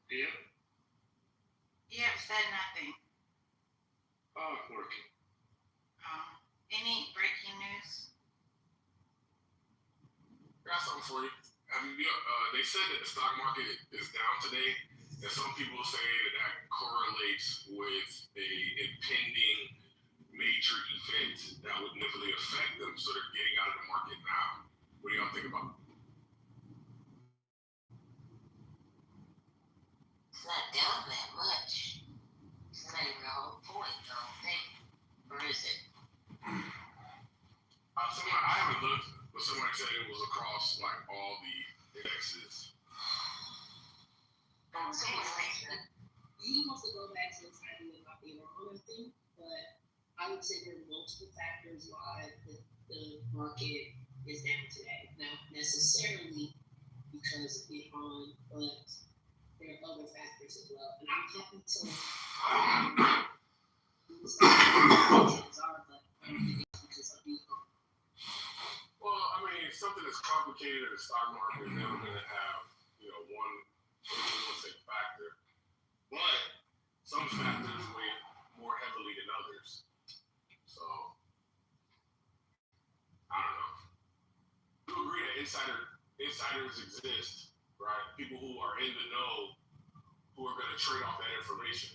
Yeah. You have said nothing. Working. Any breaking news? Got something for you. They said that the stock market is down today, and some people say that correlates with a impending major event that would negatively affect them, so they're getting out of the market now. What do y'all think about it? It's not down that much. It's not even the whole point, I don't think. Or is it? I haven't looked, but somebody said it was across like all the indexes. He wants to go back to the time about the Iran thing, but I would say there are multiple factors why the market is down today. Not necessarily because of Iran, but there are other factors as well. And I'm happy to because of Iran. Well, I mean, something that's complicated in the stock market is never going to have, one factor. But some factors weigh more heavily than others. So, I don't know. You agree that insiders exist, right? People who are in the know, who are going to trade off that information,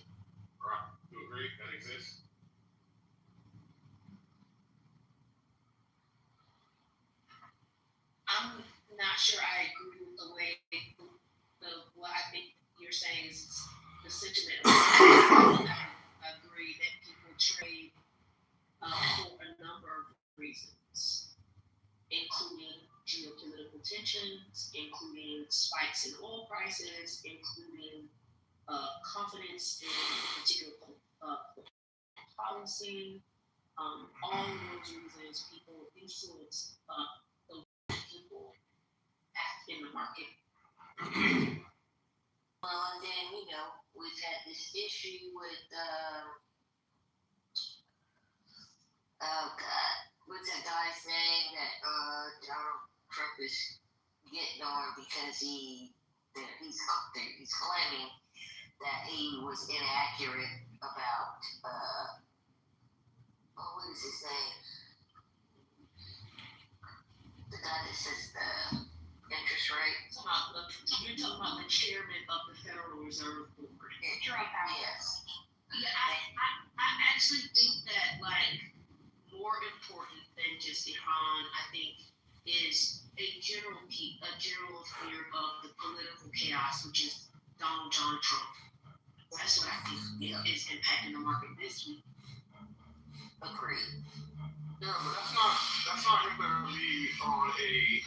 right? You agree that exists? I'm not sure I agree with the way what I think you're saying is the sentiment. I agree that people trade for a number of reasons, including geopolitical tensions, including spikes in oil prices, including confidence in a particular policy. All of those reasons people influence the people in the market. Well, and then, we've had this issue with, what's that guy's name that Donald Trump is getting on because he's claiming that he was inaccurate about, what is his name? The guy that says the interest rate. You're talking about the chairman of the Federal Reserve Board. Yes. Yeah, I actually think that more important than just Iran, I think, is a general fear of the political chaos, which is Donald John Trump. That's what I think is impacting the market this week. Agreed. Yeah, but that's not going to be on a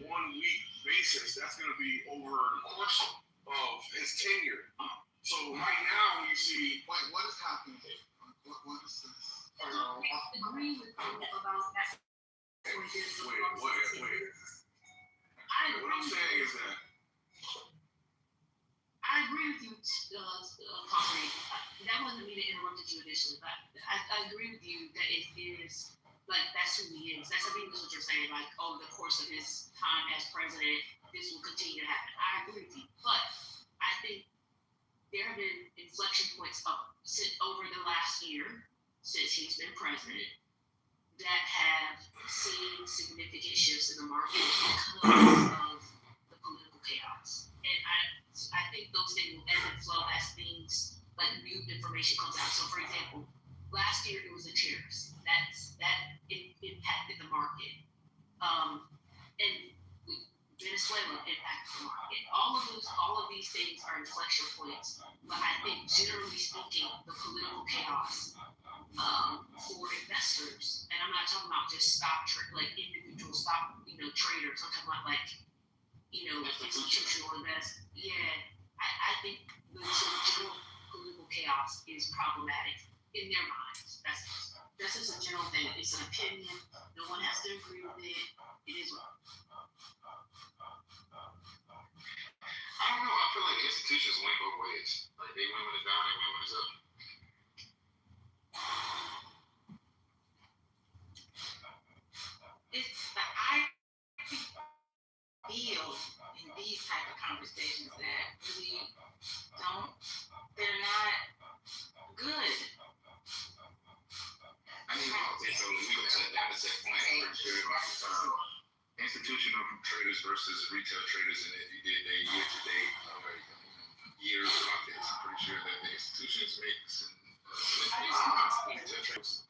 1 week basis. That's going to be over the course of his tenure. So right now, when you see, what is happening here? What is this? I agree with you about that. Wait. What I'm saying is that I agree with you, Congressman. That wasn't me that interrupted you initially, but I agree with you that it is that's who he is. That's I think that's what you're saying. Over the course of his time as president, this will continue to happen. I agree with you, but I think there have been inflection points over the last year since he's been president that have seen significant shifts in the market because of the political chaos. And I think those things will ebb and flow as things new information comes out. So, for example, last year it was the tariffs that impacted the market, and Venezuela impacted the market. All of these things are inflection points. But I think, generally speaking, the political chaos for investors, and I'm not talking about just individual stock, traders. I'm talking about institutional investors. Yeah, I think the general political chaos is problematic in their minds. That's just a general thing. It's an opinion. No one has to agree with it. It is wrong. I don't know. I feel like institutions went both ways. They went when it's down, they went when it's up. I feel in these type of conversations that really they're not good. I mean, so when we go to the data set point, for sure, institutional traders versus retail traders, and if you did a year-to-date year profits, I'm pretty sure that the institutions make some retail traders.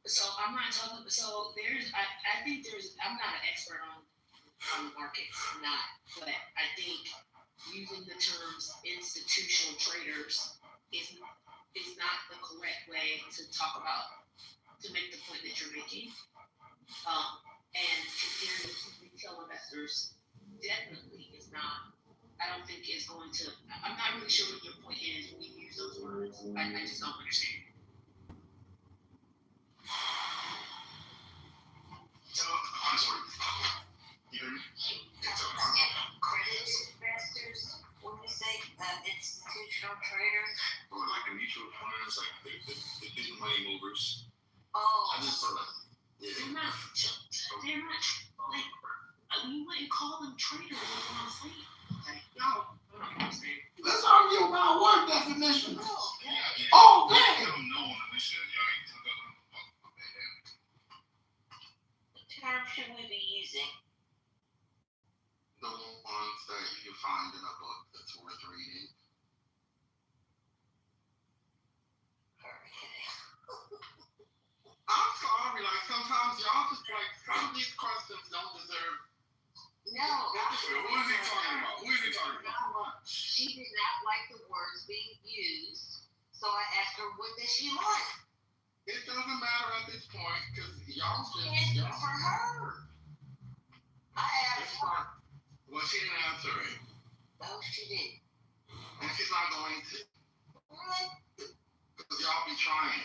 So I'm not talking. So I think I'm not an expert on the market, I'm not. But I think using the terms institutional traders is not the correct way to make the point that you're making. And comparing it to retail investors definitely is not. I don't think is going to. I'm not really sure what your point is when you use those words. I just don't understand. So, I'm sorry. You hear me? Credit investors, when you say institutional traders, Or like the mutual funds, like the big money movers. oh, I just feel like, They're not like you wouldn't call them traders when I'm saying. Like, no, I don't understand. Let's argue about what definition. no, yeah. Oh, I man. don't know on the mission. Y'all ain't talking about what term should we be using? the ones that you can find in a book that's worth reading. I'm sorry, like sometimes y'all just like some of these questions don't deserve. No. Who is he talking about? Who is he talking about? She did not like the words being used, so I asked her, what does she like? It doesn't matter at this point because y'all just Answer for her. I asked her. Well, she didn't answer it, No, she didn't. and she's not going to What? because y'all be trying.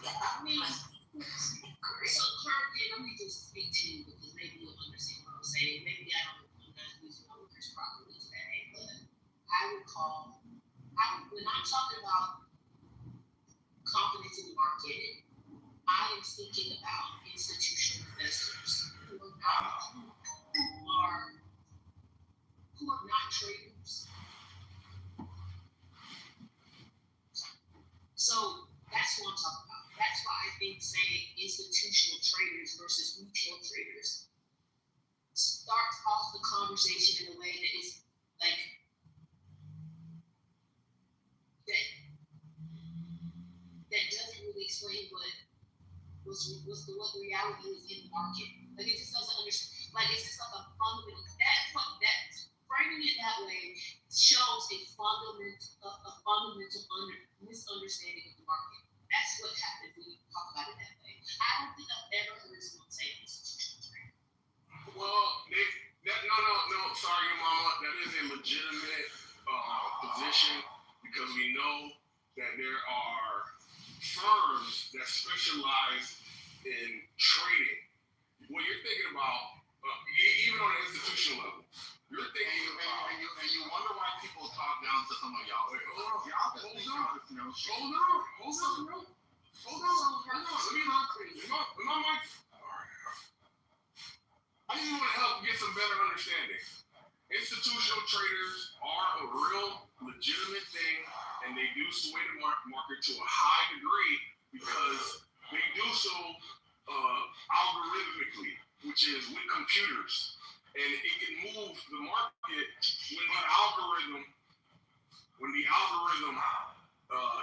I mean, So currently, let me just speak to you because maybe you'll understand what I'm saying. Maybe I don't use my words properly today, but I would when I'm talking about confidence in the market, I am thinking about institutional investors who are not traders. So that's what I'm talking about. That's why I think saying institutional traders versus retail traders starts off the conversation in a way that is like that doesn't really explain what the reality is in the market. Like it just doesn't understand. Like it's just like a fundamental. That's framing it that way shows a fundamental misunderstanding of the market. That's what happens when you talk about it that way. I don't think I've ever heard someone say institutional trading. Well, no, sorry, mama. That is a legitimate position because we know that there are firms that specialize in trading. When you're thinking about, even on an institutional level, you're thinking about. And you wonder why people talk down to some of y'all. Wait, hold on. Y'all just Hold think on. y'all just know shit. Hold on. Let me not clean. My mic. All right. I just want to help get some better understanding. Institutional traders are a real legitimate thing, and they do sway the market to a high degree because they do so algorithmically, which is with computers, and it can move the market when the algorithm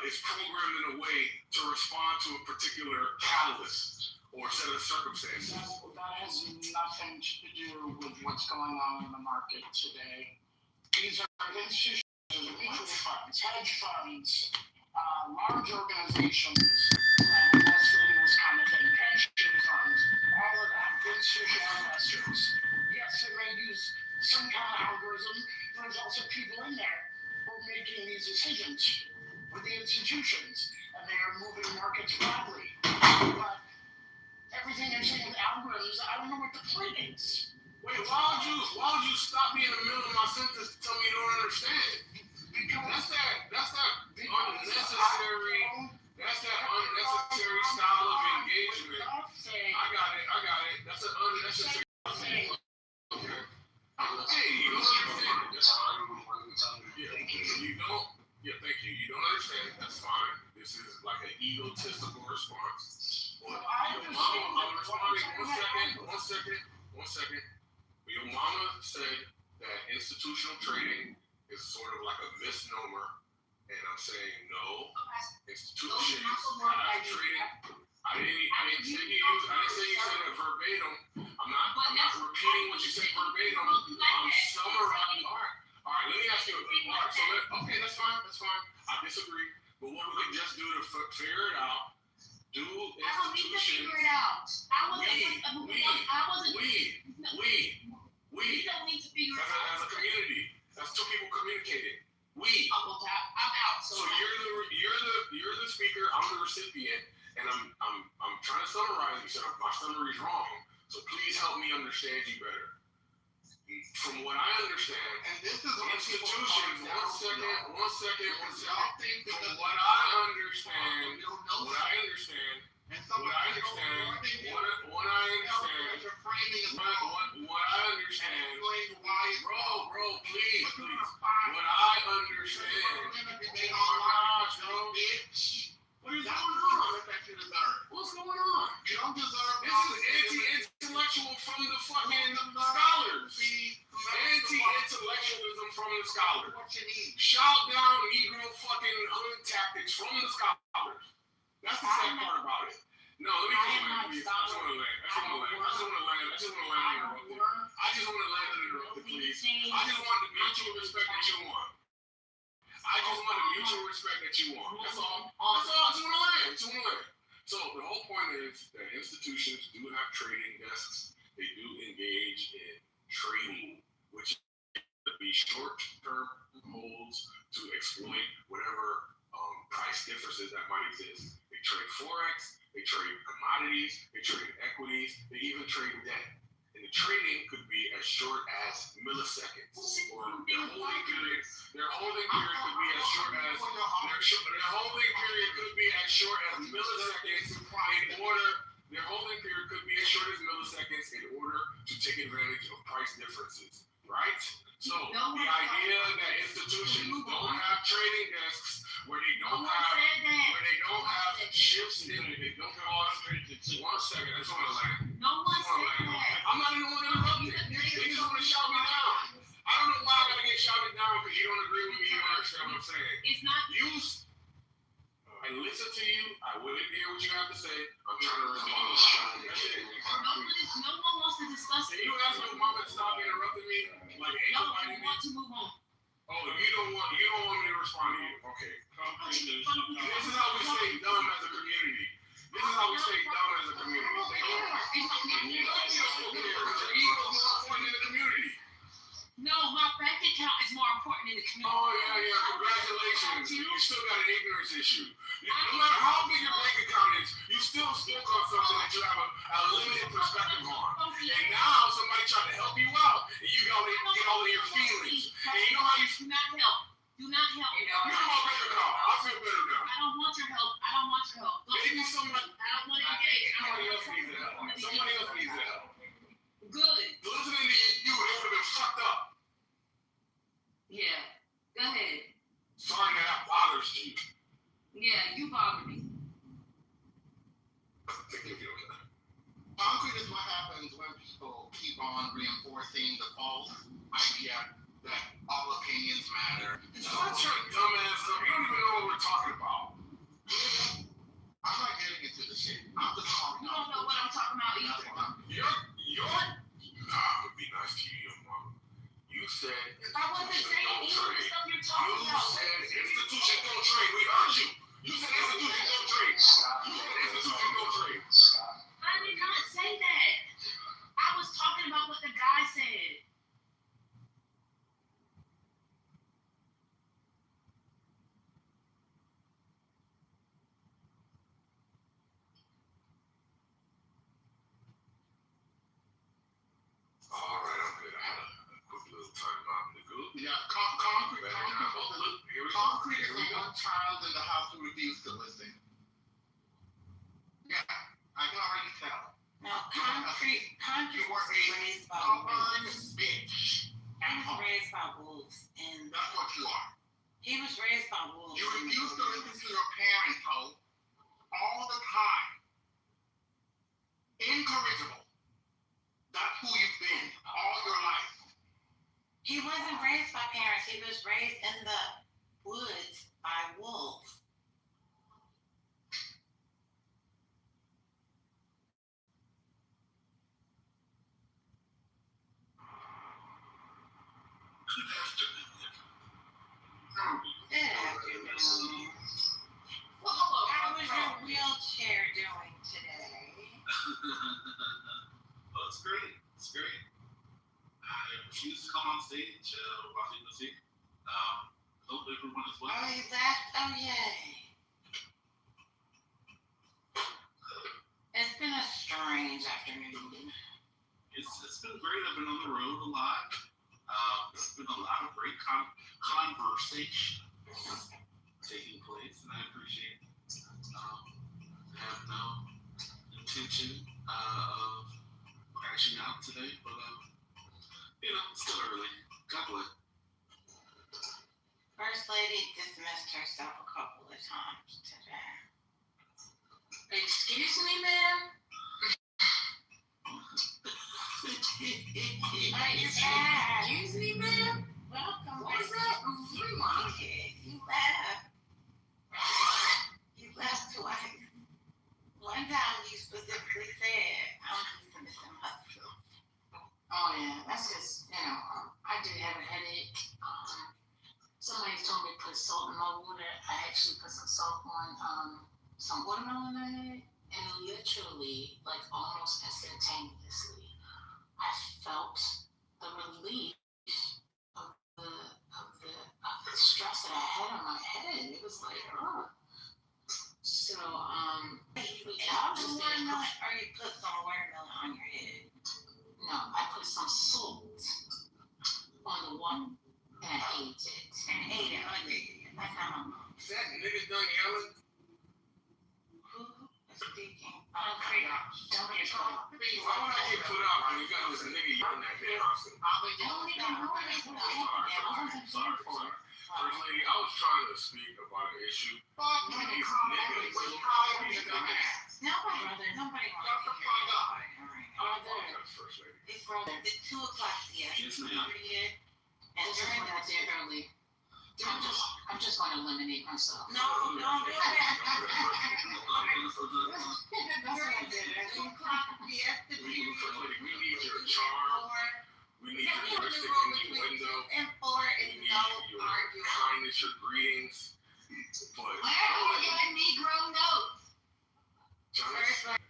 is programmed in a way to respond to a particular catalyst or set of circumstances. That has nothing to do with what's going on in the market today. These are institutions, mutual funds, hedge funds, large organizations, invested in this kind of thing, pension funds, all of that, institutional investors. Yes, they may use some kind of algorithm. There's also people in there who are making these decisions with the institutions, and they are moving markets broadly. But everything you're saying with algorithms, I don't know what the point is. Wait, why would you stop me in the middle of my sentence and tell me you don't understand? Because That's that unnecessary. That's that unnecessary style of engagement. I got it. That's an unnecessary. Okay. Hey, you don't understand it. That's fine. Yeah, you don't. Yeah, thank you. You don't understand it. That's fine. This is like an egotistical response. Well, your mama, I'm responding. One second. Your mama said that institutional trading is sort of like a misnomer, and I'm saying no. Institutions have trading. I didn't say you said it verbatim. I'm not repeating what you said verbatim. I'm summarizing. All right. Let me ask you. All right. So that's fine. I disagree. But what we can just do to figure it out? Do institutions? I don't need to figure it out. We don't need to figure it out. As a community, that's two people communicating. I'm out. So you're the speaker. I'm the recipient, and I'm trying to summarize. You said my summary is wrong, so please help me understand you better. From what I understand, And this is institutions. One second. From what I understand, bro, please. What I understand. Oh my gosh, bro. What is going on? What's going on? You don't deserve This is anti-intellectual from the fucking scholars. Anti-intellectualism from the scholars. what you need. Shout down Negro fucking hood tactics from the scholars. That's the sad part about it. No, let me just land, please. I just want to land. I just want to land uninterrupted, please. I just want the mutual respect that you want. That's all. I just want to land. So the whole point is that institutions do have trading desks. They do engage in trading, which could be short-term holds to exploit whatever price differences that might exist. They trade forex, they trade commodities, they trade equities, they even trade debt. And the trading could be as short as milliseconds, or their holding period could be as short as milliseconds in order to take advantage of price differences, right? So the idea that institutions don't have trading desks where they don't have shifts in it, they don't have 1 second, I just want to land. No one said that. I'm not even one interrupting. They just want to shout me down. I don't know why I gotta get shouted down because you don't agree with me, you don't understand what I'm saying. It's not. I listen to you, I wouldn't hear what you have to say, I'm trying to respond. That's it. No one wants to discuss Can it. you ask your mama to stop interrupting me? Like, ain't No, nobody we want to move on. Oh, you don't want me to respond to you. Okay. This is how we stay dumb as a community. Thank you. Your ego is more important in the community. No, my bank account is more important in the community. Oh, yeah. Congratulations. You still got an ignorance issue. No matter how big your bank account is, you still spoke on something that you have a limited perspective on. And now somebody tried to help you out, and you get all of your feelings. And you know how you... Do not help. Do not help. You're my bank account. I feel better now. I don't want your help. Maybe somebody... I don't want to engage. Somebody else needs the help. Good. Listening to you, they would have been fucked up. Yeah. Go ahead. Sorry that bothers you. Yeah, you bother me. Concrete is what happens when people keep on reinforcing the false idea that all opinions matter. Shut your dumb ass up. You don't even know what we're talking about. I'm not getting into the shit. I'm just talking. You don't know what I'm talking about either. Would be nice to you, young mama. You said I wasn't saying any of the stuff you're talking You about. said institutions don't trade. We heard you. You said institutions don't trade. I did not say that. I was talking about what the guy said. All right, I'm good. I had a quick little time out in the group. Yeah, concrete is the one child in the house who refused to listen. Congress You were was a raised by stubborn wolves. bitch. He was raised by wolves, and That's what you are. he was raised by wolves. You refuse to listen to your parents, Ho, all the time. Incorrigible. That's who you've been all your life. He wasn't raised by parents. He was raised in the woods by wolves. Good afternoon. Good afternoon. Well, hold on. How was your wheelchair doing today? Well, it's great. It's great. I refuse to come on stage while he was here. Hope everyone is well. Oh, he left? Oh, yay. It's been a strange afternoon. It's been great. I've been on the road a lot. There's been a lot of great conversation taking place, and I appreciate it. I have no intention of crashing out today, but it's still early. God bless. First Lady dismissed herself a couple of times today. Excuse me, ma'am? Excuse me, ma'am? Welcome. What is that? You left. You left twice. One time you specifically said, I'm dismissing myself. Oh, yeah, that's just, I do have a headache. Somebody told me to put salt in my water. I actually put some salt on some watermelon in it, and literally, like almost instantaneously, I felt the relief of the stress that I had on my head. It was like, oh. So, You ate the watermelon or you put some watermelon on your head? no, I put some salt on the water and I ate it. And ate it. Oh, yeah. That's not my mom. Is that nigga done yelling? Who is speaking? Don't get caught. Why would I get put out when you got this nigga yelling at me? Sorry. First Lady, I was trying to speak about an issue. These niggas, these dumbass. Nobody wants to hear you fighting right I now. apologize, First Lady. It's from the 2 o'clock siesta Yes, ma'am. period. And This is during what I did early. I'm just going to eliminate myself. No, don't do that. That's what I did. During the 2 o'clock siesta First period. Lady, we need your charm. We need your lipstick innuendo. And 4 We is need no your arguing. kindness, your greetings. But Where are your Negro notes? First, like,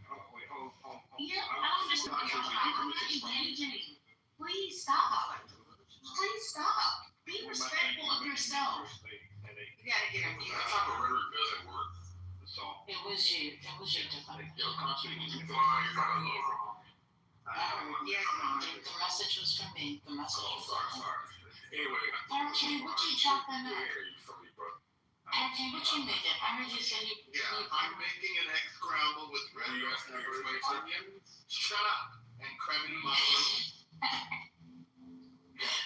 Yeah, I don't understand. I'm not engaging. Please stop. Please stop. Be respectful of yourself. you gotta get him. that type of rhetoric doesn't work. It was you. Tiffany. You're kind of low. Yes, Mom. The message was from me. The message Oh, was sorry. from me. Anyway, Okay, what you chopping I up? hear you from me, bro. Okay, what you making? I heard you say you. Yeah, I'm making an egg scramble with red You asked me to pepper, explain something? onions, shut up, and creme mushrooms.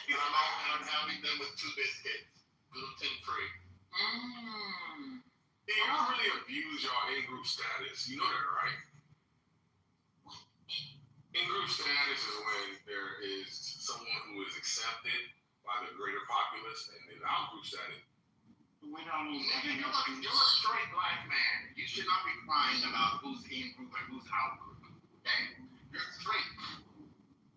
And I'm having them with 2 biscuits, gluten free. Mmm. Yeah, you really abuse y'all in-group status. You know that, right? In-group status is when there is someone who is accepted by the greater populace, and then out-group status. We don't need Nigga, you're a straight black man. You should not be crying about who's in group and who's out group. Okay? You're straight.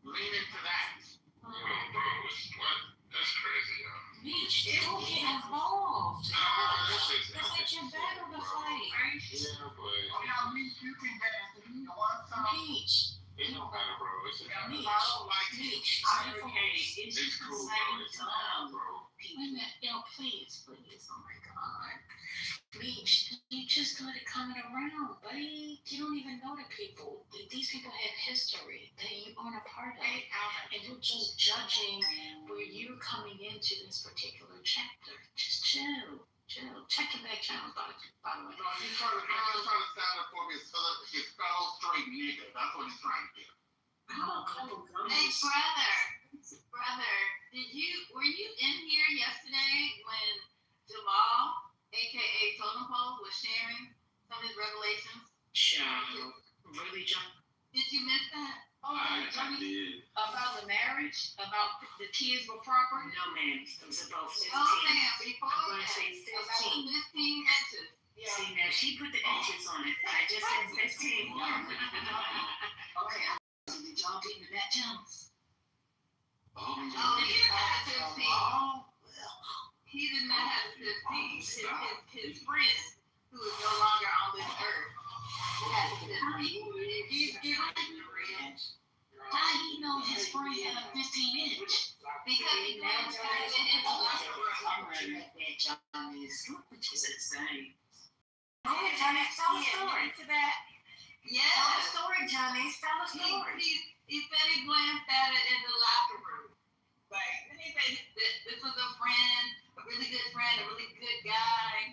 Lean into that. Bro, what? That's crazy, y'all. Beach, don't get involved. This ain't your battle to fight. Yeah, but Oh, yeah, me, you can get it. You want some? Beach, it don't matter, bro. It's a I don't like it. Beach. It's cool, bro. It's not, bro. Wait a minute, please. Oh my God. Beach, you just got it coming around, buddy. You don't even know the people. These people have history that you aren't a part of. And you're just judging where you're coming into this particular chapter. Just chill. Check your back channel, by the way. No, he's trying to stand up for his fellow straight nigga. That's what he's trying to do. Hey, brother, were you in here yesterday when Jamal, aka Totem Pole, was sharing some of his revelations? Child, really, John? Did you miss that? I did. About the marriage? About the kids were proper? No, ma'am. It was about 15. Oh, man, before I'm going to that, say about 15. 15 inches. Yeah. See, now she put the inches on it. I just said 15. Okay, did y'all get into that channels? Oh, Oh, he didn't have 15. He did not have 15. His friend, who is no longer on this earth, had 15. He's giving the rich. How do you know his friend had a 15 inch? Because he never started in the locker room. I'm running that John is, which is insane. Okay, Johnny, tell the story. To that. Yes. Tell the story, Johnny. Tell the story. He said he glanced at it in the locker room. Right. And he said this was a friend, a really good friend, a really good guy.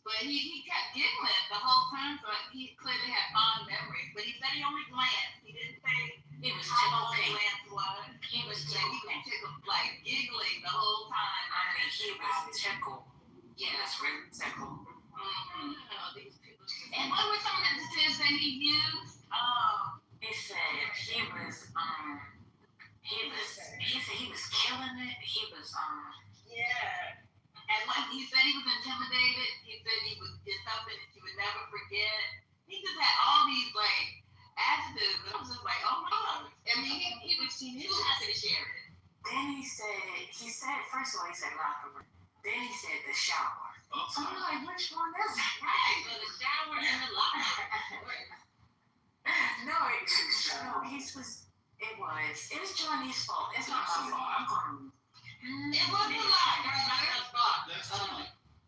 But he kept giggling the whole time, so he clearly had fond memories. But he said he only glanced. He didn't say It was how long the tickle pink. glance was. He was He tickle was pink. tickled, like giggling the whole time. I mean, he was tickle. Yes, really tickle. And what were some of the decisions that he used? He said he said he was killing it. He was, Yeah. And when he said he was intimidated, he said he did something that he would never forget. He just had all these like adjectives. And I was just like, oh my God. I mean, he was too happy to share it. then he said, first of all, he said locker room. Then he said the shower. So I'm like, which one is it? Right. So the shower and the locker. No, it was Johnny's fault. It's not my fault. I'm going. It wasn't a lot, brother. That's fine.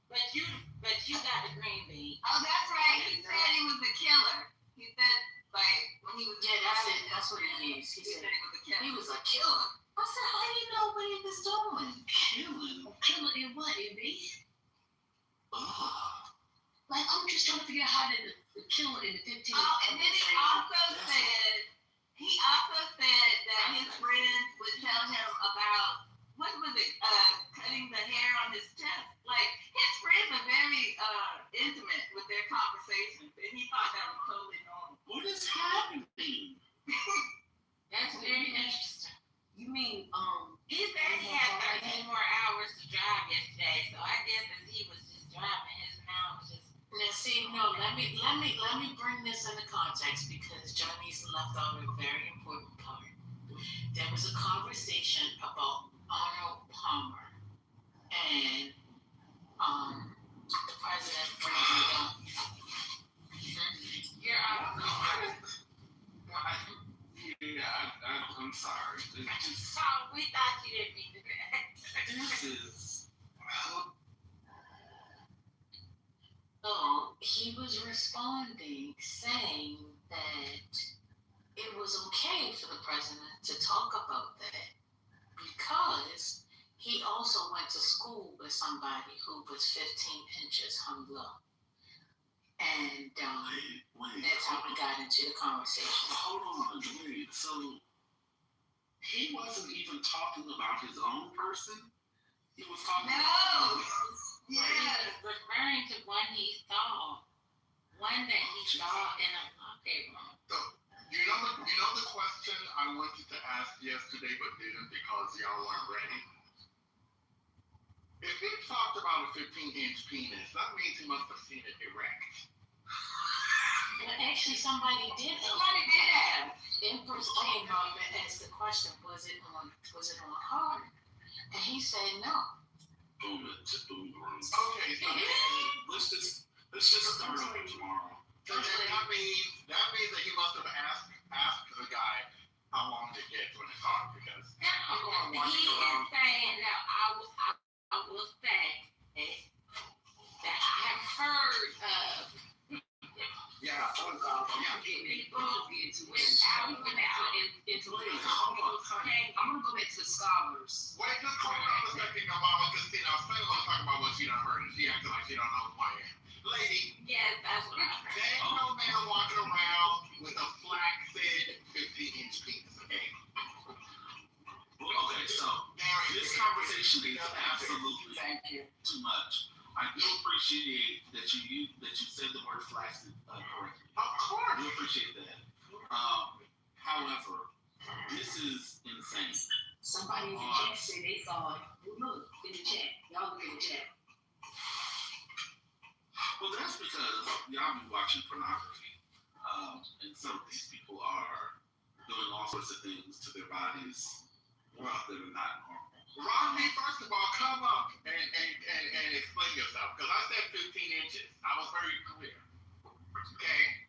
But you got the green bean. Oh, that's right. He said he was a killer. He said, like, when he was That's what he used. he said he was a killer. He was a killer. I said, how do you know what he was doing? Killing. Killer in what, in me? Oh. Like, I'm just trying to figure out how did the killer in the 15. Oh, and then he also said that his friends would tell him about, what was it, cutting the hair on his chest. Like, his friends are very intimate with their conversations, and he thought that was totally normal. What is happening? That's very interesting. You mean, He said he had 13 more hours to drive yesterday, so I guess as he was just driving, his mouth was just. now see, no, let me bring this into context because Johnny's left out a very important part. There was a conversation about Arnold Palmer and the president bringing it up. You're out of I'm sorry. So we thought you didn't mean to do that. This is. So he was responding saying that it was okay for the president to talk about that because he also went to school with somebody who was 15 inches hung low. And Wait. that's how we got into the conversation. Hold on. Wait. So he wasn't even talking about his own person? He was talking No. He was referring to one that he saw in a locker room. You know the question I wanted to ask yesterday but didn't because y'all weren't ready? If he talked about a 15-inch penis, that means he must have seen it erect. Well, actually, somebody did have. Empress came up and asked the question, was it on her? And he said no. Okay, so let's just start over tomorrow. So that means that he must have asked the guy how long to get to in the car because I'm going to watch He it around. is saying now I will say that I have heard of people I'm gonna go back to the scholars. Wait, just hold on a second, your mama, because I was going to talk about what she done heard, and she acting like she don't know who I am. Lady, yes, that's what I heard. there ain't no man walking around with a that you said the word flaccid correctly. Of course. We appreciate that. However, this is insane. Somebody in the chat said they saw it. Look in the chat. Y'all look in the chat. Well, that's because y'all be watching pornography, and some of these people are doing all sorts of things to their bodies, well, that are not normal. Rodney, first of all, come up and explain yourself. Because I said 15 inches. I was very clear. Okay?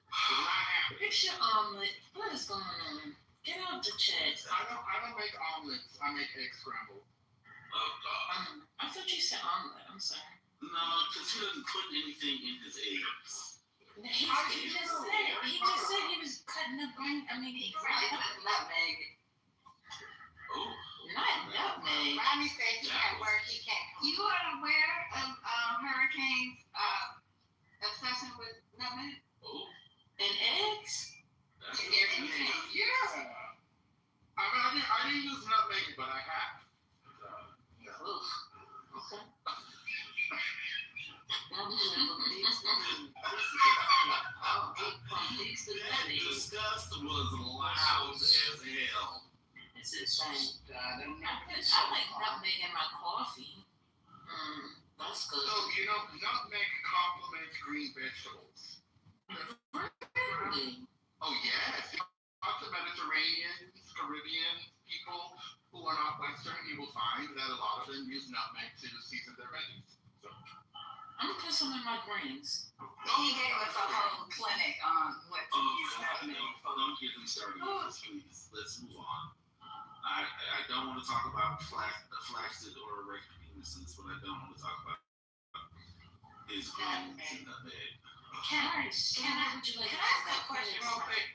It's not happening. Fix your omelet. What is going on? Get out the chat. I don't make omelets. I make egg scrambled. Oh, God. I thought you said omelet. I'm sorry. No, because he doesn't put anything in his eggs. He just said he was cutting up green. I mean, he Nutmeg. Oh. not nutmeg. Rodney said he at work, he can't come. You are aware of Hurricane's obsession with nutmeg? Oh. And eggs? That's And everything. Yeah. I didn't use nutmeg, but I have. Oof. Okay. That disgust was loud as hell. It's insane. I don't know. I like nutmeg in my coffee. That's good. So, nutmeg complements green vegetables. Really? Oh, yes. Lots of Mediterranean, Caribbean people who are not Western, you will find that a lot of them use nutmeg to season their veggies. So. I'm gonna put some in my greens. He gave us a whole clinic on what to use God, nutmeg no. for. Don't get me started on this, please. Let's move on. I don't want to talk about flaccid or erect penises. What I don't want to talk about is greens and nutmeg. Can I would you like Can to I ask a question real quick?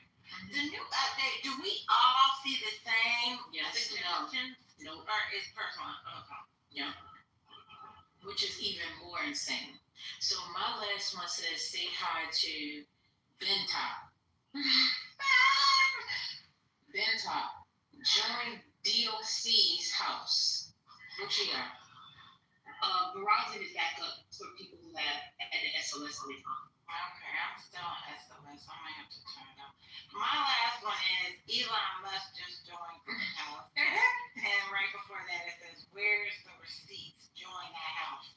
The new update, do we all see the same Yes, significance? no. Or is personal? Okay. Yeah. Which is even more insane. So my last one says say hi to Bentop. Bentop. Join DOC's house. What you got? Verizon is back up for people who have had the SOS on their phone. Okay, I'm still on SMS. I might have to turn it on. My last one is Elon Musk just joined the house. And right before that it says, where's the receipts? Join that house.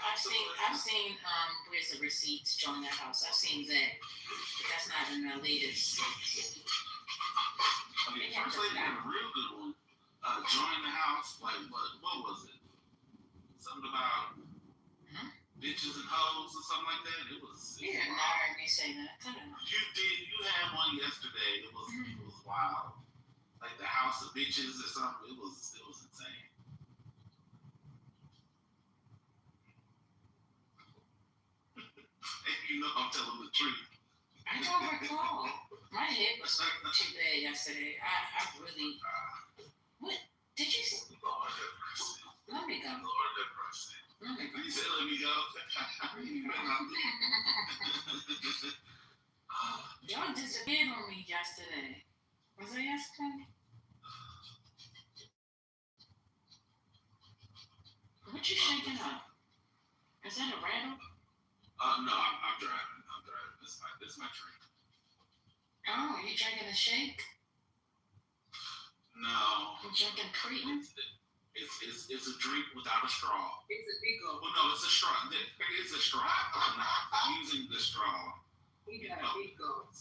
I've seen where's the receipts join that house. I've seen that. But that's not in the latest. Okay, first lady had a real good one. Join the house. Like what was it? Something about bitches and hoes or something like that. It was. You did not heard me say that. I don't know. You did. You had one yesterday. It was wild. Like the house of bitches or something. It was insane. And I'm telling the truth. I don't recall. My head was too bad yesterday. I really. What? Did you see? Lord have mercy. Let me go. Lord have mercy. Let me go. You said let me go. You better not leave. Y'all disappeared on me yesterday. Was it yesterday? What you shaking up? Is that a rattle? No, I'm driving. This my drink. Oh, you drinking a shake? No. You drinking Cretan? It's a drink without a straw. It's a big old. Well, no, it's a straw. It's a straw. I'm not using the straw. We got a big old.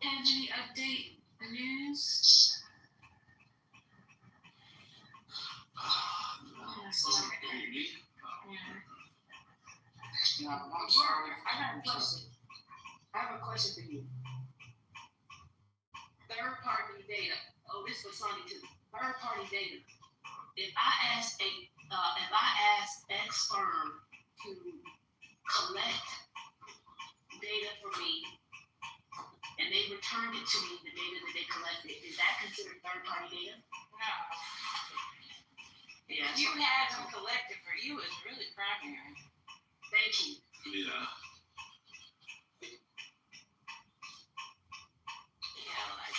Any update news? Me? No, I'm sorry. I have a question for you. Third party data. Oh, this was Sonny too. Third party data. If I ask X firm to collect data for me and they returned it to me, the data that they collected, is that considered third party data? No. Yeah. You had them collected for you is really primary. Thank you. Yeah. Yeah, like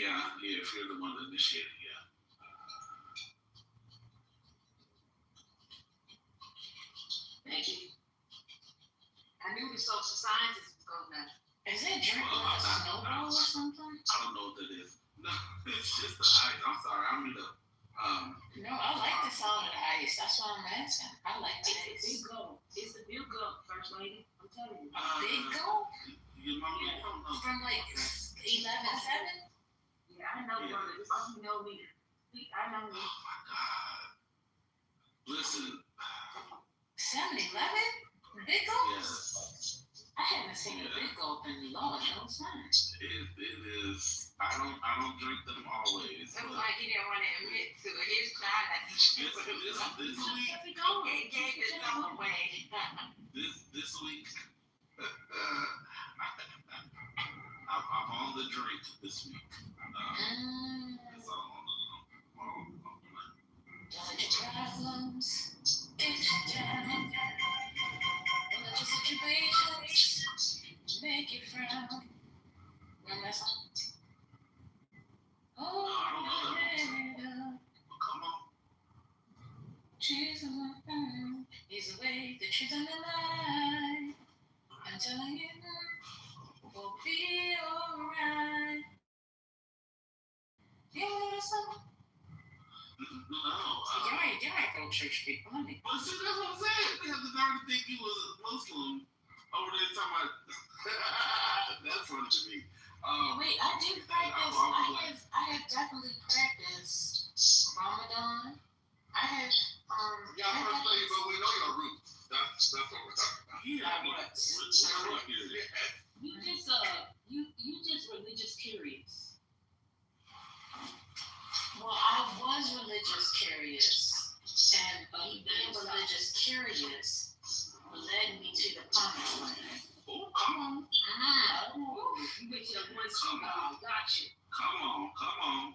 Yeah, if you're the one that initiated, yeah. Thank you. I knew the social scientists was going to. Is it drink like a snowball or something? I don't know what that is. No, it's just the ice. I'm sorry. I'm in the No, I like the solid ice. That's why I'm asking. I like the It's ice. a big go. It's a big go, First Lady. I'm telling you. Big go Your mom, I don't know. from like 11-7. Yeah, I know, Yeah. brother. This is you know me. I know me. Oh my God. Listen. 7-Eleven? Big go? Yes. I haven't seen a big go in Lord knows when. It is. I don't drink them always. It was like he didn't want to admit to it. He was trying to This week. He gave himself away. This week. I'm on the drink this week. That's all on Dodge your problems. It's down. Well, just situations make you frown. Remember that song? Oh, yeah. Come on. She's the one. He's the way, the truth, and the light. I'm telling you, we'll be alright. You know that song? No. You ain't go church people, honey. Well, see, that's what I'm saying. They have the nerve to think he was a Muslim over there talking about. That's funny to me. Wait, I do practice. I have definitely practiced Ramadan. I have Yeah, First Lady, but we know your roots. That's what we're talking about. Yeah, what? You just religious curious. Well, I was religious curious, and being religious curious led me to the promised land. Oh, come on. Oh, you went to the one school. Oh, gotcha. Come on.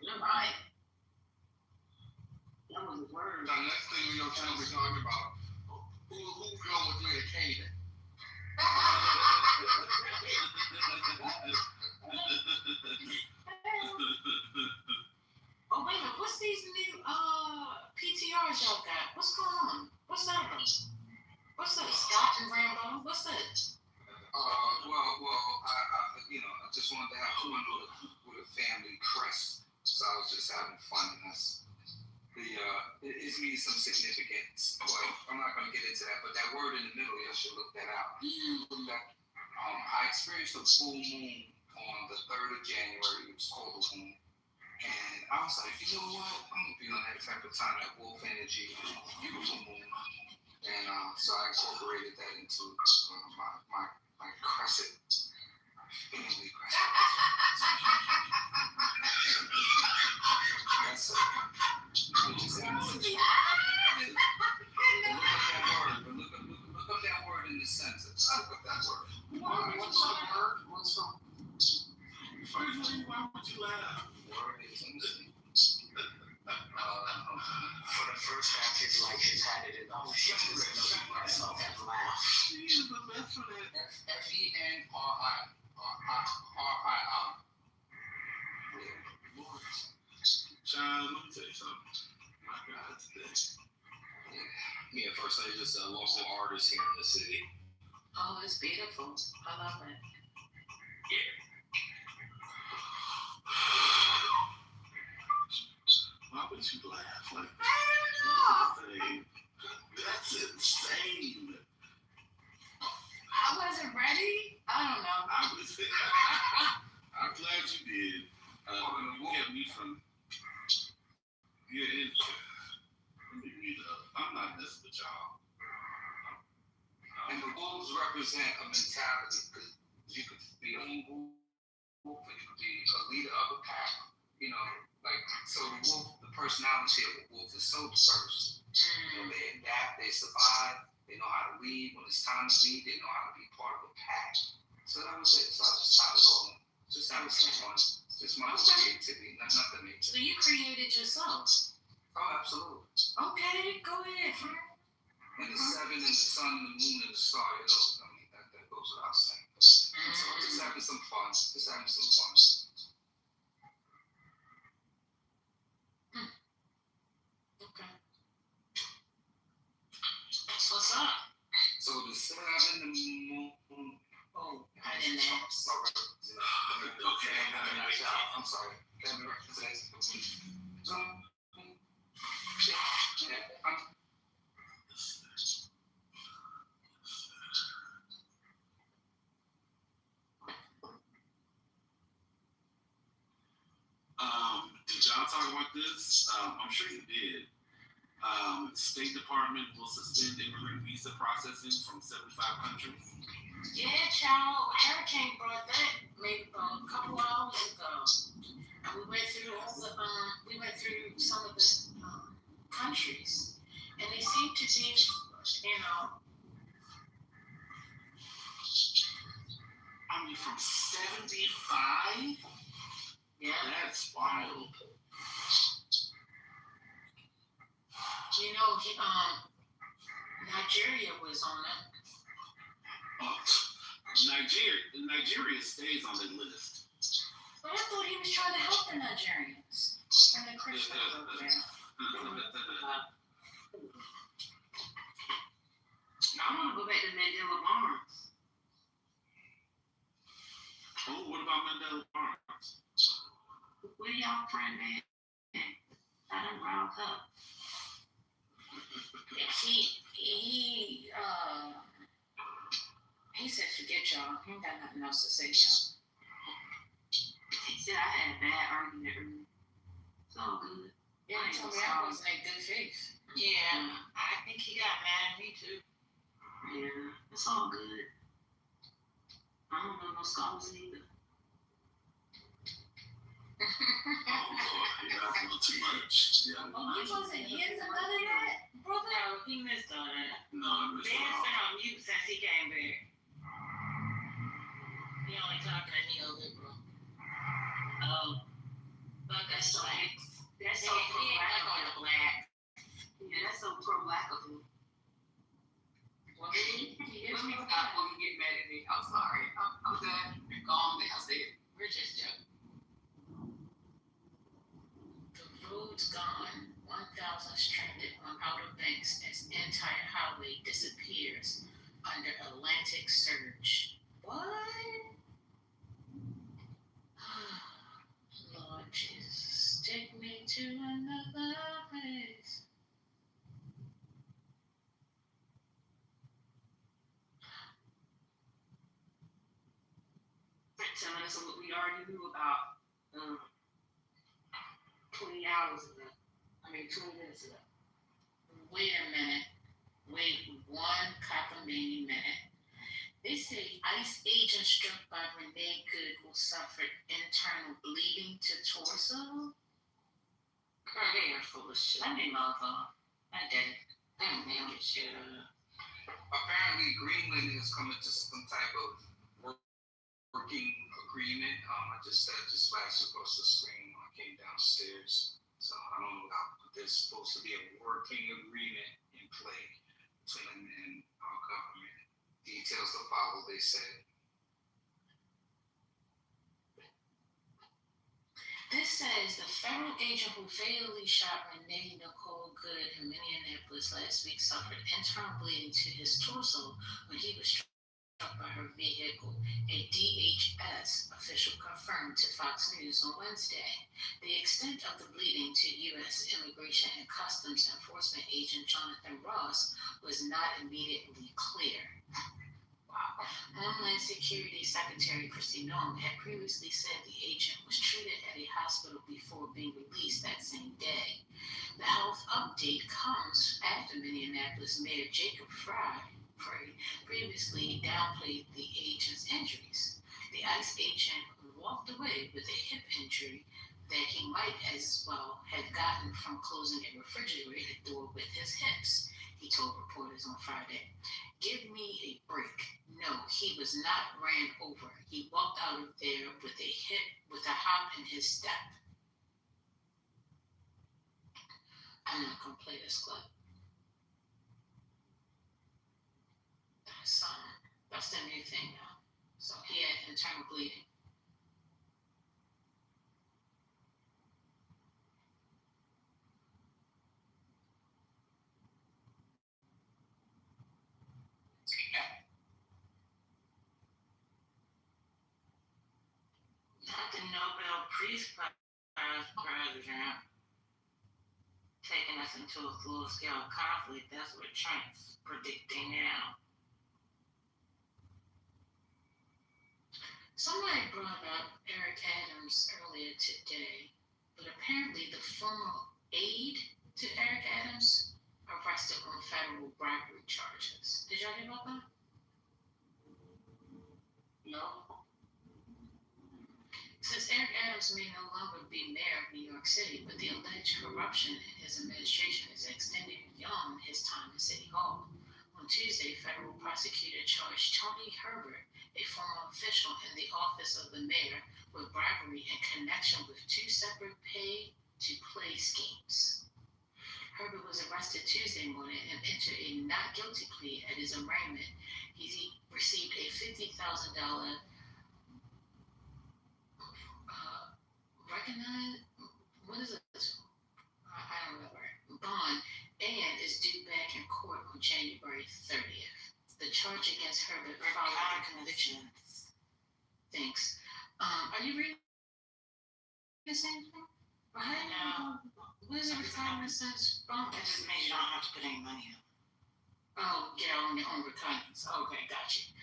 You're right. That was a word. The next thing we know, we're talking about who's going with me to Canaan. Oh wait a minute, what's these new PTRs y'all got? What's going on? What's that about? What's that? Scott and Rambo? What's that? I just wanted to have fun with a family crest. So I was just having fun, and that's it means some significance. Well, I'm not going to get into that, but that word in the middle, you should look that out. I experienced a full moon on the 3rd of January. It was called a moon. And I was like, you know what? I'm going to be on that type of time, that wolf energy, beautiful moon. And so I incorporated that into my crescent, family crescent. That's it. Look up that word in the sentence. Look up that word. What's the word? What's the First Lady, why would you laugh? Word is understand. For the first half of his life, he's had it in the whole shit. There's no making myself and laugh. She is the best for that. FENRI. Child, let me tell you something. My God, today. Me and First Lady just a local artist here in the city. Oh, it's beautiful. I love it. Why would you laugh like that? That's insane. I wasn't ready. I don't know. I'm glad you did. You kept me from. Yeah, let me read up. I'm not messing with y'all. And the wolves represent a mentality, because you could be a wolf, and you could be a leader of a pack, so the wolf, the personality of a wolf is so diverse. They adapt, they survive, they know how to lead when it's time to lead, they know how to be part of a pack. So that was it. So I just tied it all in. Just having some fun. Just my creativity, nothing major. So you created yourself? Oh, absolutely. Okay, go ahead, friend. And the 7 and the sun and the moon and the star, that goes without saying. So just having some fun. I'm sorry. Did y'all talk about this? I'm sure you did. State Department will suspend immigrant visa processing from 75 countries. Yeah, child. Hurricane brought that maybe a couple hours ago. And we went through all the some of the countries, and they seem to be, I mean, from 75? yeah. That's wild. Nigeria was on it. Nigeria stays on the list. But I thought he was trying to help the Nigerians and the Christians over there. I want to go back to Mandela Barnes. Oh, what about Mandela Barnes? Where y'all friend at? I done riled up. He said, forget y'all. He ain't got nothing else to say to y'all. He said I had a bad argument earlier. It's all good. Yeah, he told me I wasn't in good faith. Yeah, I think he got mad at me too. Yeah, it's all good. I don't know no scholars either. Oh, Lord, yeah, I know too much. Yeah, You wasn't here for none of that, brother? No, he missed all that. No, I missed it Dan's all. been on mute since he came back. He only talking to neoliberal. Oh, but that's so He ain't like on the black. Yeah, that's so pro-black of him. Well, he is Let me pro-black. stop before you get mad at me. I'm sorry. I'm done. Go on there. I said it. We're just joking. The road's gone. 1,000 stranded on Outer Banks as entire highway disappears under Atlantic surge. What? Lord Jesus, take me to another place. Telling us what we already knew about 20 hours ago. 20 minutes ago. Wait a minute. Wait one cockamamie minute. They say ICE agent struck by Renee Good will suffer internal bleeding to torso. Girl, they are full of shit. Let me move on. I did it. They don't make it shit up. Apparently, Greenland is coming to some type of working agreement. I just flashed across the screen when I came downstairs. So I don't know how there's supposed to be a working agreement in play between them and our government. Details to follow, they said. This says the federal agent who fatally shot Renee Nicole Good in Minneapolis last week suffered internal bleeding to his torso when he was struck by her vehicle. A DHS official confirmed to Fox News on Wednesday. The extent of the bleeding to U.S. Immigration and Customs Enforcement agent Jonathan Ross was not immediately clear. Wow. Homeland Security Secretary Kristi Noem had previously said the agent was treated at a hospital before being released that same day. The health update comes after Minneapolis Mayor Jacob Frey previously downplayed the agent's injuries. The ICE agent walked away with a hip injury that he might as well have gotten from closing a refrigerator door with his hips, he told reporters on Friday. Give me a break. No, he was not ran over. He walked out of there with a hop in his step. I'm not gonna play this clip. That's the new thing now. So he had internal bleeding. Not to know, but president taking us into a full-scale conflict. That's what Trump's predicting now. Somebody brought up Eric Adams earlier today, but apparently the former aide to Eric Adams arrested on federal bribery charges. Did y'all hear about that? No. Since Eric Adams may no longer be mayor of New York City, but the alleged corruption in his administration is extending beyond his time in City Hall. On Tuesday, federal prosecutor charged Tony Herbert, a former official in the office of the mayor, with bribery in connection with two separate pay-to-play schemes. Herbert was arrested Tuesday morning and entered a not guilty plea at his arraignment. He received a $50,000 bond and is due back in court on January 30th. The charge against Herbert followed the conviction. Thanks. Are you reading the same thing? Right? No. What is it retirement says? It just means you don't have to put any money in. Oh, get on your own recurrence. Okay, gotcha.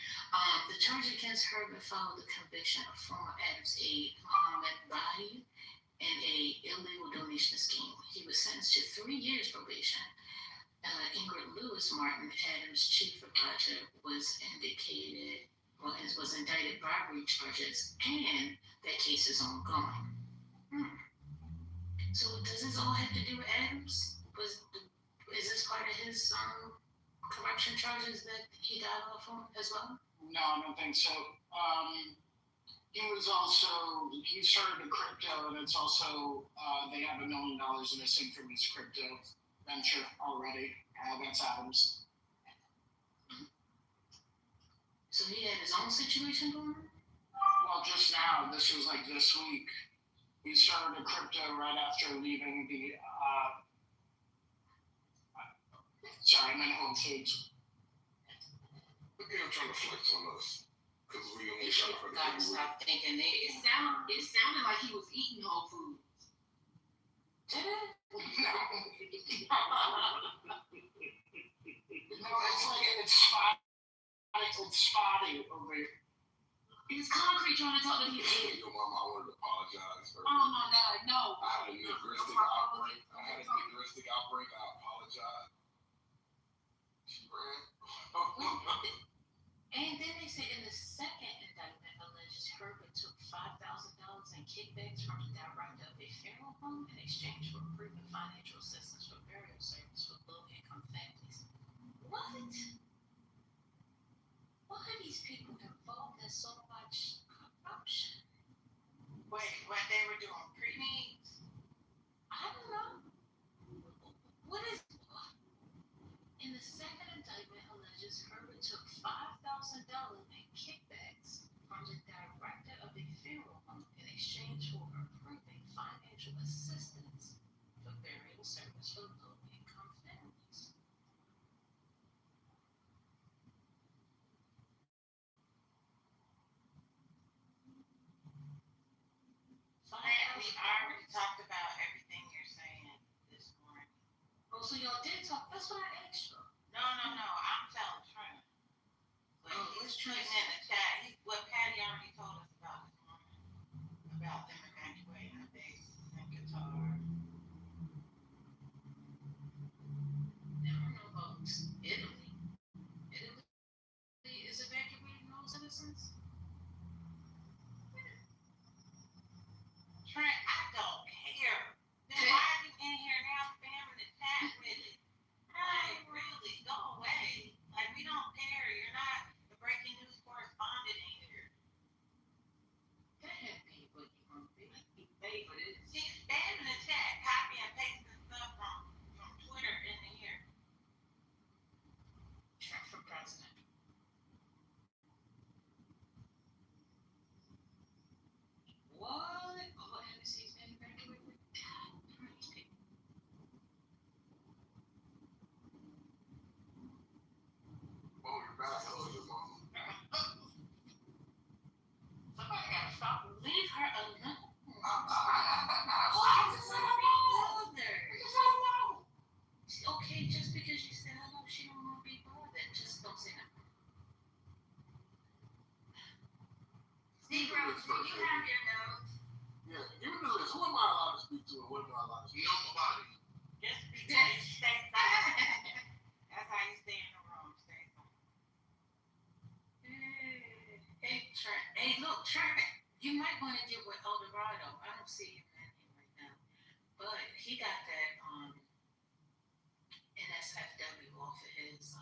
The charge against Herbert followed the conviction of former Adams aide Mohammed Bahi in a illegal donation scheme. He was sentenced to 3 years probation. Ingrid Lewis Martin, Adams' chief advisor, was indicted bribery charges, and that case is ongoing. So does this all have to do with Adams? Is this part of his corruption charges that he got off on as well? No, I don't think so. He started a crypto, and it's also, they have $1 million missing from his crypto venture already. That's Adams. So he had his own situation going on? Well, just now, this was like this week. He started a crypto right after leaving the, I'm in Whole Foods. Look at him trying to flex on us. Because we only You got should for the gotta stop thinking It sounded like he was eating Whole Foods. Did it? No, it's like, it's spotty over here. It's concrete trying to talk to you. Your mama, I wanted to apologize. Oh my God, no. I had a Negristic outbreak. I apologize. She ran. And then they say in the second indictment alleges Herbert took $5,000 in kickbacks from the director of a funeral home in exchange for proven financial assistance for burial service for low-income families. What? Why are these people involved in so much corruption? Wait, what they were doing? Pre-needs? I don't know. What is... In the second indictment alleges Herbert took $5,000 in kickbacks from the director of a funeral home in exchange for approving financial assistance for burial service for low-income families. We already talked about everything you're saying this morning. Oh, so y'all did talk. That's what I asked you. No, I'm telling Trent. But he's Trent? putting in the chat. What Patty already told us about this morning. About them evacuating the base in Kitover. Now I know about Italy. Italy is evacuating all citizens? Trent, I don't care. Then why are you in here now spamming the chat with it? Like, really, go away. Like, we don't care. You're not the breaking news correspondent Nobody. Just stay silent. That's how you stay in the room. Stay silent. Hey, look, Trent, you might want to get with Eldorado. I don't see him in here right now, but he got that NSFW off of his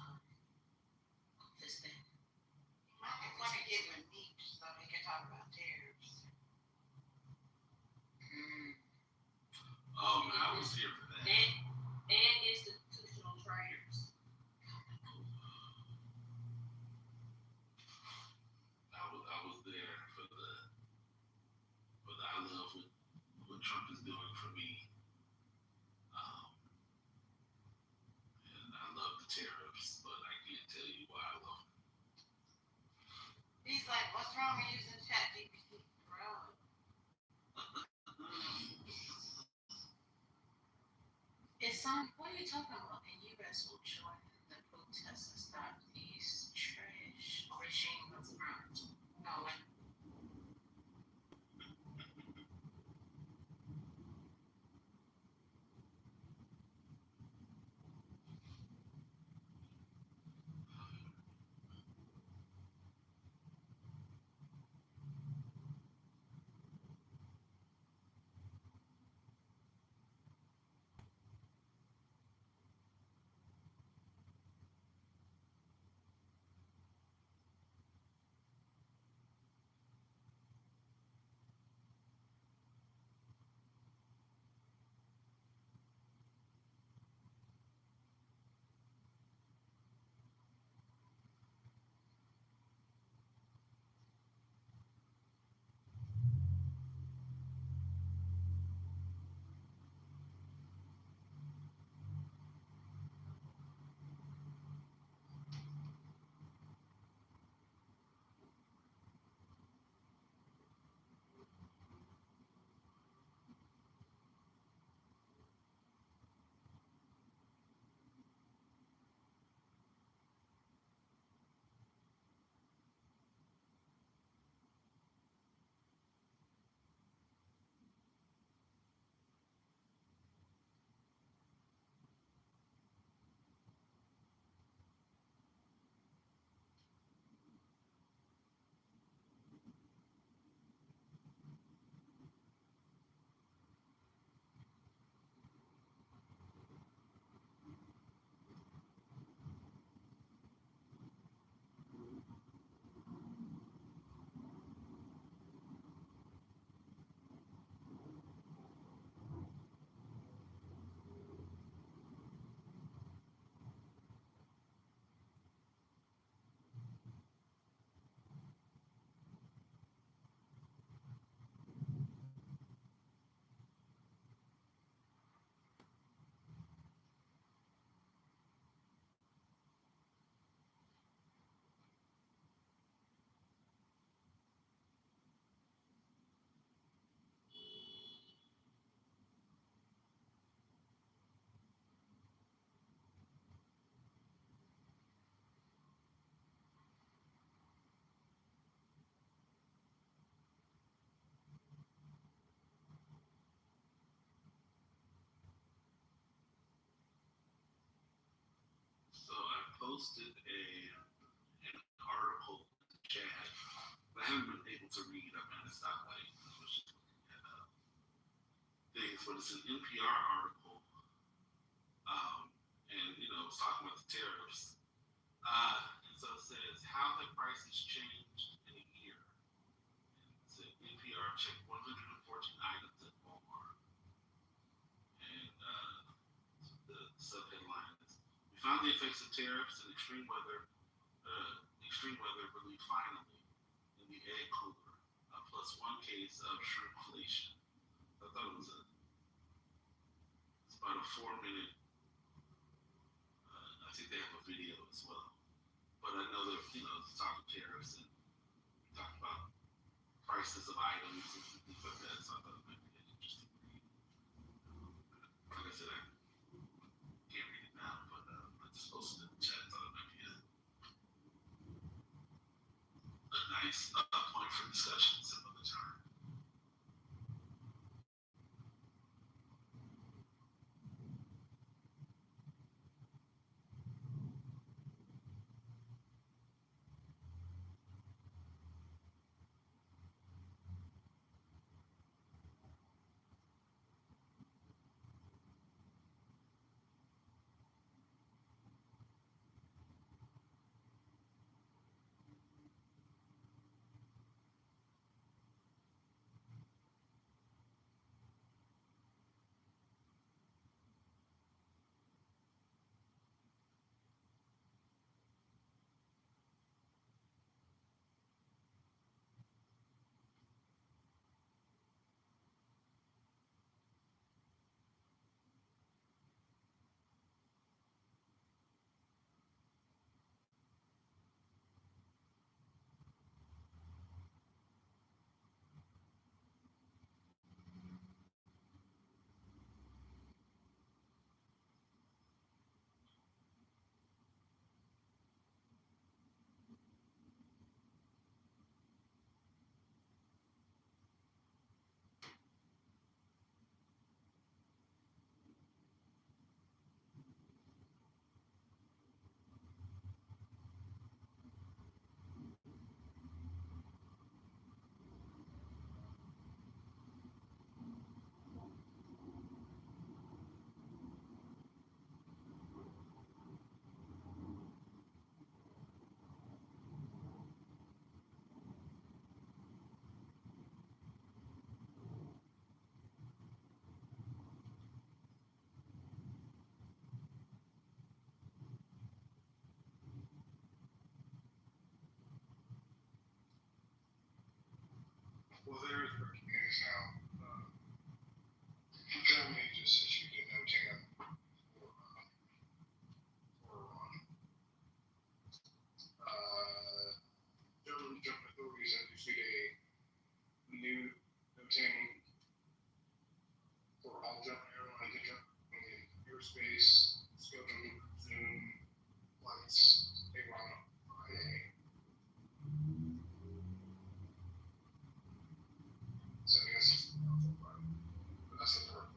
thing. You might want to get with Meek so we can talk about tariffs. Oh man, I was here for that. And institutional traders. I was there for the I love what Trump is doing for me. And I love the tariffs, but I can't tell you why I love them. He's like, what's wrong with using ChatGPT? Bro. What are you talking about? And you guys will join the protest and stop these trash regime of front. No, So I posted an article in the chat. I haven't been able to read. I've been at a stoplight. I was just looking at things, but it's an NPR article, and it's talking about the tariffs. And so it says, how have prices changed in a year? And it said NPR checked 114 items at Walmart, and the subheadline is, we found the effects of tariffs and extreme weather relief finally in the egg cooler, plus one case of shrinkflation. I thought it's about a 4-minute. I think they have a video as well. But I know that it's talking tariffs and talking about prices of items and things like that. So I thought it might be an interesting read. Like I said, I can't read it now, but I just posted it in the chat. I thought it might be a nice point for discussion some other time. Well, there is breaking news now. Germany just issued a no-tan for German authorities have issued a new no-tan for all German airlines to jump in airspace, scheduled Zoom flights. They run on Friday. So I guess it's that's the part.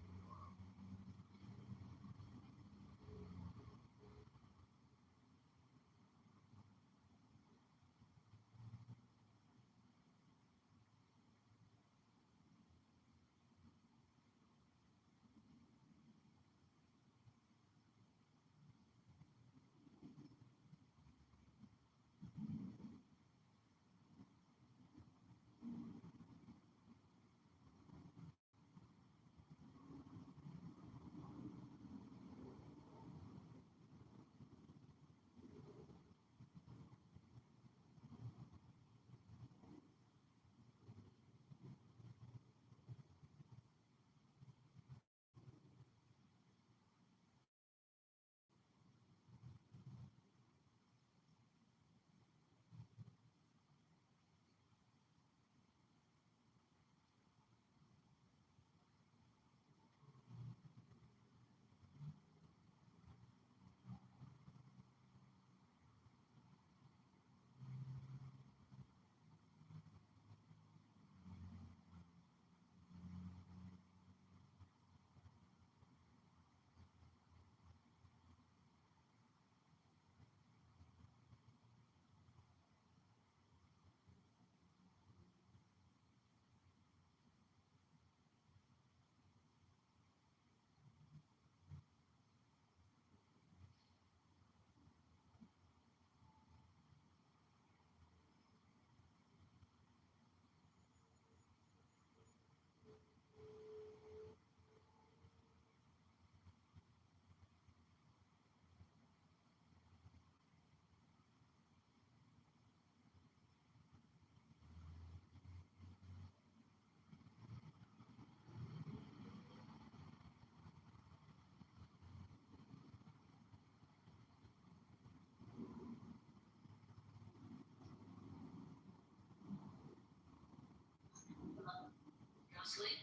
Sleep.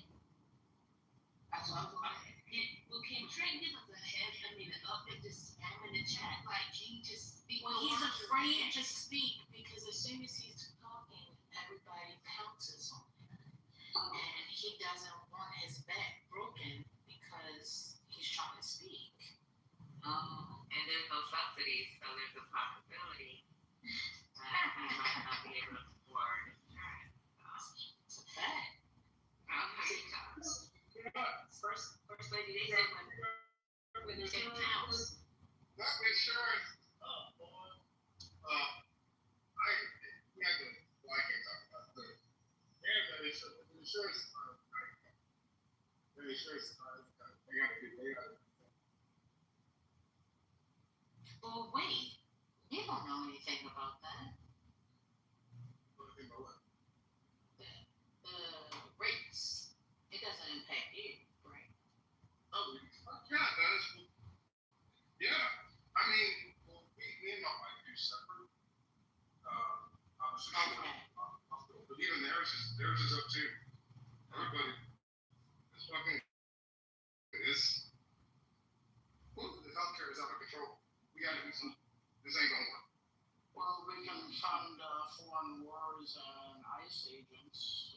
That's what I was like. Well, can Trent give us a head? I mean, up and just spam in the chat. Like, can you just speak? Well, he's afraid to speak because as soon as he's talking, everybody pounces on him. And he doesn't want his back broken because he's trying to speak. And there's no subsidies, so there's a possibility that he might not be able to afford insurance. It's a fact. First lady, they said when they get pounds. Not insurance. Oh, boy. We have to, well, I can't talk about it. And the insurance, they gotta. Well, wait. You don't know anything about that. The rates. It doesn't impact you, right? Oh, yeah, it does. Yeah. I mean, well, me and my wife do separate. Obviously, hospital. But even theirs is up too. Everybody, it's fucking, it's, the healthcare is out of control. We gotta do something. This ain't gonna work. Well, we can fund foreign wars and ICE agents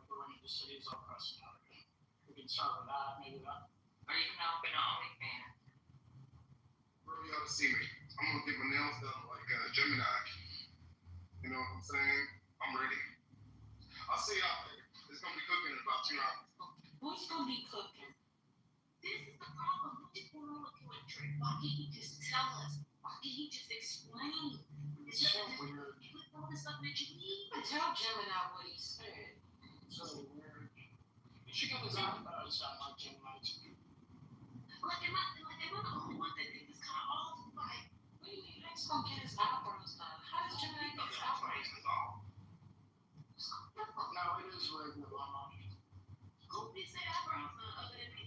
going into cities all across America. We can start with that, maybe that. Or you can open an OnlyFans. Bro, you ought to see me. I'm gonna get my nails done like Gemini. You know what I'm saying? I'm ready. I'll see y'all later. It's gonna be cooking in about 2 hours. Who's gonna be cooking? This is the problem. What is going on with you and Trent? Why can't you just tell us? Why can't you just explain? It's so weird. With all the stuff that you need. But tell Gemini what he said. So weird. You should get his eyebrows done like Jim Knight. Like, am I the only one that think it's kind of off? Like, What do you mean? He's gonna get his eyebrows done. How does Gemini get his eyebrows done? No, it is regular money. Who did say eyebrows other than me?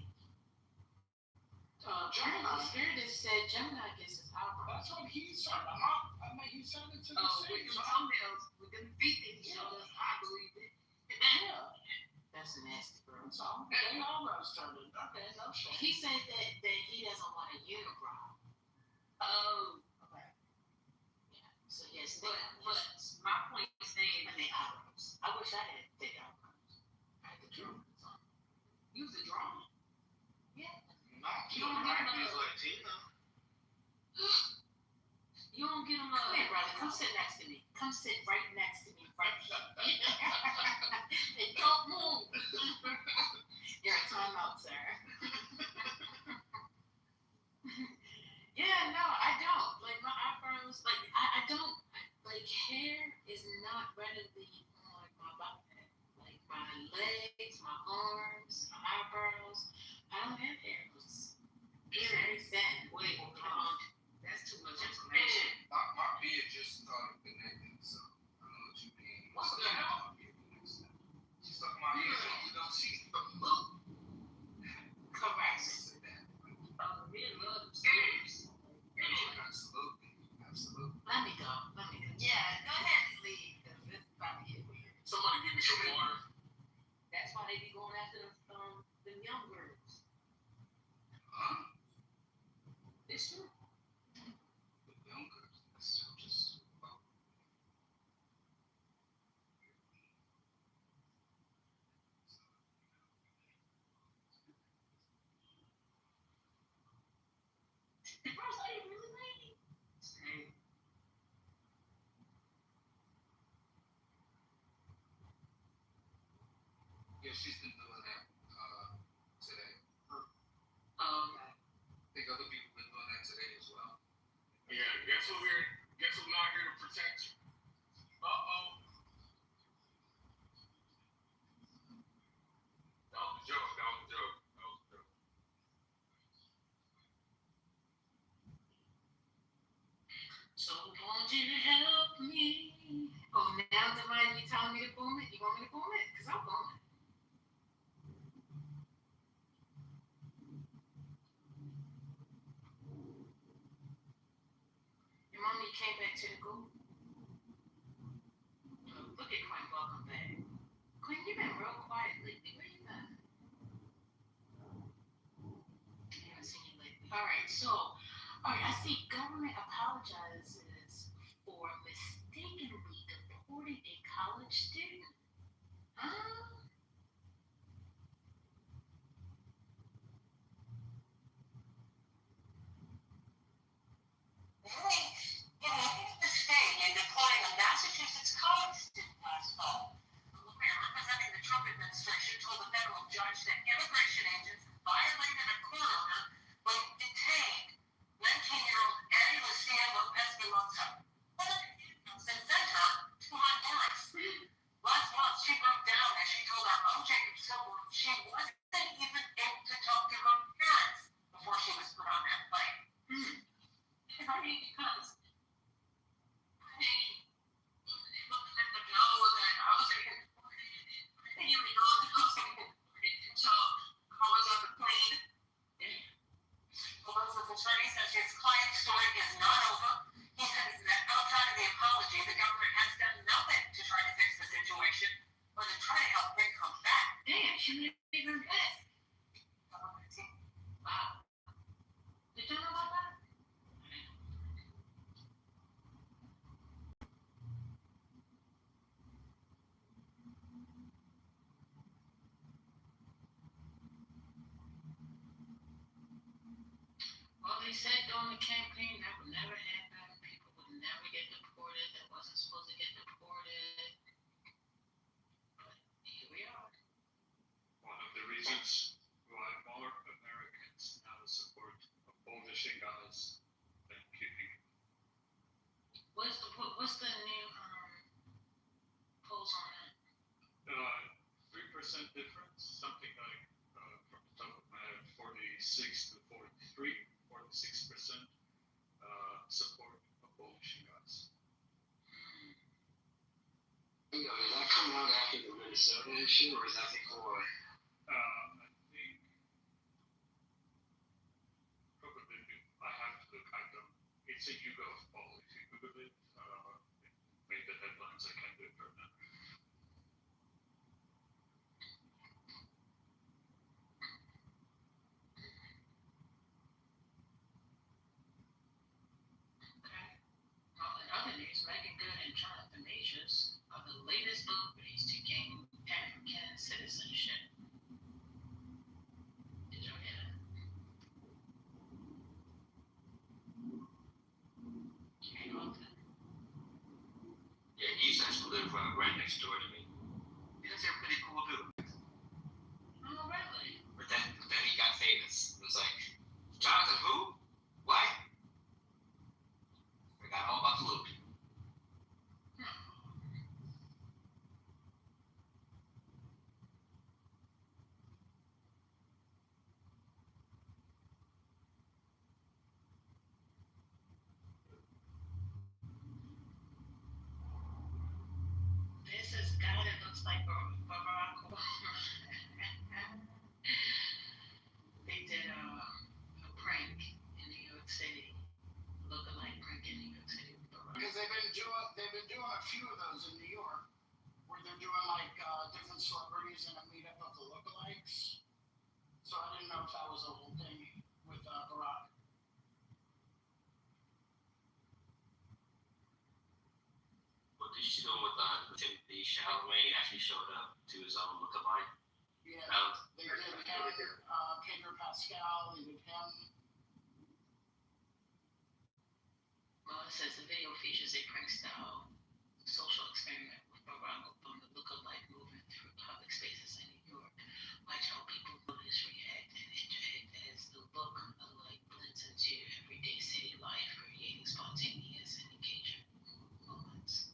Gemini. Spirit said Gemini gets his eyebrows. That's what he said. He said it to the Oh, with state. them thumbnails, with them feet that he showed us, I believe it. Yeah. That's nasty, bro. So they all got started. Okay, no shit. He said that he doesn't want a unibrow. Oh, okay. Yeah. So yes, But my point is saying, and the eyebrows. I wish I had thick eyebrows. I had to draw some. use a drawing. Yeah. Not You don't get them Latino. You don't get them Come here, brother. Come sit next to me. Come sit right next to me, right here. And don't move. You're in timeout, sir. Yeah, no, I don't. Like, my eyebrows, like, I don't, like, hair is not readily on my body. Like, my legs, my arms, my eyebrows, I don't have hair. It's very thin. Wait, that's too much information. My beard just started connecting, so I don't know what you mean. What the hell? She stuck my ear, you know, she's the Correct. Men love serious. Absolutely. Let me go. Yeah, go ahead and leave, because this is about to get weird. Somebody give me some water. That's why they be going after the young girls. Huh? It's true. The younger, that's just. The girls are you really lady? Same. Yeah, she's been doing that today. Okay. I think other people been doing that today as well. Yeah, guess who's not here to protect you? Uh-oh. That was a joke. So won't you help me? Oh, now Divine, you telling me to boom it? You want me to boom it? Because I'll boom it. Your mommy came back to the group. Look at Quinn, welcome back. Quinn, you've been real quiet lately. Where you been? I haven't seen you lately. Alright, I see government apologizes for mistakenly deporting a college student. Huh? Here's the state in deporting a Massachusetts college student last fall. A lawyer representing the Trump administration told a federal judge that immigration agents violated a court order when they detained 19-year-old Eddie Lucia Lopez Veloso and sent her to Honduras. Last month, she broke down as she told our own Jacob Silver she wasn't even able to talk to her parents before she was put on that plane. Honey, because attorney says his client's story is not over. He says that outside of the apology, the government has done nothing to try to fix the situation or to try to help bring her back. Damn, she made her back. Wow. Did you know about that? Well, they said during the campaign that would never happen. People would never get deported. That wasn't supposed to get deported. But here we are. One of the reasons why more Americans now support abolishing guns than keeping. What's the new polls on that? 3% difference, something like from the top of my head, 46 to 43, 46% support abolishing guns. Did that come out Minnesota issue, or is that before? I think probably I have to look at them. It's a Yugo poll. If you Google it, it made the headlines. I can't do it right now. Okay. Well, in other news, Megan Good and Jonathan Majors are the latest celebrities to gain African citizenship. Did y'all hear that? Hey, Arthur. Yeah, he used to live right next door to me. He was a pretty cool dude. Oh, really? But then he got famous. It was like, Jonathan who? What? I got all about the loot. This is guy that looks like Barack Obama. They did a prank in New York City, look-alike prank in New York City with Barack. Because they've been doing a few of those in New York, where they're doing like different celebrities in a meetup of the lookalikes. So I didn't know if that was a whole thing with Barack. What did you see doing with Timothy Chalamet? He actually showed up to his own lookalike. Yeah, That was they did him, Pedro Pascal, they did him. Well, it says the video features a prank-style social experiment with Barack Obama look-alike moving through public spaces in New York. Watch how people notice, react, and interact as the look-alike blends into everyday city life, creating spontaneous and engaging moments.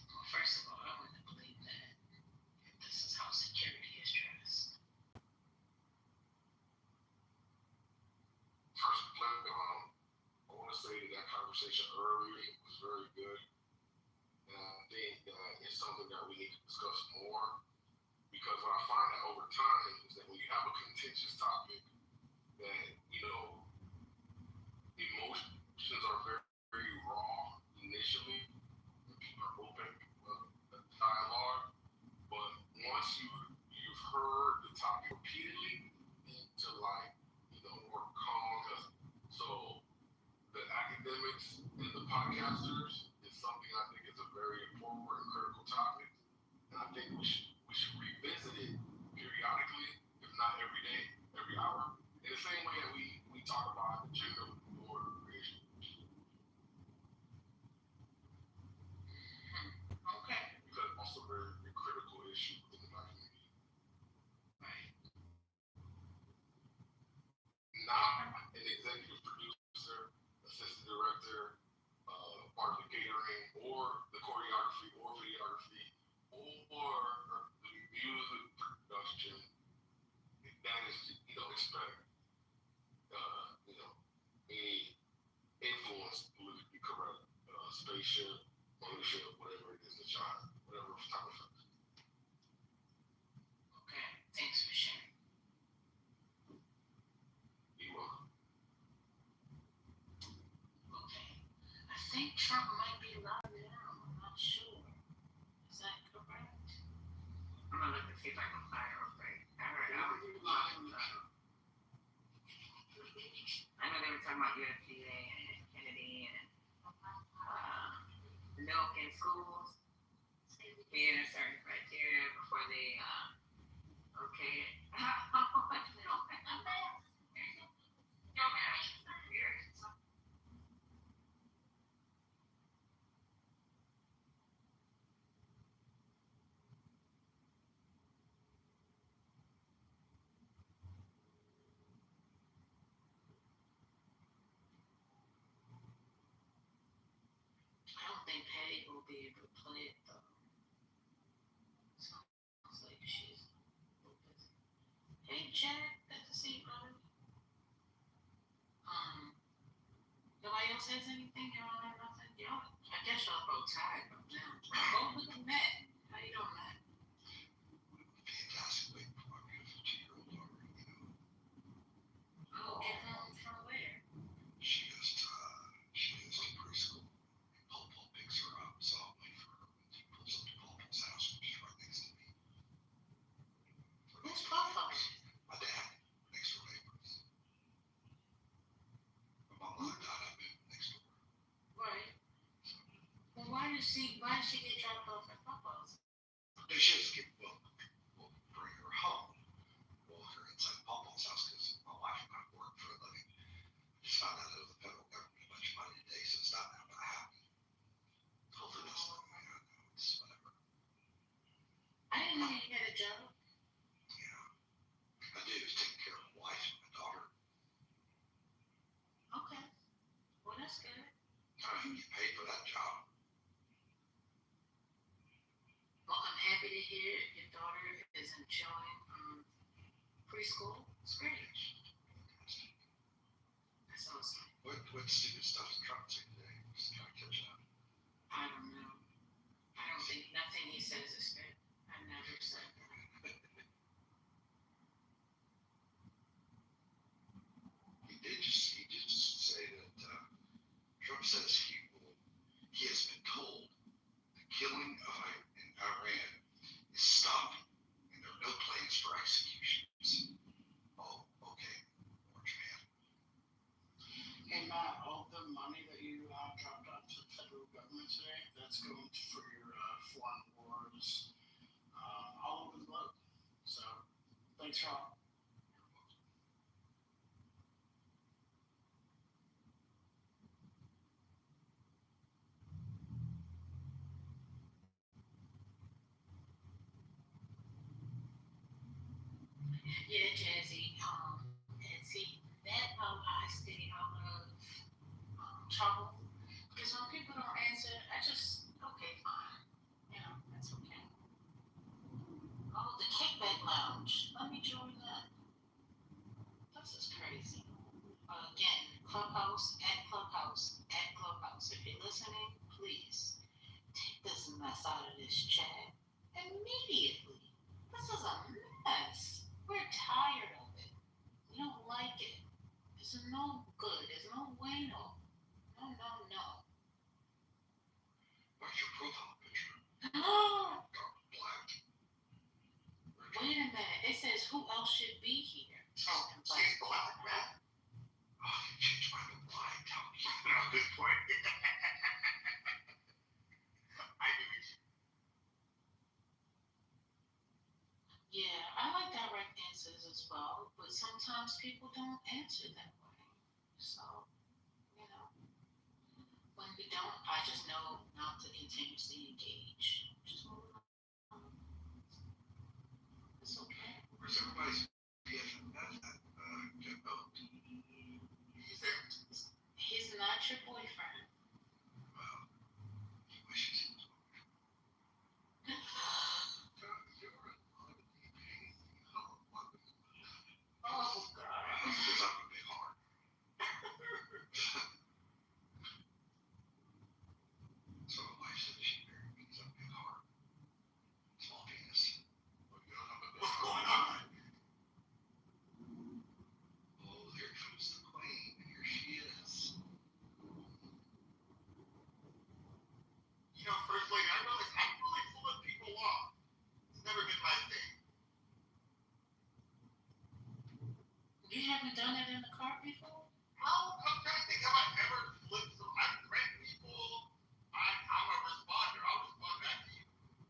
Well, first of all, I wouldn't believe that this is how security is dressed. First play, I want to say that conversation earlier was very good. And I think it's something that we need to discuss more, because what I find out over time is that when you have a contentious topic, that, emotions are very, very raw initially, and people are open to dialogue. But once you've heard the topic repeatedly, you need to more calm. So the academics and the podcasters is something I think is a very important and critical topic. And I think we should revisit it periodically, if not every day, every hour. In the same way that we talk about the gender war issue. Okay. Because it's also a very, very critical issue within the black community. Right. Not an executive producer, assistant director, part of the catering, or the choreography, or videography, or the music production. That is, expect, any influence politically correct, spaceship, ownership, whatever it is that y'all, whatever type of stuff. Okay. Thanks for sharing. You're welcome. Okay. I think Trump might be live now. I'm not sure. Is that correct? I'm gonna look and see if I can find her real quick. I know they were talking about USDA and Kennedy and milk in schools being a certain criteria before they okay it. be able to play it though. Sounds like she's a little busy. Hey, Jack, good to see you, brother. Nobody else has anything? Y'all have nothing? Y'all, I guess y'all both tired right now. Oh, look at Matt. How you doing, Matt? Fantastic waiting for my beautiful 2-year-old daughter. Oh, get home from where? She goes to preschool. Paul picks her up, so I'll wait for her when she pulls up to Paul's house, which is right next to me. Who's Papa? My dad, next door neighbors. My mom and I got up next door. Right. Well, why did she get dropped off at Papa's? No, she doesn't get, we'll bring her home. We'll walk her inside Paul's house because my wife and I work for a living. I just found out that the federal government a bunch of money today, so it's not now going to happen. Hopefully that's not going to happen. It's whatever. I didn't know you had a job. Yeah. I do is taking care of my wife and my daughter. Okay. Well, that's good. I mean, you paid for that job. Well, I'm happy to hear your daughter is enjoying preschool. It's great. That's awesome. What stupid stuff is Trump saying today? Just trying to catch up. I don't know. I don't think nothing he says is good. I never said that. He did just say that Trump says he has been told the killing in Iran is stopping and there are no plans for executions. Oh, okay, Orange Man. Hey Matt, all the money that you dropped off to the federal government today, that's going for your foreign wars all over the globe. So, thanks for all. Yeah, Jazzy. And see, that I stay out of trouble because when people don't answer, I just okay, fine. You know, that's okay. Oh, the kickback lounge. Let me join that. This is crazy. Again, Clubhouse at Clubhouse at Clubhouse. If you're listening, please take this mess out of this chat immediately. This is a mess. We're tired of it. We don't like it. It's no good. There's no way, no. No. What's your profile picture? Oh, Dark black. wait a minute. It says who else should be here. Oh, she's black, man. Oh, you changed mine to black. Good point. I knew it. Yeah, I like direct answers as well, but sometimes people don't answer that way. So, you know, when we don't, I just know not to continuously engage. Just move on. It's okay. Where's everybody's BFF at? Vote? He's not your boyfriend. Well, he wishes he was. Oh, God. Because I'm a big heart. So my wife said she married me because I'm a big heart. Small penis. What's going on? Oh, there comes the queen. Here she is. You know, First Lady, I'm really flipping people off. It's never been my thing. You haven't done it in the car before? No, I'm trying to think, have I ever flipped some? I've threatened people. I'm a responder. I'll respond back to you.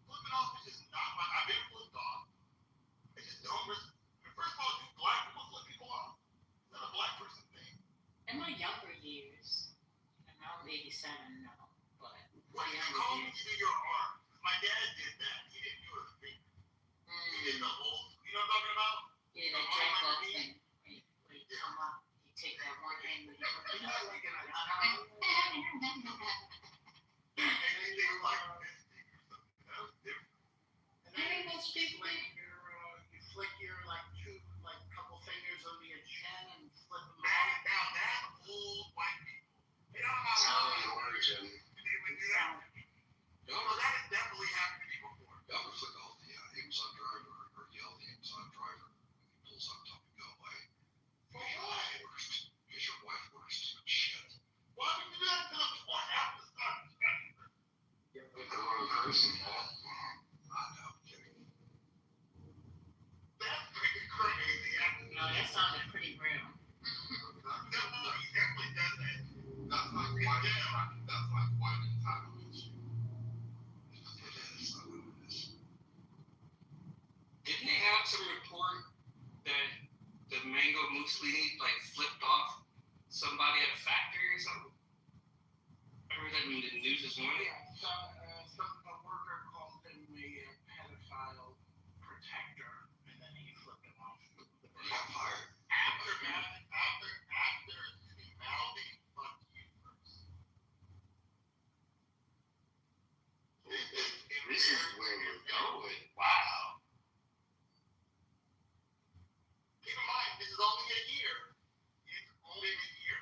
Flipping off is just not my. I've been flipped off. I just don't. First of all, do black people flip people off? Is that a black person thing? In my younger years, and I'm 87 now, but What do you call me to do your arm? My dad did that. He didn't do a finger. He did the whole. You know what I'm talking about? Yeah, that jack up thing. Where you come up, you take that one hand and you put it And they like tweeted, like flipped off somebody at a factory or something. I heard that in the news this morning. Yeah, a worker called him a pedophile protector, and then he flipped him off. That part. After mouthing, fuck you first. This is where we're going. Wow. Keep in mind, this is only a year. It's only a year.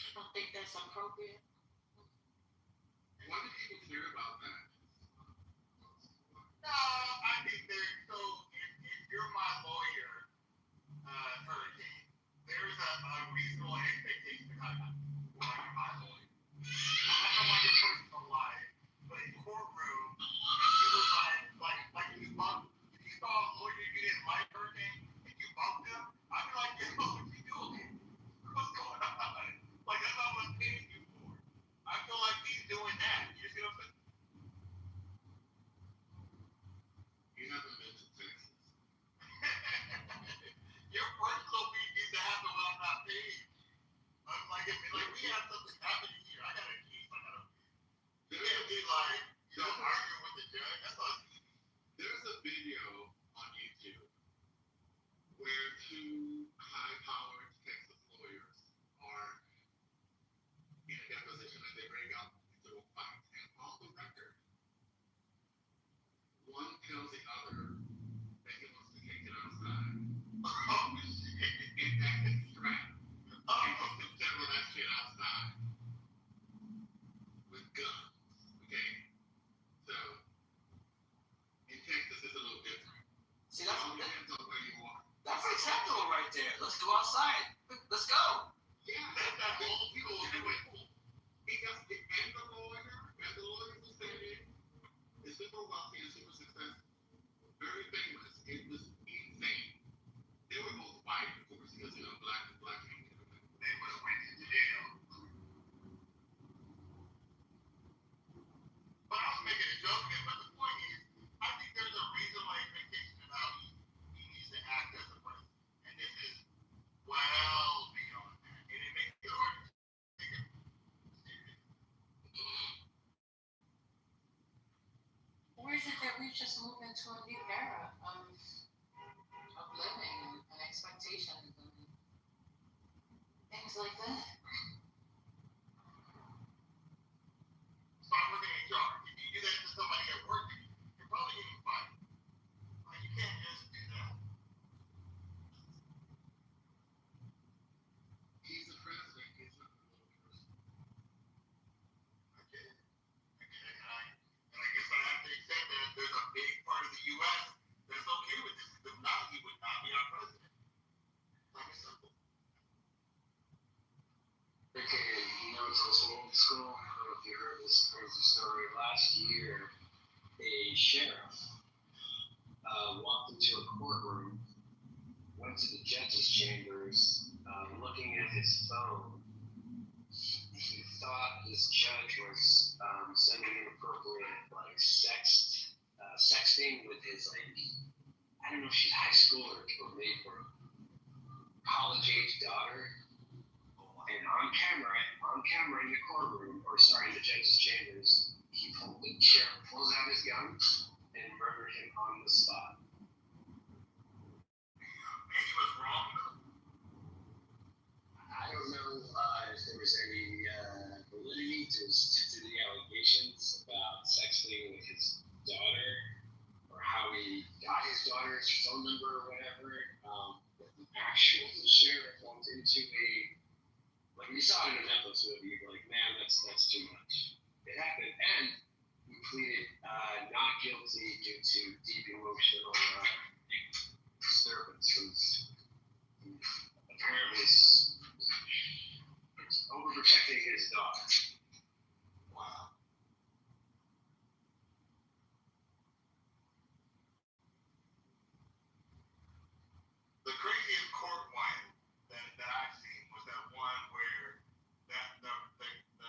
I don't think that's appropriate. What do people care about that? No, I think so. If you're my lawyer, Hurricane, there's a reasonable expectation that you're my lawyer. I don't want your personal life, but in courtroom, if you was like if you saw a lawyer you didn't like, Hurricane, and you bumped him, I'd be like, yo, what you doing? What's going on? Like, that's not what I'm paying you for. I feel like he's doing that. You see what I'm saying? You haven't been to Texas. Your personal beef needs to happen when I'm not paid. I'm like, we have something happening here. I got a case. You can't be like, arguing with the judge. That's all. There's a video on YouTube where two high-powered Texas lawyers are in a deposition that they bring up to a fight. And on the record, one tells the other that he wants to take it outside. Oh, shit. And that gets strapped. Oh, he wants to settle that shit outside with guns. Okay? So, in Texas, it's a little different. See, It all depends on where you are. that's acceptable right there. Let's go outside. Let's go. Yeah, that whole people will do it. He got and the lawyer was saying is super wealthy and super successful, very famous. It was insane. They were both white, of course, because black ain't never been. They would have went into jail. But I was making a joke there. But the point is, I think there's a reasonable expectation of how he needs to act as a president, and this is well beyond that, and it makes it hard to take it serious. Or is it that we've just moved into a new era of living and expectations and things like that? Start working in HR. If you do that to somebody at work, you're probably getting fired. Like, you can't just do that. He's the president. He's not the little person. I get it. And I guess I have to accept that there's a big part of the U.S. that's okay with this. If not, he would not be our president. Plain and simple. Okay, it's also old school. I don't know if you heard this crazy story. Last year, a sheriff walked into a courtroom, went to the judge's chambers, looking at his phone. He thought this judge was sending inappropriate, sexting with his, I don't know if she's high school or maybe college-age daughter. And on camera in the courtroom, in the judge's chambers, the sheriff pulls out his gun and murdered him on the spot. And he was wrong, though. I don't know if there was any validity to the allegations about sexting with his daughter, or how he got his daughter's phone number or whatever. But the actual sheriff went into we saw it in a Netflix movie, you're like, man, that's too much. It happened, and we pleaded not guilty due to deep emotional disturbance from apparently overprotecting his daughter. Wow. The craziest court one that I've seen was that one where the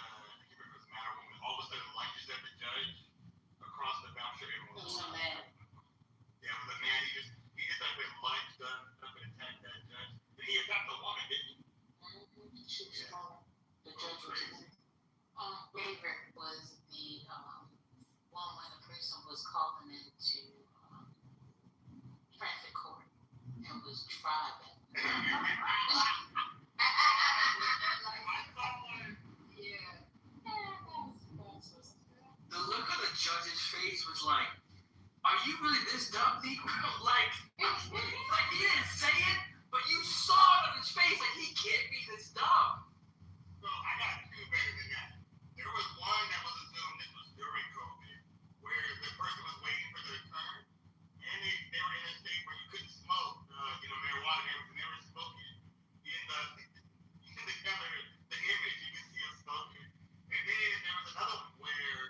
Friday. The look on the judge's face was like, "Are you really this dumb, Negro?" like he didn't say it, but you saw it on his face. Like he can't be this dumb. So I got two better than that. There was one that was assumed this was during COVID, where the person was waiting for their turn, and they were in a state where you couldn't smoke, marijuana and everything. They were smoking in the camera, the image you can see them smoking. And then there was another one where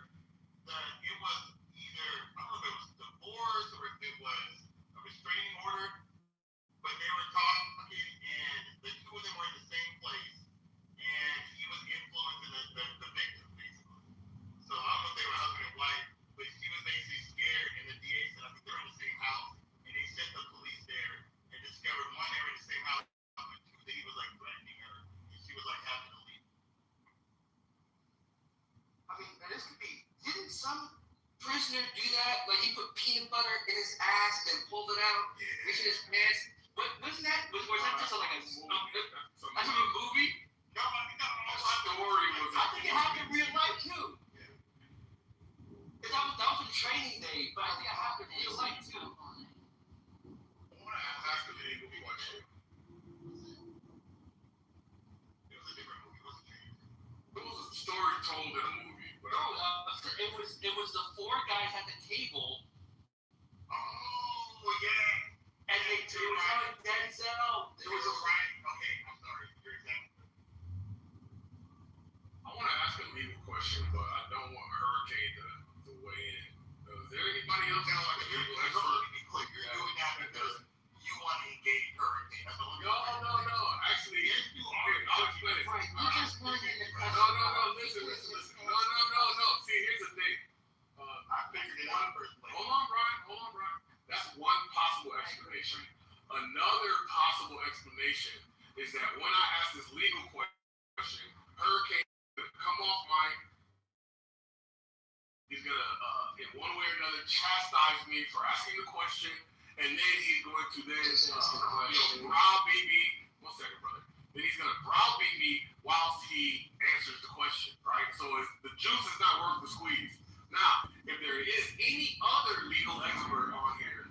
it was either I don't know if it was divorce or if it was a restraining order, but they were talking and the two of them were in the same place. And he was influencing the victim, basically. So I don't know if they were husband and wife, but she was basically scared, and the DA said, I think they're in the same house, and they sent the police there and discovered one, they were in the same house, but two, that he was like threatening her, and she was like having to leave. I mean, now this could be. Didn't some prisoner do that? Like he put peanut butter in his ass and pulled it out, reaching his pants. Wasn't that? Was that just like a movie? That's from a movie? No, I think that The story was. I think it happened in real life too. Cause that was a training day, but I think it happened in real life too. I want to ask a legal question. it was a different movie, wasn't it? It was a story told in a movie, but No, it was the four guys at the table, Oh, yeah. and it was like Denzel. It was a right. Okay, I'm sorry. You're exactly. I want to ask a legal question, but I don't want Hurricane to weigh in. Is there anybody else Sounds like like a legal let expert? me be clear. You're doing that because you want to engage Hurricane. That's the only No. Actually, Yes, you are. I'll explain it. Right, you just wanted to No. Listen. No. See, here's the thing. I figured it out first place. Hold on, Brian. That's one possible explanation. Another possible explanation is that when I ask this legal question, Hurricane is gonna come off mic. He's gonna, in one way or another, chastise me for asking the question, and then he's going to browbeat me. 1 second, brother. Then he's gonna browbeat me whilst he answers the question, right? So the juice is not worth the squeeze. Now, if there is any other legal expert on here,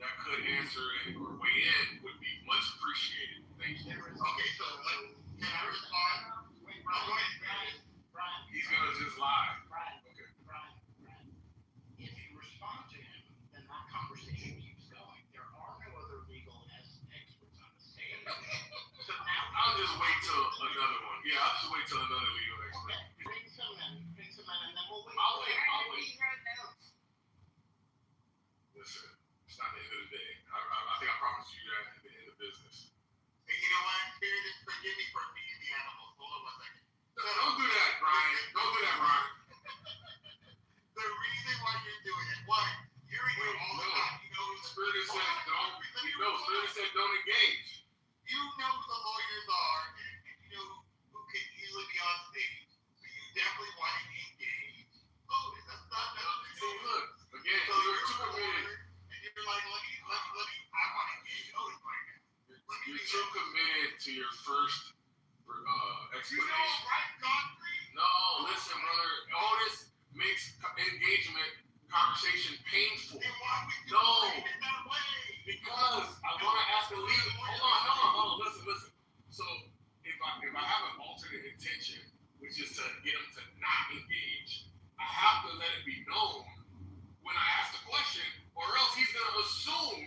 that could answer it or weigh in, would be much appreciated. Thank you. Okay, so can I respond? Wait, Brian. He's gonna just lie. Brian, Okay. if you respond to him, then that conversation keeps going. There are no other legal experts on the stage. So now I'll just wait till another one. Yeah, I'll just wait till another legal expert. okay, bring some in, and then we'll wait. I'll wait. wrote notes. Listen, it's not the end of the day. I think I promised you that at the end of business. And you know what? Forgive me for feeding the animals. Hold on 1 second. Don't do that, Brian. Don't do that, Brian. The reason why you're doing it, one, you're in here all the time. You know who the Spirit said don't. Spirit said don't engage. You know who the lawyers are, and you know who could easily be on stage. So you definitely want to engage. Oh, that's not nothing. See, look, again, So you're too committed. and you're like, let me, I want to engage Otis right now. You're too committed to your first You know, explanation. right, Godfrey? No, listen, brother. Otis makes engagement, conversation painful. Then why would you No. frame it that way? Because I want to ask a legal. Hold on. Listen. So if I have an alternate intention, which is to get him to not engage, I have to let it be known when I ask the question, or else he's gonna assume,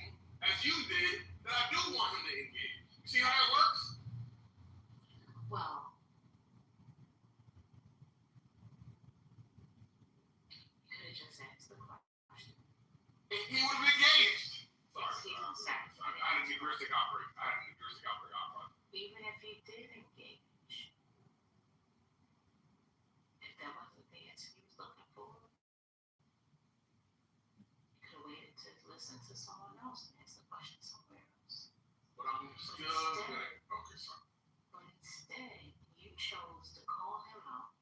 as you did, that I do want him to engage. You see how that works? Well, you could have just asked the question. And he would have engaged. Sorry. He's insane. I had a heuristic operator. Even if he did engage, if that wasn't the answer he was looking for, you could have waited to listen to someone else and ask the question somewhere else. But I'm still good. Okay, sorry. But instead, you chose to call him out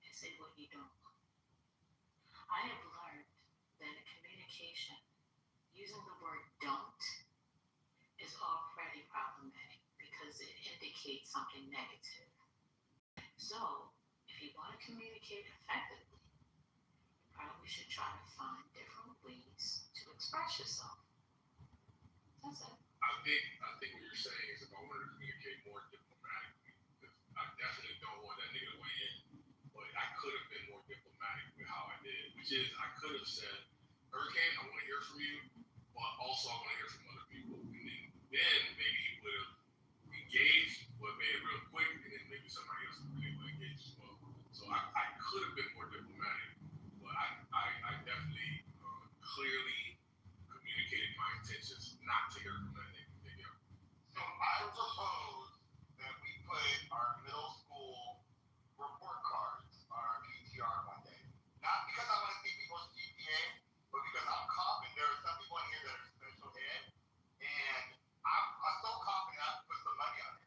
and say what you don't. I have learned that in communication, using the word don't is already problematic because it indicates something negative. So, if you want to communicate effectively, you probably should try to find different ways to express yourself. That's it. I think what you're saying is if I wanted to communicate more diplomatically, because I definitely don't want that nigga to weigh in, but I could have been more diplomatic with how I did, which is I could have said, Hurricane, I want to hear from you, but also I want to hear from other people. And then maybe he would have engaged, but made it real quick, and then maybe somebody else would really would engage as well. So I could have been more diplomatic, but I definitely clearly communicated my intentions not to hear from that nigga. So I propose that we put our middle school report cards on our PTR one day. Not because I want to see people's GPA, but because I'm confident there are some people in here that are special ed, and I'm so confident I can put some money on it.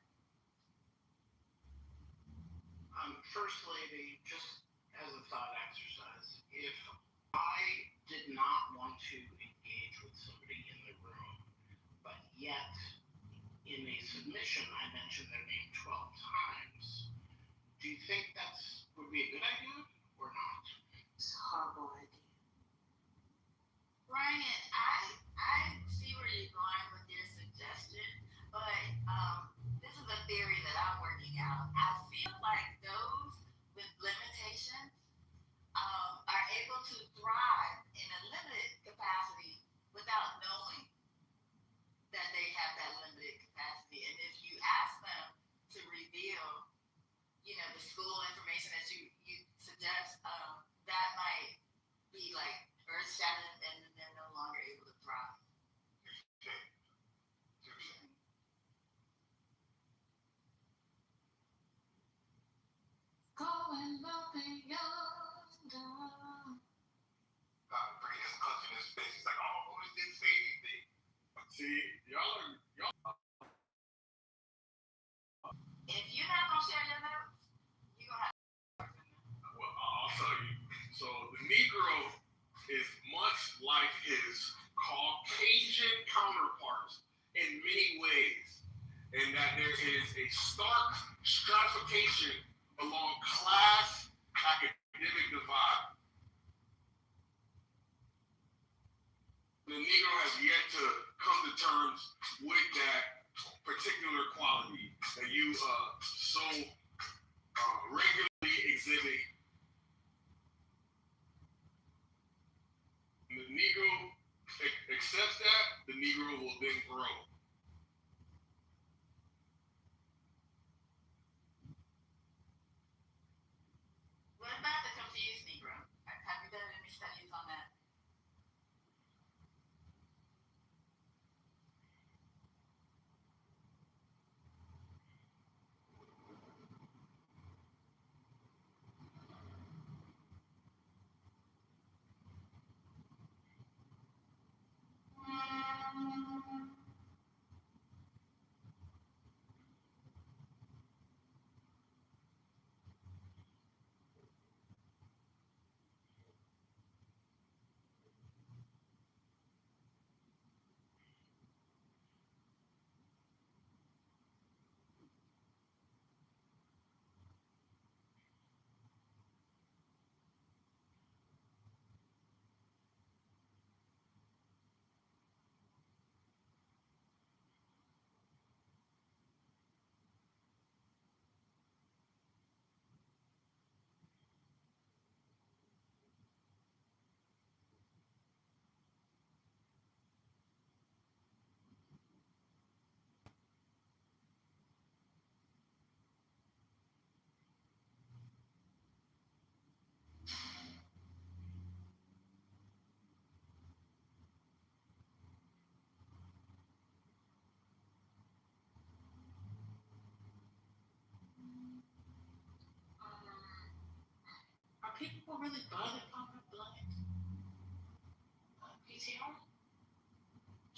First lady, just as a thought exercise, if I did not want to engage with somebody in the room, but yet in a submission I mentioned their name 12 times, do you think that's would be a good idea or not? It's a horrible idea. Ryan, I see where you're going with your suggestion, but this is a theory that I'm working out. I feel like those with limitations are able to thrive in a limited capacity without knowing that they have that limited capacity. And if you ask them to reveal, the school information that you suggest, that might be like earth shattering and they're no longer able to thrive. Going up beyond. Bring his clutch in his face. He's like, oh, who didn't say anything? See, y'all. If you're not gonna share your notes, you're gonna have Well, I'll tell you. So the Negro is much like his Caucasian counterparts in many ways, in that there is a stark stratification along class academic divide. The Negro has yet to come to terms with that particular quality that you so regularly exhibit. The Negro accepts that, the Negro will then grow. What about the confused Negro? Have you done any studies on that? Are people really bothered by my black PTR?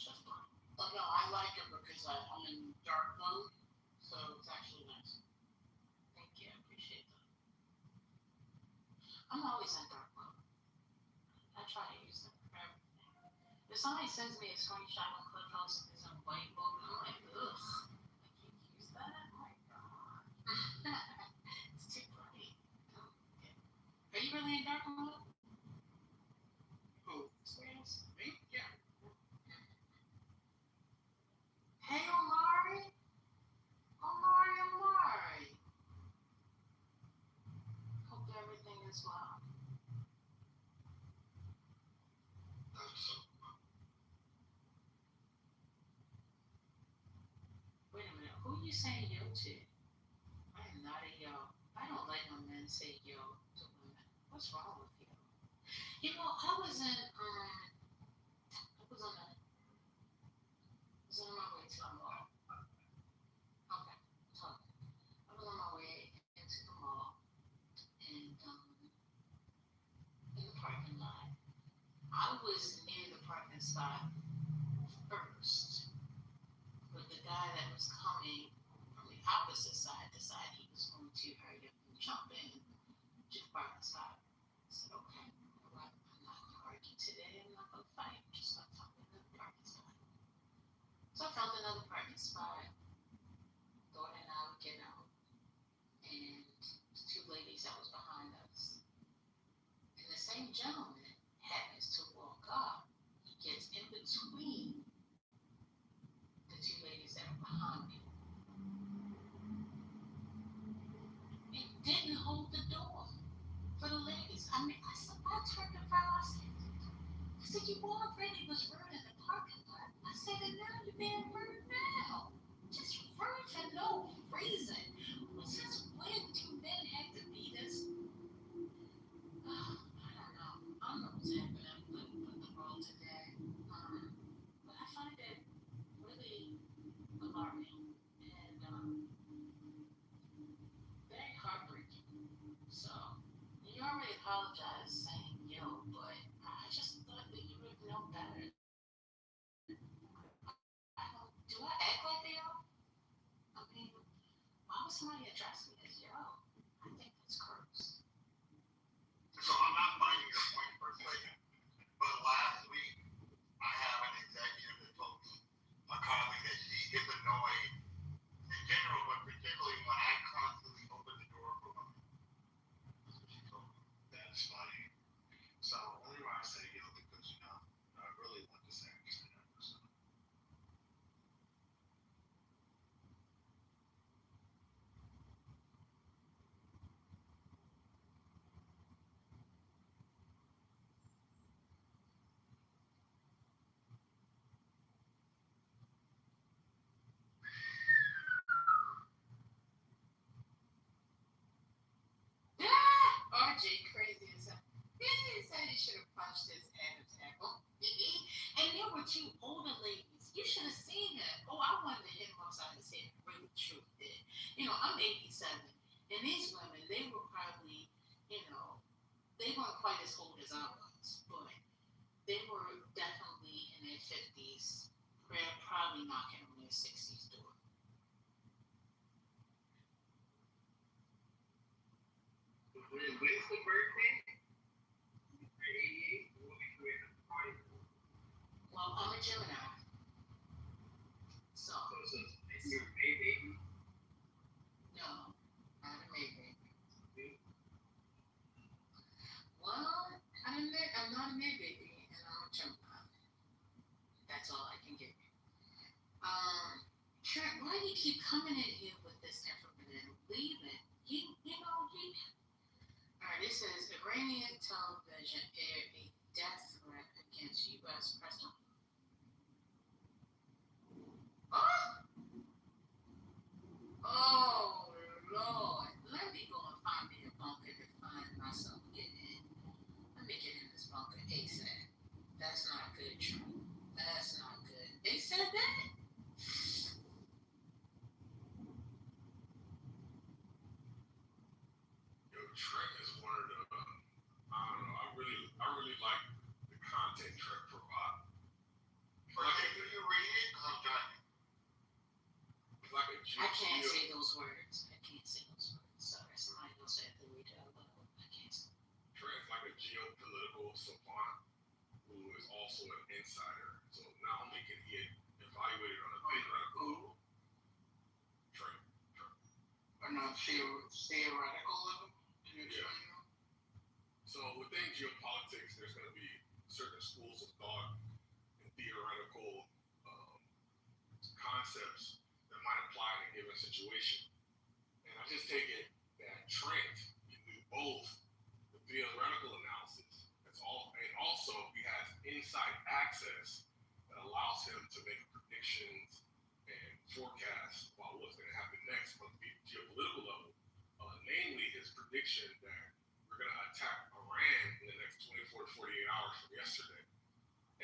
Just fine. Oh no, I like it because I'm in dark mode, so it's actually nice. Thank you, I appreciate that. I'm always in dark mode. I try to use them for everything. If somebody sends me a screenshot on Clubhouse and there's a white book, I'm like, ugh, I can't use that. Oh my god. It's too bright. Okay. Are you really in dark mode? Who? Stans? Me? Yeah. Hey, Omari. Omari. Hope everything is well. Wait a minute. Who are you saying yo to? I am not a yo. I don't like when men say yo to women. What's wrong with you? You know, I was on my way to a mall. Okay, so I was on my way into the mall and in the parking lot. I was near the parking spot first, but the guy that was coming from the opposite side decided he was going to hurry up and jump in to the parking spot. I said, okay, you know what? I'm not going to argue today. I'm not going to fight. I'm just going to find another parking spot. So I found another parking spot, go in and out, get out, and the two ladies that was behind us. And the same gentleman happens to walk up. He gets in between the two ladies that are behind me and didn't hold the door for the ladies. I mean, I turned around, I said, you already was rude in the parking lot. I said, and now you're being rude now. Just rude for no reason. Since when do men have to be this? I don't know. I don't know what's happening with the world today. But I find it really alarming and very heartbreaking. So, you already apologized saying yo, but I just thought that you would know better. Do I act like they are? I mean, why would somebody address me as yo? I think that's gross. So I'm not finding your point per se, but last week I have an executive that told me, a colleague, that she gets annoyed in general, but particularly when I constantly open the door for women. That's what she told me. That's funny. So only why I say yo because I really want to say understand that person. RJ crazy as hell. He said he should have punched his Adam's apple. And there were two older ladies. You should have seen that. Oh, I wanted to hit him upside his head. Really, truly did. You know, I'm 87. And these women, they were probably, you know, they weren't quite as old as I was, but they were definitely in their 50s. They're probably knocking on their 60s door. When's the birthday? 88? Well, I'm a Gemini. So you're a baby? no, not a May baby. Well, I'm not a May baby, and I'm a Gemini. That's all I can give you. Trent, why do you keep coming in here with this information? Leave it. You know, Alright, it says Iranian television aired a death threat against U.S. President. Oh, Lord. Let me go and find me a bunker to find myself getting in. Let me get in this bunker ASAP. That's not good, Trent. That's not good. They said that? Yo, Trent is one of the, I don't know, I really like the content Trent provides. Okay, do you read it? Because I'm driving. It's like a I can't say those words. I can't say those words. Sorry, somebody else had to read it out loud. I can't say. Trent's like a geopolitical savant who is also also an insider. So not only can he get evaluated on a theoretical trade. On a theoretical level? Can you Yeah. explain that? So within geopolitics, there's going to be certain schools of thought and theoretical concepts that might apply in a given situation. And I just take it that Trent can do both the theoretical analysis, that's all, and also he has inside access that allows him to make predictions and forecasts about what's going to happen next on the geopolitical level. Namely, his prediction that we're going to attack Iran in the next 24 to 48 hours from yesterday.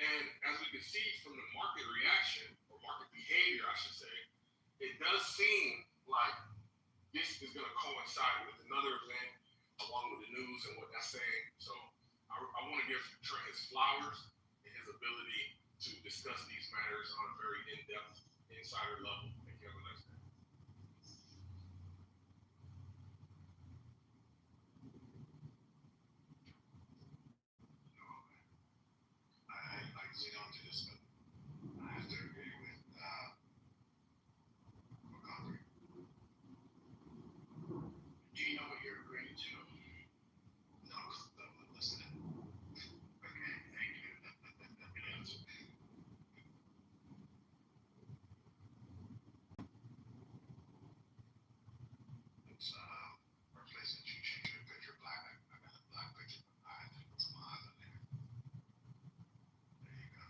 And as we can see from the market reaction, or market behavior, I should say, it does seem like this is going to coincide with another event along with the news and what that's saying. So I want to give Trent his flowers and his ability to discuss these matters on a very in-depth, insider level. Thank you. Have a nice day. I like Xenon to this, but I have to agree with Concrete. Do you know what you're agreeing to? No, I'm listening. Okay, thank you. Good answer. It's workplace that you change your picture black. I got a black picture, but I think it's my eyes on there. There you go.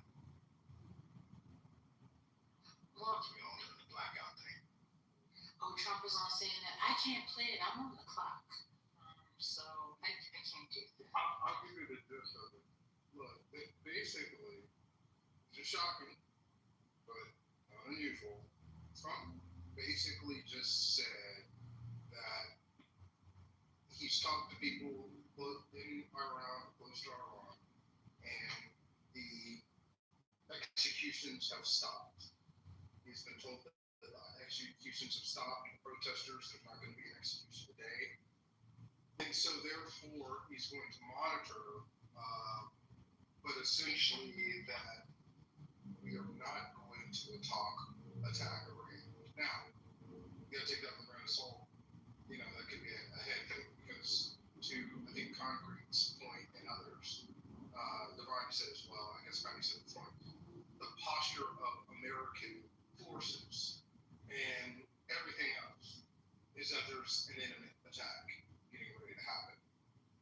Well, We all doing the blackout thing. oh, Trump was on saying that I can't play it. I'm on the clock. So I can't do that. I'll give you the gist of it. Look, basically, it's just shocking, but unusual. Trump basically just said that he's talked to people in Iran, close to Iran, and the executions have stopped. He's been told that the executions have stopped, protesters, there's not going to be an execution today. And so therefore, he's going to monitor, but essentially that we are not going to attack Iran. Now, you got to take that with a grain of salt. You know, that could be a head fake because to, I think, Concrete's point and others, Divine said as well, I guess Connie said before, the posture of American forces and everything else is that there's an imminent attack getting ready to happen.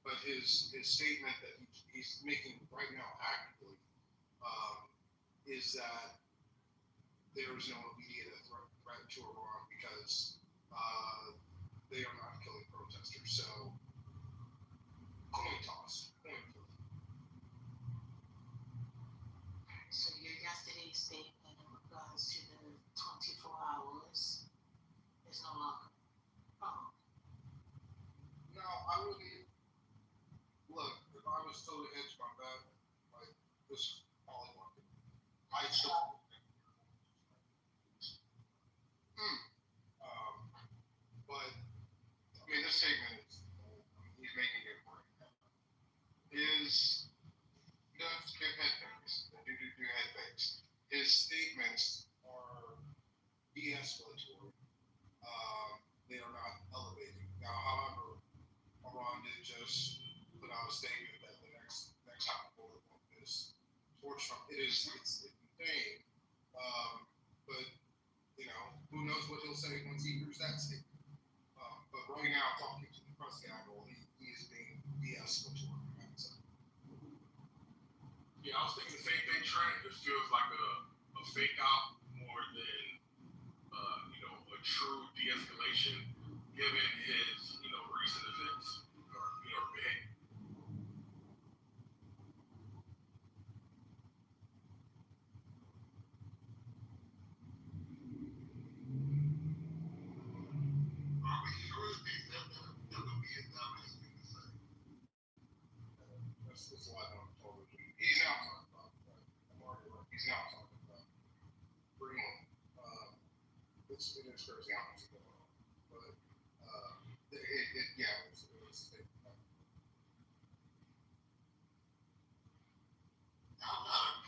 But his statement that he's making right now actively is that there is no immediate threat to Iran because they are not killing protesters. So, coin toss, coin flip. So your yesterday's statement in regards to the 24 hours is no longer. Oh, No, I wouldn't. Look, if I was told to hedge my bet, like this poly market, I still. But I mean, this statement is he's making it right now. Is does give head fakes. Do head fakes. His statements are de-escalatory. They are not elevating. Now, however, Iran did just put out a statement that the next time we'll want this towards Trump. It's insane. But you know, who knows what he'll say once he hears that statement. But right now, talking to the press gavel, he is being de-escalatory. Yeah, I was thinking the same thing, Trent. It feels like a fake out more than a true de-escalation, given his recent events or behavior. Are we sure that will be as dumb as we can say? That's why I'm told him. He's now talking about. I'm already right. He's now talking about Greenland. It is crazy how much is going on, but yeah, it was a I'm not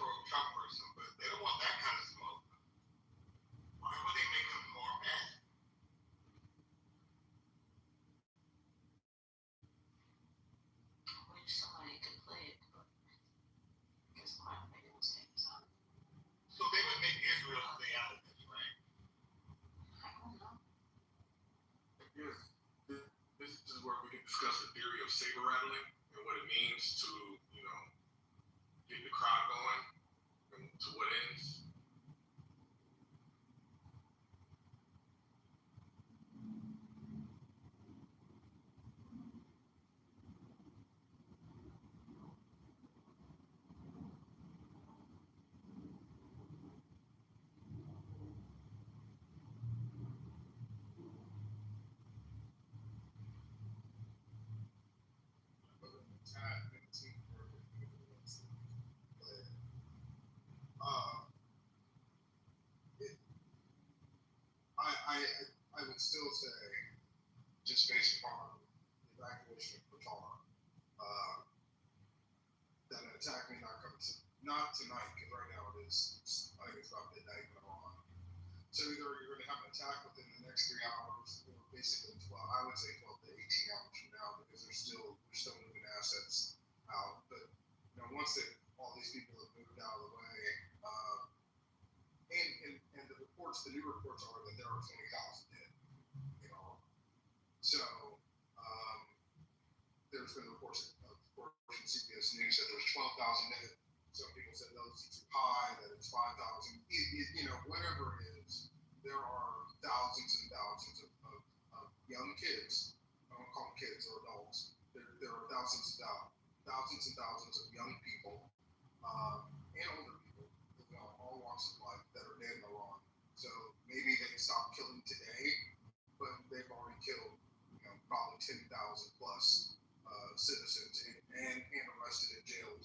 discuss the theory of saber rattling and what it means to, get the crowd going and to what ends. I would still say, just based upon the evacuation of Qatar, that an attack may not come not tonight, because right now it is, I think it's about midnight in Iran. So either you're going to have an attack within the next 3 hours, or basically 12, I would say 12 to 18 hours from now, because we're still moving assets out. But once all these people have moved out of the way, and the new reports are that there are 20,000 dead. So there's been reports from CBS News that there's 12,000 dead. Some people said those are too high, that it's 5,000. Whatever it is, there are thousands and thousands of young kids. I don't call them kids or adults. There are thousands and thousands of young people and older people, all walks of life, that are dead in Iran. So maybe they stopped killing today, but they've already killed, probably 10,000 plus citizens and arrested and jailed.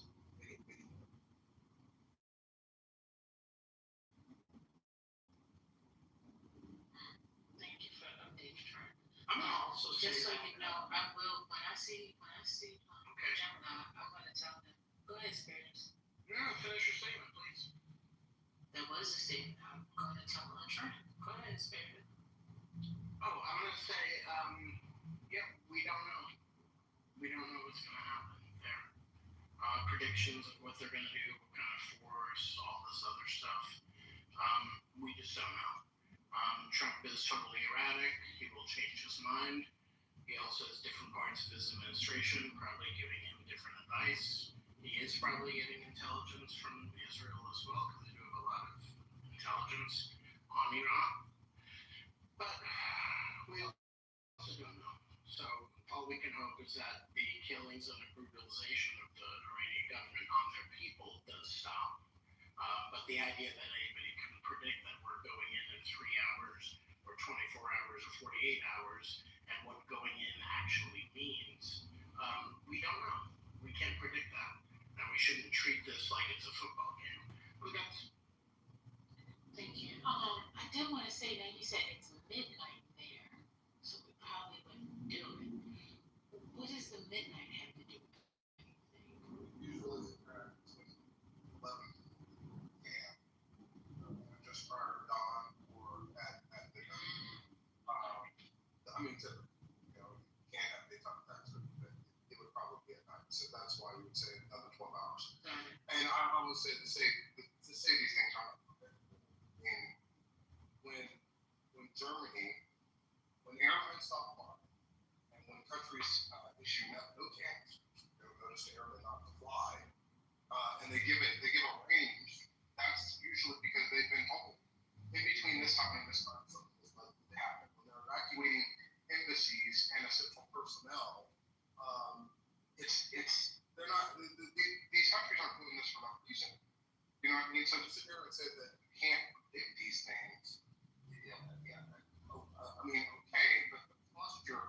Thank you for the update, Trent. I'm gonna also just so you know, I will when I see Gemini, I'm gonna tell him. Go ahead, Spirits. No, finish your statement, please. There was a statement. I'm gonna tell him Trent. Go ahead, Spirit. Oh, I'm gonna say, we don't know. We don't know what's gonna happen there. Predictions of what they're gonna do, what kind of force, all this other stuff. We just don't know. Trump is totally erratic. He will change his mind. He also has different parts of his administration probably giving him different advice. He is probably getting intelligence from Israel as well, because they do have a lot of intelligence on Iran. But we also don't know. So all we can hope is that the killings and the brutalization of the Iranian government on their people does stop. But the idea that anybody can predict that we're going in 3 hours or 24 hours or 48 hours and what going in actually means, we don't know. We can't predict that. And we shouldn't treat this like it's a football game. Thank you. I did want to say that you said it's midnight there, so we probably wouldn't do it. What does the midnight have to do with anything? Usually it's 11 a.m. Just prior to dawn or at midnight. You can't have daytime attacks, but it would probably be at night. So that's why we would say another 12 hours. And I would say to say these things aren't. When Germany, when airplanes stop flying, and when countries issue no canisters, notice to airmen not to fly, and they give a range, that's usually because they've been told in between this time and this time something is likely to happen. When they're evacuating embassies and essential personnel, they're not. These countries aren't doing this for no reason. You know what I mean? So to sit there and say that you can't predict these things, okay, but the posture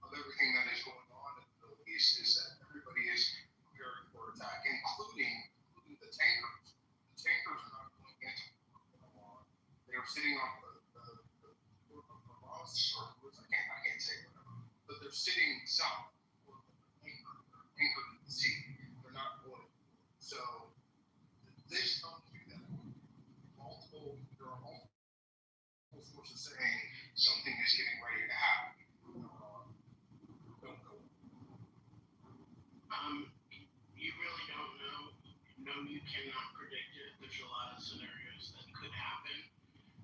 of everything that is going on in the Middle East is that everybody is preparing for attack, including the tankers. The tankers are not going into war. They are sitting on I can't say whatever, but they're sitting south, anchored in the sea. They're not going. So this don't do that. There are multiple forces saying something is getting ready to happen. Don't go. You really don't know. No, you cannot predict it. There's a lot of scenarios that could happen.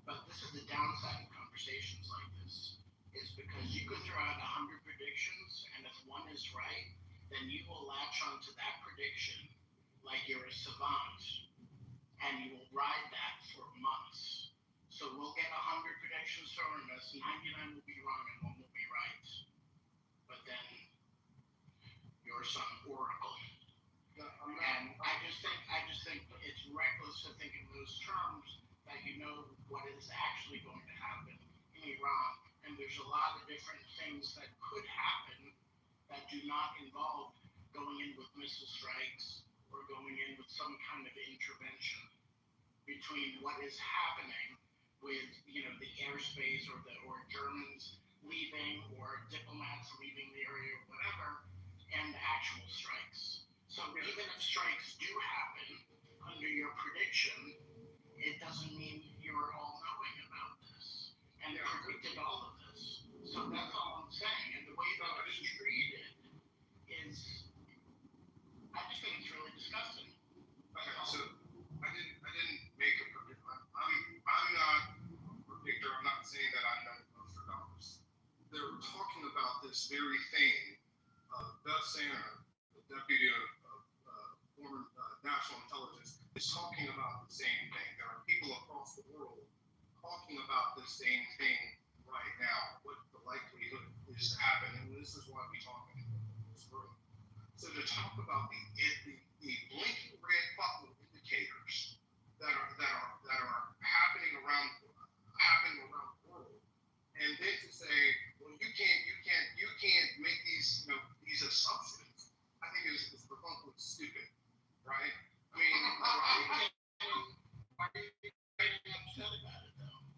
But this is the downside of conversations like this, is because you could throw out 100 predictions, and if one is right, then you will latch onto that prediction like you're a savant, and you will ride that for months. So we'll get 100 predictions thrown at us, 99 will be wrong and one will be right. But then you're some oracle. And I just think it's reckless to think in those terms that you know what is actually going to happen in Iran. And there's a lot of different things that could happen that do not involve going in with missile strikes or going in with some kind of intervention between what is happening with, the airspace or Germans leaving or diplomats leaving the area or whatever, and actual strikes. So even if strikes do happen under your prediction, it doesn't mean you're all knowing about this and predicted all of this. So that's all I'm saying. And the way that it's treated is, I just think it's really disgusting. Okay, so I didn't make a prediction. I'm not a predictor. I'm not saying that I know Nostradamus. They're talking about this very thing. Beth Santa, the deputy of former national intelligence, is talking about the same thing. There are people across the world talking about the same thing right now. What the likelihood is to happen, and this is why we talk in this room. So to talk about the blinking red fucking indicators that are happening around the world, and then to say, well, you can't make these these assumptions, I think is profoundly stupid, right? I mean, Why are you getting upset about it though?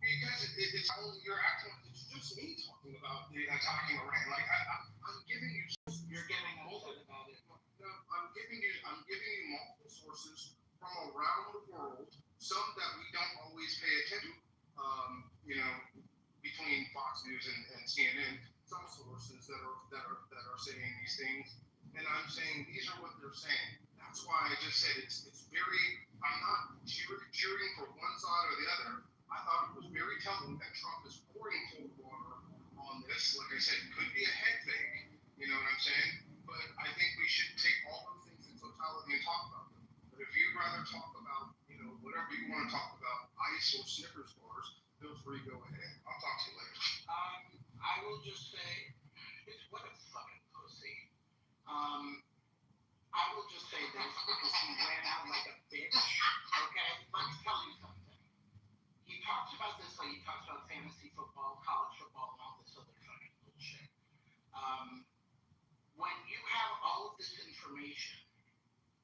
because it's only you're acting. It's just me talking about talking around. Like I'm giving you. You're getting upset about it. No, I'm giving you multiple sources from around the world. Some that we don't always pay attention to. Between Fox News and CNN, some sources that are saying these things, and I'm saying these are what they're saying. That's why I just said it's very. I'm not cheering for one side or the other. I thought it was very telling that Trump is pouring cold water on this. Like I said, it could be a head fake. You know what I'm saying? But I think we should take all those things in totality and talk about them. But if you'd rather talk about, whatever you want to talk about, ice or Snickers bars, feel free, go ahead. I'll talk to you later. I will just say, what a fucking pussy. I will just say this because he ran out like a bitch. Okay, let me tell you something. He talks about this like he talks about fantasy football, college football, and all this other fucking bullshit. When you have all of this information,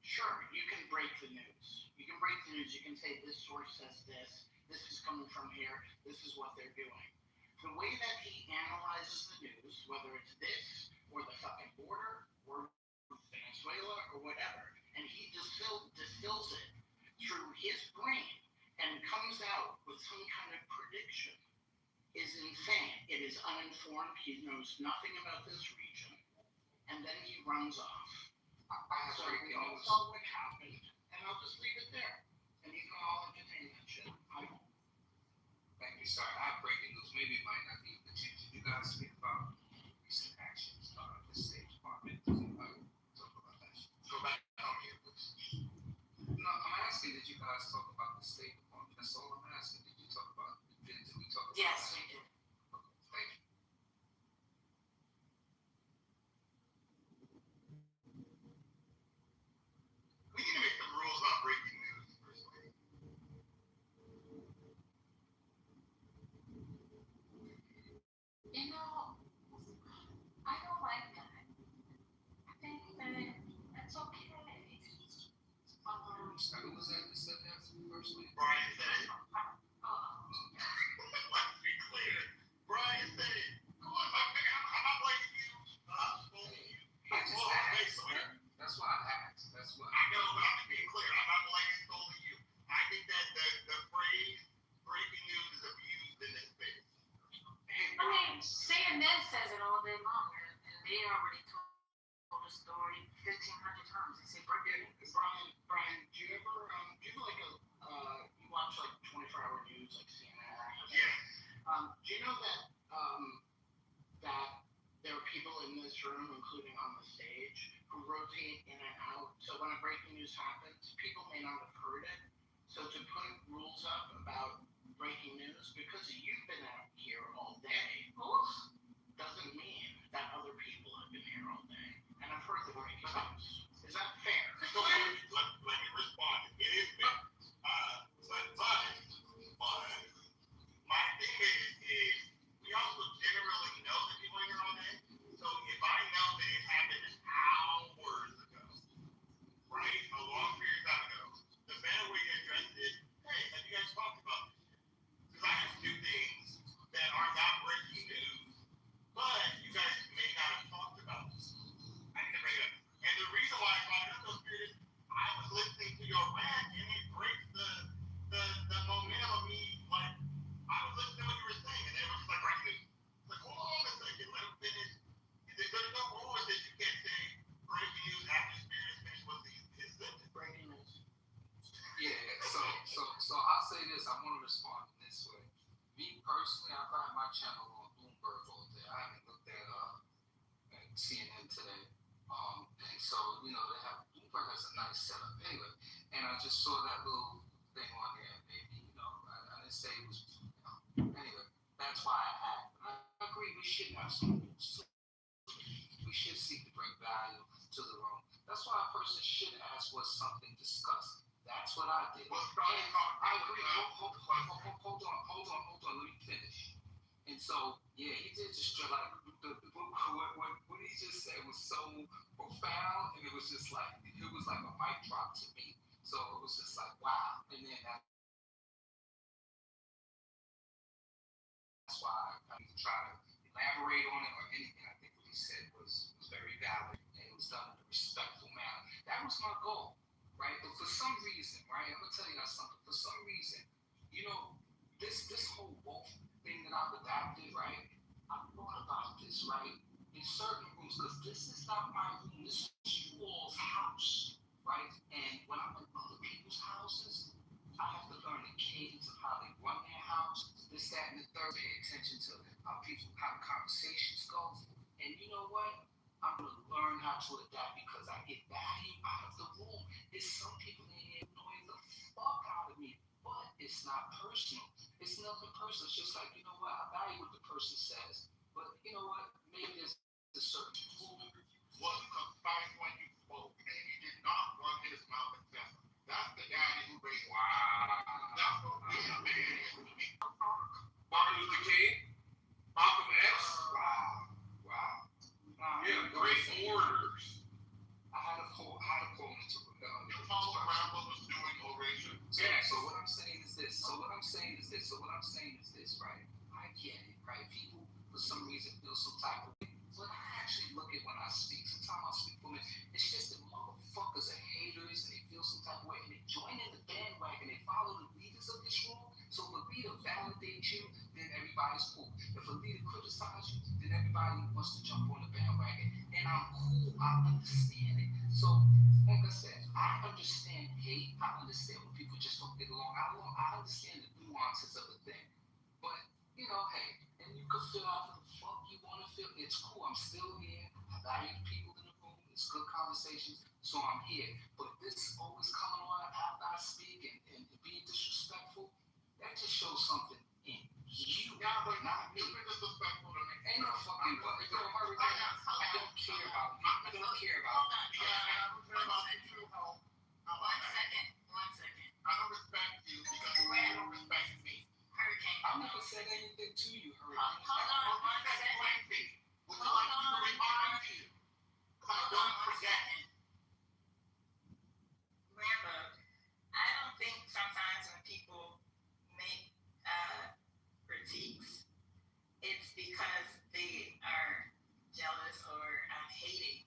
sure, you can break the news. You can break the news. You can say this source says this. This is coming from here. This is what they're doing. The way that he analyzes the news, whether it's this or the fucking border or Venezuela or whatever, and he distills it through his brain and comes out with some kind of prediction is insane. It is uninformed. He knows nothing about this region. And then he runs off. So we all saw what happened, and I'll just leave it there. And you can all entertain that shit. Thank you, sir. I have breaking news. Maybe it might not be attention. You guys speak about recent actions of the State Department. Talk about that. Go back on here, please. No, I'm asking, did you guys talk about the State Department? That's all I'm asking. Did we talk about Yes, that? we did. Okay, thank you. We need to make the rules about breaking news personally. I don't like that. I think that that's okay. Who was that said that personally? Brian said it. Let's be clear. Brian said it. Come on, I'm not blaming you. I'm blaming you. That's why I asked. That's why. I know, but I'm being clear. I'm not blaming solely you. I think that the phrase breaking news is abused in this space. I mean, CNN says it all day long, and they already told the story 1,500 times. They say breaking news. Brian, do you ever you watch like 24-hour news like CNN? Yeah. Do you know that that they're people in this room, including on the stage, who rotate in and out. So when a breaking news happens, people may not have heard it. So to put rules up about breaking news, because you've been out here all day, doesn't mean that other people have been here all day. And I've heard the breaking news. Is that fair? So let me respond. It is fair. But my thing is we also generally know that people are here all day. So if I know that it happened hours ago, right, a long period of time ago, the better way to address it is, hey, have you guys talked about this? Because I have two things that are not breaking news, but you guys may not have talked about this. I need to bring it up. And the reason why I brought it up, though, Spirit, is I was listening to your rant, and it breaks the momentum of me. Like, I was listening to what you were saying, and then it was just like breaking news. It's like, hold on a second, let him finish. There's no rules that you can't say breaking news after Spirit is finished with his sentence. Breaking news. Yeah, so I'll say this. I want to respond in this way. Me personally, I find my channel on Bloomberg all day. I haven't looked at CNN today. And so, you know, Bloomberg has a nice setup anyway. And I just saw that little thing on there. Maybe, you know, I didn't say it was, anyway, that's why I agree we should have some rules. We should seek to bring value to the room. That's why a person should ask, was something discussed? That's what I did. I agree. Hold on. Let me finish. And so, yeah, he did just like what he just said was so profound, and it was like a mic drop to me. So it was just like, wow. And then that's why I didn't try to elaborate on it or anything. I think what he said was very valid, and it was done in a respectful manner. That was my goal, right? But for some reason, right, I'm gonna tell you guys something. For some reason, you know, this whole wolf thing that I've adopted, right? I thought about this, right? In certain rooms, because this is not my room. This is you all's house, right? And when I'm in other people's houses, I have to learn the cadence of how they run their house, this, that, and the third. Pay attention to how the conversations go. And you know what? I'm gonna learn how to adapt because I get value out of the room. There's some people in here annoying the fuck out of me, but it's not personal. It's nothing personal. It's just like, you know what? I value what the person says, but you know what? Maybe there's a certain Who was concise when you spoke, and he did not run his mouth excessively. That's the guy who raised. Wow. That's what we have been. Martin Luther King, Malcolm X. Wow. Yeah, great orators. I had a quote into Paulo Rambla was doing oration. Yeah, so what I'm saying is this, right? I get it, right? People, for some reason, feel some type of way. But I actually look at when I speak, sometimes I speak for me, it's just that motherfuckers are haters and they feel some type of way and they join in the bandwagon, they follow the leaders of this room. So if a leader validates you, then everybody's cool. If a leader criticizes you, then everybody wants to jump on the bandwagon. And I'm cool, I understand it. So, like I said, I understand hate, I understand when people just don't get along. I understand the nuances of the thing. But, you know, hey, and you can feel however the fuck you want to feel. It's cool, I'm still here. I value the people in the room. It's good conversations, so I'm here. But this always coming on after I speak and being disrespectful, that just shows something in you. Yeah, but not me. You've been disrespectful to me. Ain't no fucking but. I don't care about you. I don't care about you. One second. I don't respect you because you don't respect me. Hurricane. I never said anything to you, Hurricane. Hold on one second. Would you like me to remind you? I don't forget. Remember, I don't think sometimes when people make critiques, it's because they are jealous or hating.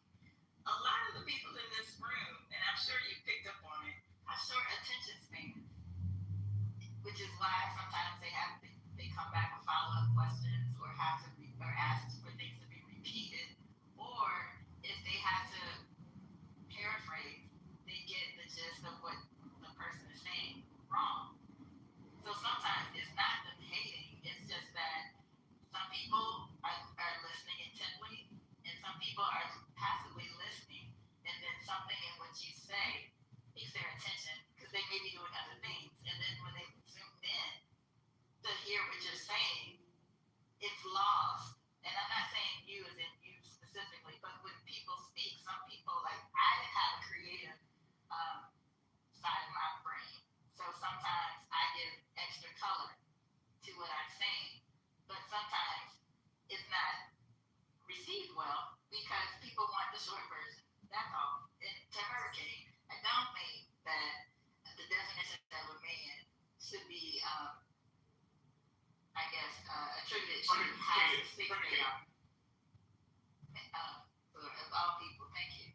A lot of the people in this room, and I'm sure you picked up on it, have short attention span, which is why sometimes they come back with follow-up questions or have to or ask for things to be repeated, or if they have to paraphrase, they get the gist of what the person is saying wrong. So sometimes it's not them hating, it's just that some people are listening intently what you say piques their attention because they may be doing other things. And then when they zoom in to hear what you're saying, it's lost. And I'm not saying you as in you specifically, but when people speak, some people, like, I have a creative side of my brain. So sometimes I give extra color to what I'm saying, but sometimes it's not received well because people want the short version. That's all. And to Hurricane, I don't think that the definition of a man should be, I guess, attributed to how sick they are. Of all people, thank you.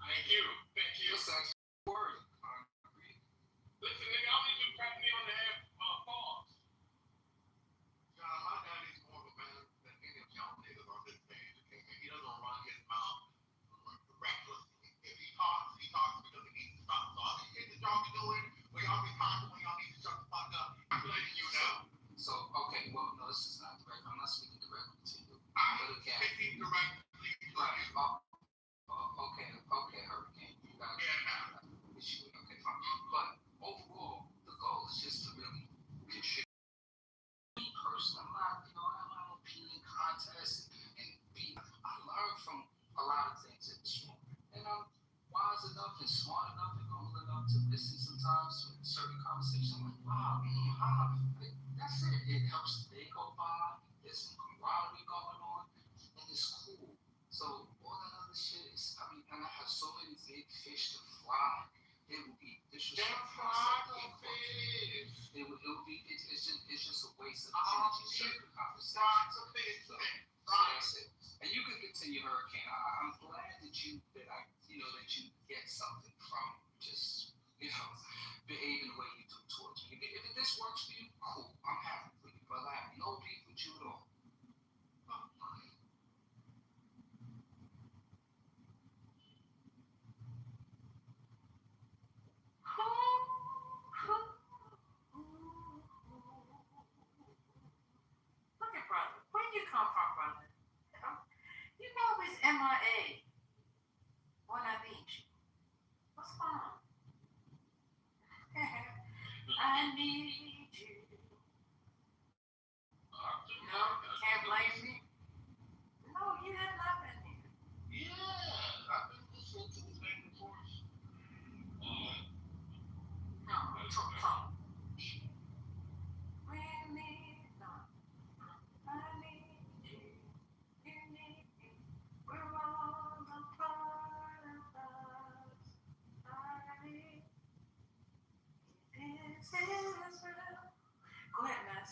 Thank you. Thank you. It's actually a word. Listen, nigga, I don't need you to pat me on the head. Pause. John, my daddy's more of a man than any of y'all niggas on this page. Okay? And he doesn't run his mouth recklessly. If he talks because he needs to stop. So all these things that y'all be doing, when y'all be talking, when y'all need to shut the fuck up, I'm letting you know. So, okay, well, no, this is not direct. I'm not speaking directly to you. I'm But okay. speaking directly to you. Okay, Hurricane. You got issue. Okay, fine. But overall, the goal is just to really contribute. Me personally, I'm not my opinion contest and I learned from a lot of things in this room. And I'm wise enough and smart enough and humble enough to listen sometimes to certain conversations. I'm like, wow, that's it. It helps the day go by. There's some camaraderie going on, and it's cool. So all that other shit is, and I have so many big fish to fry. It would be disrespectful. It's just a waste of energy. Certain conversations. So that's it. And you can continue, Hurricane. I'm glad that you get something from just behaving the way you do towards me. If this works for you, cool. I'm happy for you, brother. I have no beef with you at all. Look at brother. Where you come from, brother? You always MIA when I meet you. What's going on? I need you. No, you can't blame me. No, you had nothing here. Yeah, I've been listening to this back and forth. No, talk. We need no. I need you. You need me. We're all a part of us. I need this is real. Go ahead, Mass.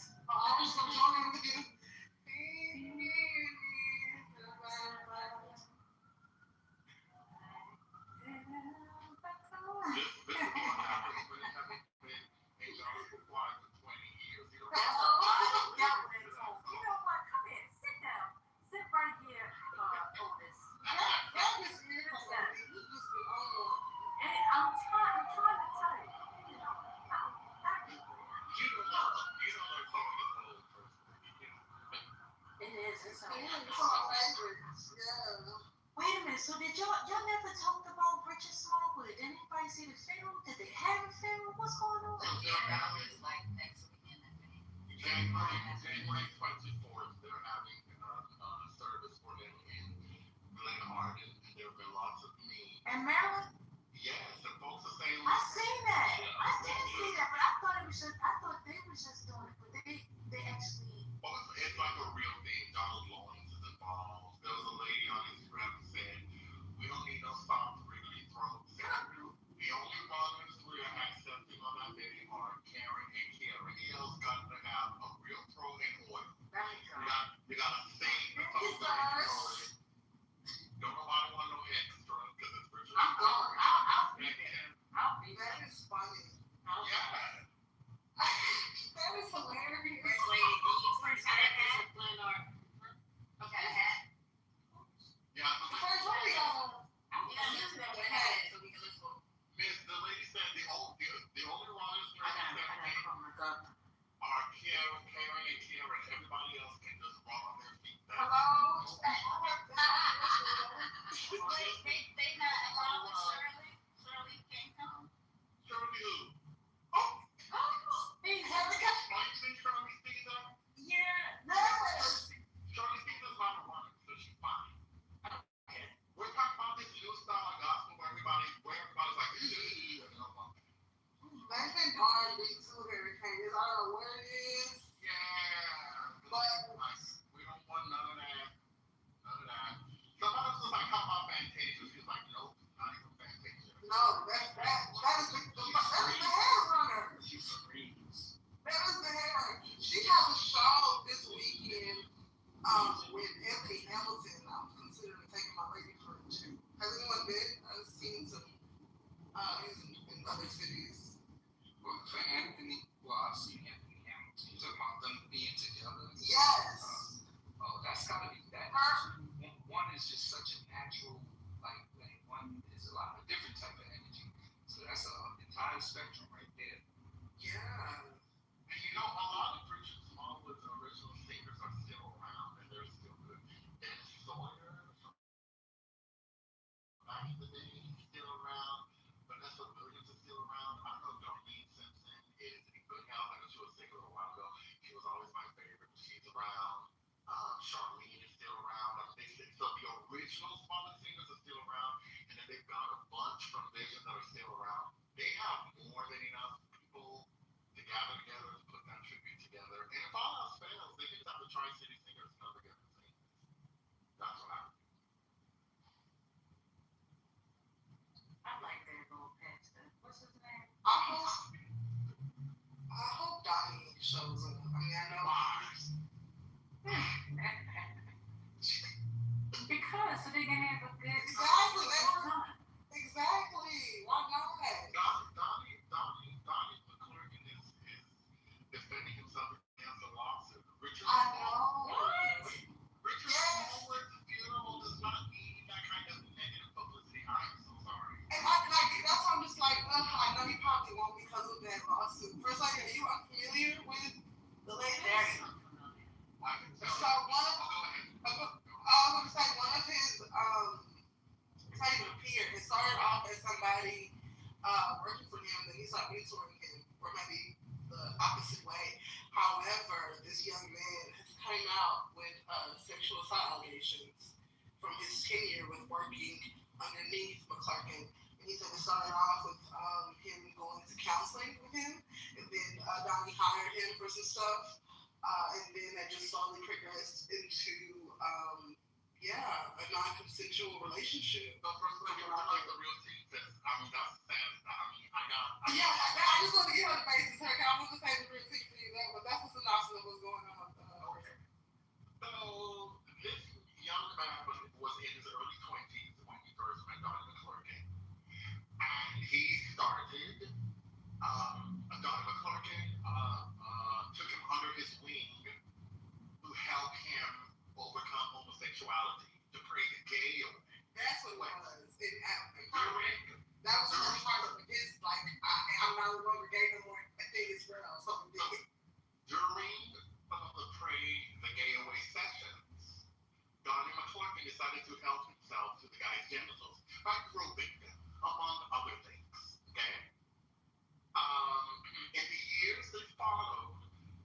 Wait a minute, so did y'all never talked about Richard Smallwood? Did anybody see the film? Did they have a film? What's going on? It's like next weekend, I think. January 24th, they're having a service for them in Glen Harbor, and there have been lots of memes. And Maryland? Yes, the folks are saying. I seen that. I did see that, but I thought they were just doing it, but they actually. Well, it's like a real thing. Donald Lawrence is involved. There was a lady on Instagram who said, "We don't need no soft, wriggly throats. The only runners we are accepting on our day are Karen and Karen. Else got to have a real throat and oil. You got to sing the song. Don't nobody want no extra because it's Richard. I'm going. I'll be there. I'll be there. That is funny. Yeah. That is hilarious. First lady, first hat. Okay, hat. Yeah. First, what we So we can look for. Miss, the lady said the only runners we're I gotta accepting call my governor. are Karen and Karen. Everybody else can just run on their feet. They not allowing Shirley. No, that is the head runner. That is the head runner. She has a show this weekend with Anthony Hamilton. I'm considering taking my lady for it too. Has anyone been? I've seen some he's in other cities. Well, for Anthony, I've seen Anthony Hamilton. You talking about them being together? Yes. That's gotta be that. One is just such a natural, like one is a lot of different type of energy. So that's an entire spectrum right there. Yeah. And you know, a lot of Richard Smallwood's original singers are still around, and they're still good. Dennis Sawyer from back in the day, he's still around. Vanessa Williams is still around. I know Darlene Simpson is in good health. I know she was sick a little while ago. She was always my favorite, but she's around. Charlene is still around. So the original Smaller singers are still around, and then they've got a bunch from Vision that are still around. They have more than enough people to gather together to put that tribute together. And if all else fails, they can have the Tri-City Singers come together and sing. That's what I would do. I'd like that little past that. What's his name? I hope Donnie shows up. I mean, I know. Because so they can have a good Exactly. time. Exactly. Why not? Donnie McClurkin is defending himself against a lawsuit. Richard I know. What? Richard Smallwood's funeral does not need that kind of negative publicity. I'm so sorry. And that's why I'm just like, I know he probably won't because of that lawsuit. First, like, are you unfamiliar with the latest? I can tell. So one of his it's not even a peer. It started off as somebody working for him, then he started mentoring him, or maybe the opposite way. However, this young man has come out with sexual assault allegations from his tenure with working underneath McClurkin. And he said it started off with him going to counseling with him, and then Donnie hired him for some stuff, and then that just slowly progressed into a non-consensual relationship. So first of all, you're not like the real thing. I mean, that's sad. I just wanted to get her the basis. I want to say the real thing for you, but that's the synopsis of what's going on. Okay. So this young man was in his early 20s when he first met Donnie McClurkin, and he started. Donnie McClurkin took him under his wing to help him overcome homosexuality, to pray the gay away. That's what it was. That was the first part of his, like, I'm no longer gay no more. I think it's real. Something big. During some of the pray the gay away sessions, Donnie McClurkin decided to help himself to the guy's genitals by groping them, among other things. Okay? In the years that followed,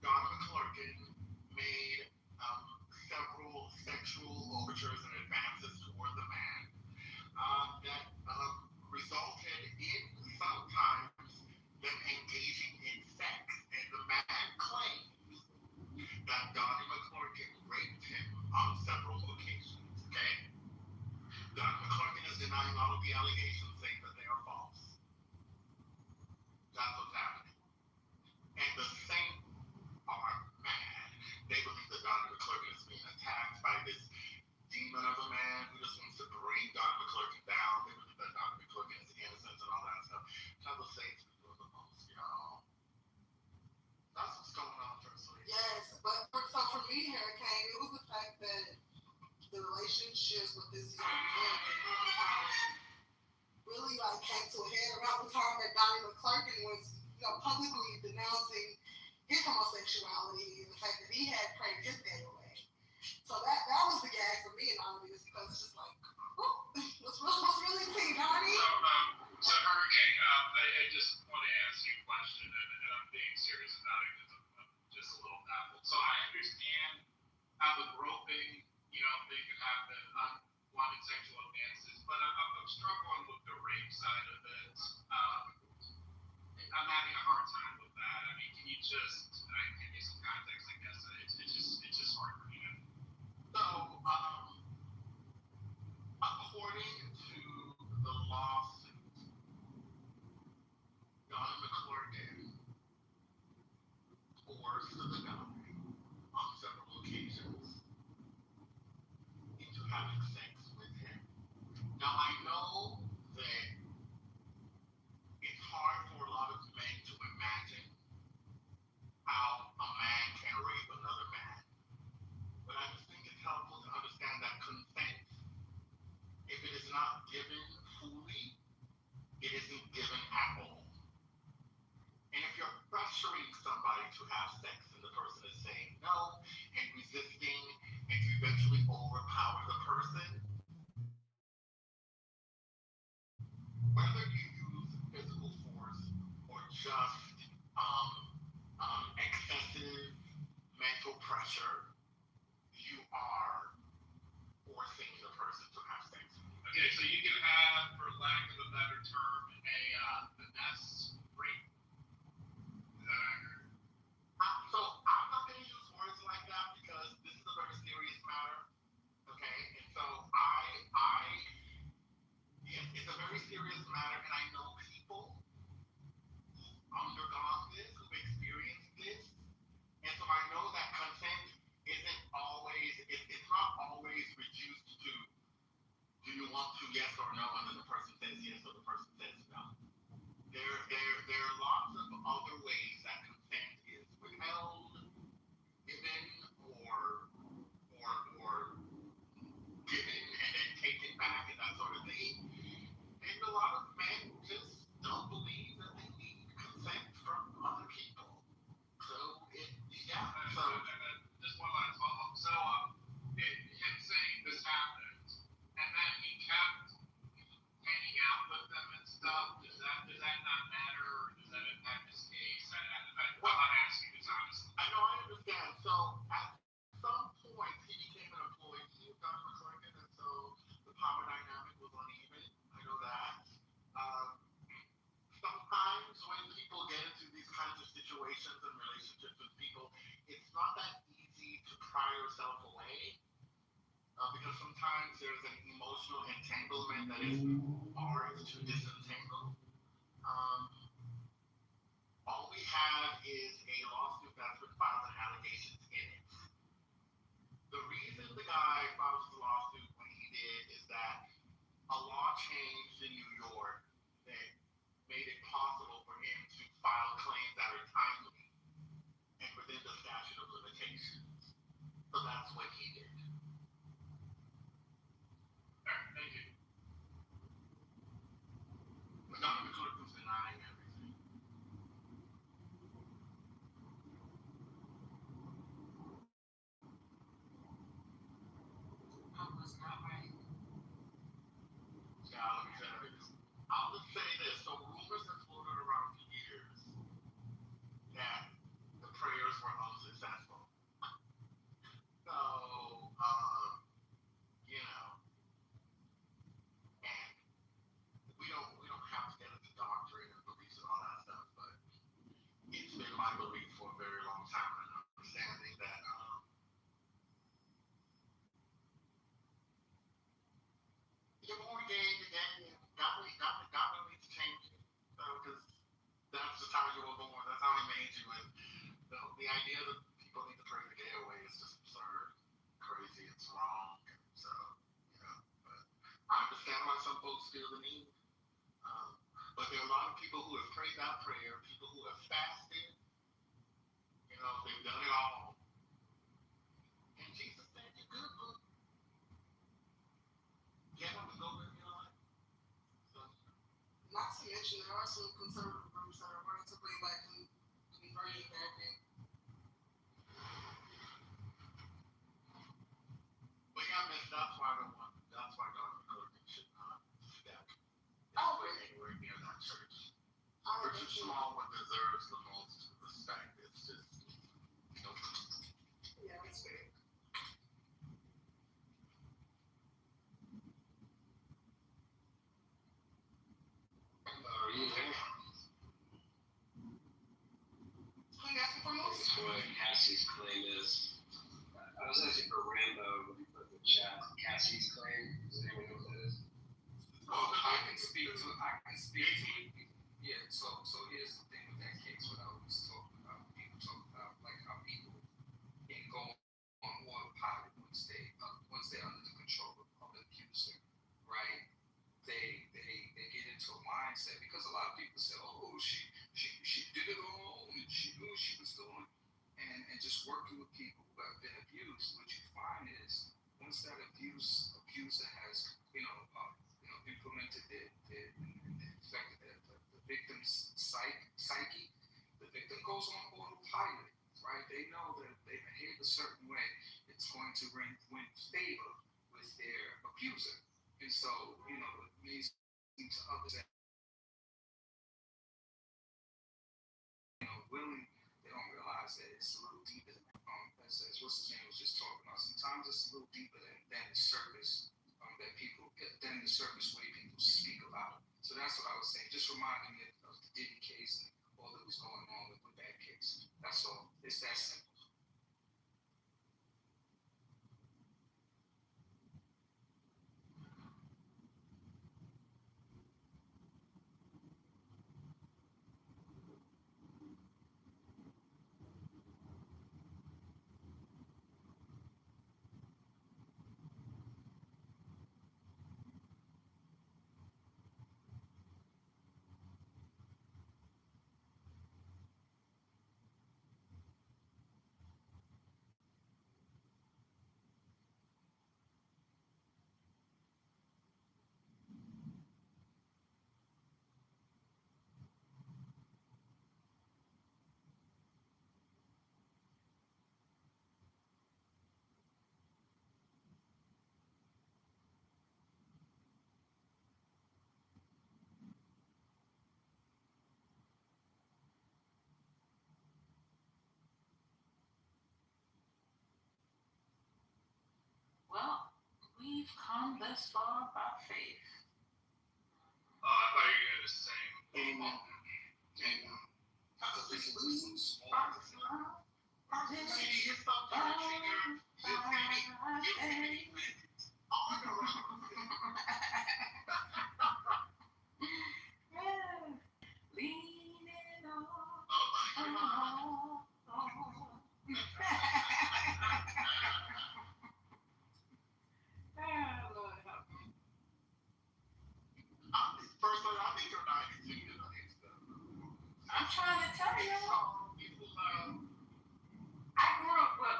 Donnie McClurkin made several sexual overtures and advances toward the man that resulted in sometimes them engaging in sex. And the man claims that Donnie McClurkin raped him on several occasions. Okay? Donnie McClurkin is denying all of the allegations, saying that they are false. That's what's happening. And the Saints are mad. They believe that Donnie McClurkin is being attacked by this demon of a man who just wants to bring Donnie McClurkin down. They believe that Donnie McClurkin is innocent and all that stuff. Tell the Saints to do the most, y'all. That's what's going on, personally. Yes, but so for me, Hurricane, it was the fact that the relationship with this young man really came to a head around the time that Donnie McClurkin was, publicly denouncing his homosexuality and the fact that he had prayed his gay away. So that was the gag for me and all of this, because it's just like, what's really tea, Donnie? So Hurricane, I just want to ask you a question, and I'm being serious about it because I'm just a little baffled. So I understand how the groping, thing can happen, unwanted sexual advances, but I'm struggling with the rape side of it. I'm having a hard time with that. I mean, can you just give me some context? I guess it's just hard for me. So, according to the lawsuit, inviting somebody to have sex and the person is saying no and resisting and you eventually overpower the person, whether you use physical force or just excessive mental pressure, you are forcing the person to have sex. Okay, so you can have, for lack of a better term, a finesse rape. Is that accurate? So I'm not going to use words like that because this is a very serious matter. Okay, and so yes, it's a very serious matter, and I know people who've undergone this, who've experienced this, and so I know that consent isn't always, it's not always reduced to do you want to, yes or no, and then the person says yes or the person says no. There are lots of other ways that consent is withheld, given, or given and then taken back and that sort of thing. And a lot of men just don't believe that they need consent from other people. So Just one last follow-up. So him saying this happened, and then he kept hanging out with them and stuff. Does that not matter, or does that impact his case? I'm not asking this honestly. I know, I understand. So at some point he became an employee of Dr. McCormick, and so the power dynamic was uneven. I know that. Sometimes when people get into these kinds of situations and relationships with people, it's not that easy to pry yourself away because sometimes there's an emotional entanglement that is hard to disentangle. All we have is a lawsuit that's been filed and allegations in it. The reason the guy filed the lawsuit when he did is that a law changed in New York that made it possible for him to file claims that are timely and within the statute of limitations. So that's what he did. All right, thank you. But Dr. McCormick was denying everything. I was not right. Yeah, let me tell you. I'll just say this. So rumors have floated around for years that the prayers were unsuccessful. So, you know, and we don't have to get into doctrine and beliefs and all that stuff, but it's been my belief for a very long time and understanding that you're born again, God needs to change it. Because that's just how you were born. That's how he made you. And the idea that people need to pray to get away is just absurd, crazy, it's wrong. So, you know, but I understand why some folks feel the need. But there are a lot of people who have prayed that prayer, people who have fasted, you know, they've done it all. And Jesus said, you're good, boo. Get up and go live your life. So, Not to mention, there are some conservative groups that are willing to bring back conversion therapy. but yeah, miss, that's why Dr. McCormick should not step anywhere near that church. Church is small, what deserves the most respect. It's just, you know. Yeah, that's fair. Are you there? Who you asking for most? That's what Cassie's claim is. I was asking for Rambo, when he put in the chat. Cassie's claim. Does anyone know what that is? I can speak to. Yeah. So here's the thing with that case. What I always talk about. People talk about like how people can go on autopilot once they're under the control of the abuser, right? They get into a mindset because a lot of people say, oh, she did it all and she knew what she was doing, and just working with people who have been abused. What you find is once that abuser has implemented it and affected the victim's psyche, the victim goes on They know that if they behave a certain way, it's going to win favor with their abuser. And so, it means to others that, willing, they don't realize that it's a little deeper than, as what's his name was just talking about. Sometimes it's a little deeper than the surface, than the surface way people speak about it. So that's what I was saying. Just reminding me of the Diddy case and all that was going on with that case. That's all. It's that simple. Well, we've come this far by faith. I thought you were going to say. Amen. Because this is some small Leaning on. Lord help me. Personally, I think you're not continuing on this stuff. I'm trying to tell you. People, I grew up with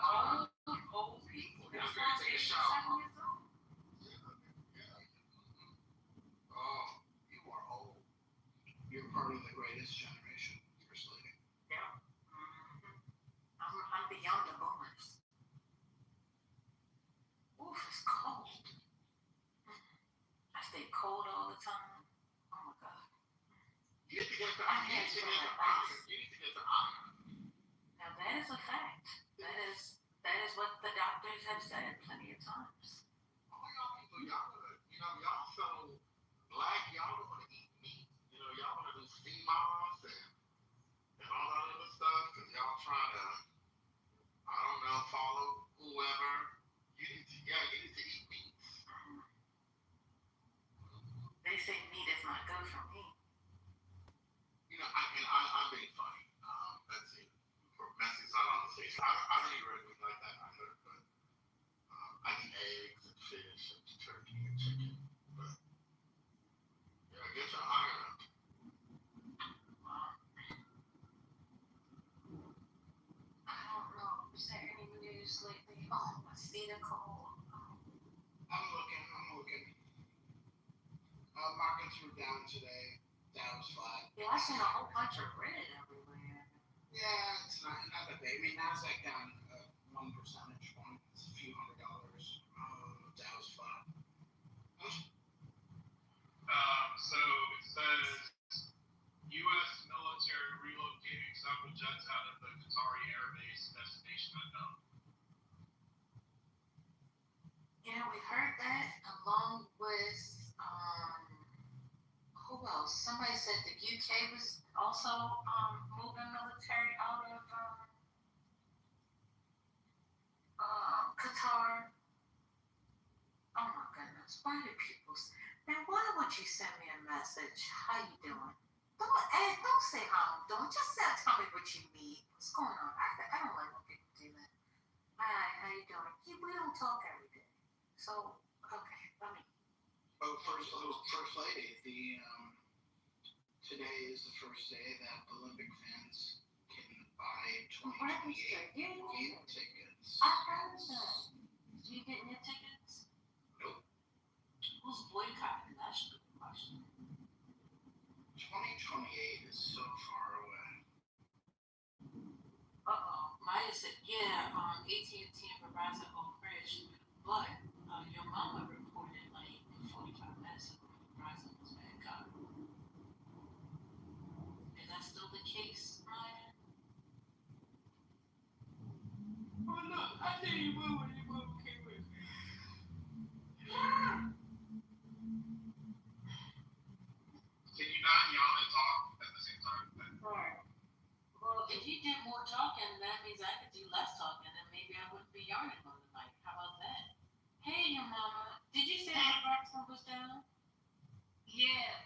old people. Yeah, That's I'm why I'm gonna take a 87 shower. years old. Oh, you are old. You're part of the greatest generation, First Lady. Yeah. I'm the younger boomers. Oof, it's cold. I stay cold all the time. Oh my God. you need to get the I'm iron. here for the ice. You need to get the iron. Now that is a fact. That is what the doctors have said plenty of times. All y'all people, y'all so black, y'all don't want to eat meat. Y'all want to do CMOS and all that other stuff because y'all trying to, I don't know, follow whoever. You need to eat meat. They say meat is not good for me. I'm being funny. That's it. For Messi's not on the stage. I don't eat red meat like that either, but I eat eggs and fish and turkey and chicken. But yeah, get your iron up. I don't know. Is there any news lately? Oh, I see Nicole. I'm looking. Markets were down today. Dow's flat. Yeah, I seen a whole bunch of red everywhere. Yeah, it's not that big. I mean, Nasdaq down 1 percentage point. It's a few $100. Dow's flat. So it says U.S. military relocating several jets out of the Qatari Air Base destination unknown. Yeah, we heard that along with who else? Somebody said the UK was also moving military out of Qatar. Oh my goodness, why do people? Man, why would you send me a message? How you doing? Don't say how I'm doing. Just tell me what you need. What's going on? I don't like when people do that. Hi, how you doing? We don't talk every day. So, okay, let me. First Lady, today is the first day that Olympic fans can buy 2028 game tickets. I heard that. You getting your tickets? Nope. Who's boycotting? That should be the question. 2028 is so far away. My Maya said, yeah, AT&T and Verizon own Rich, but your mama reported like 45 minutes ago Verizon was back up. Is that still the case, Maya? Oh no, I tell you what, when your mama came with. Can you not yawn and talk at the same time? Right. Well, if you did more talking, that means I could do less talking, and maybe I wouldn't be yarning on the mic. How about that? Hey, your mama. Did you say the Verizon was down? Yeah,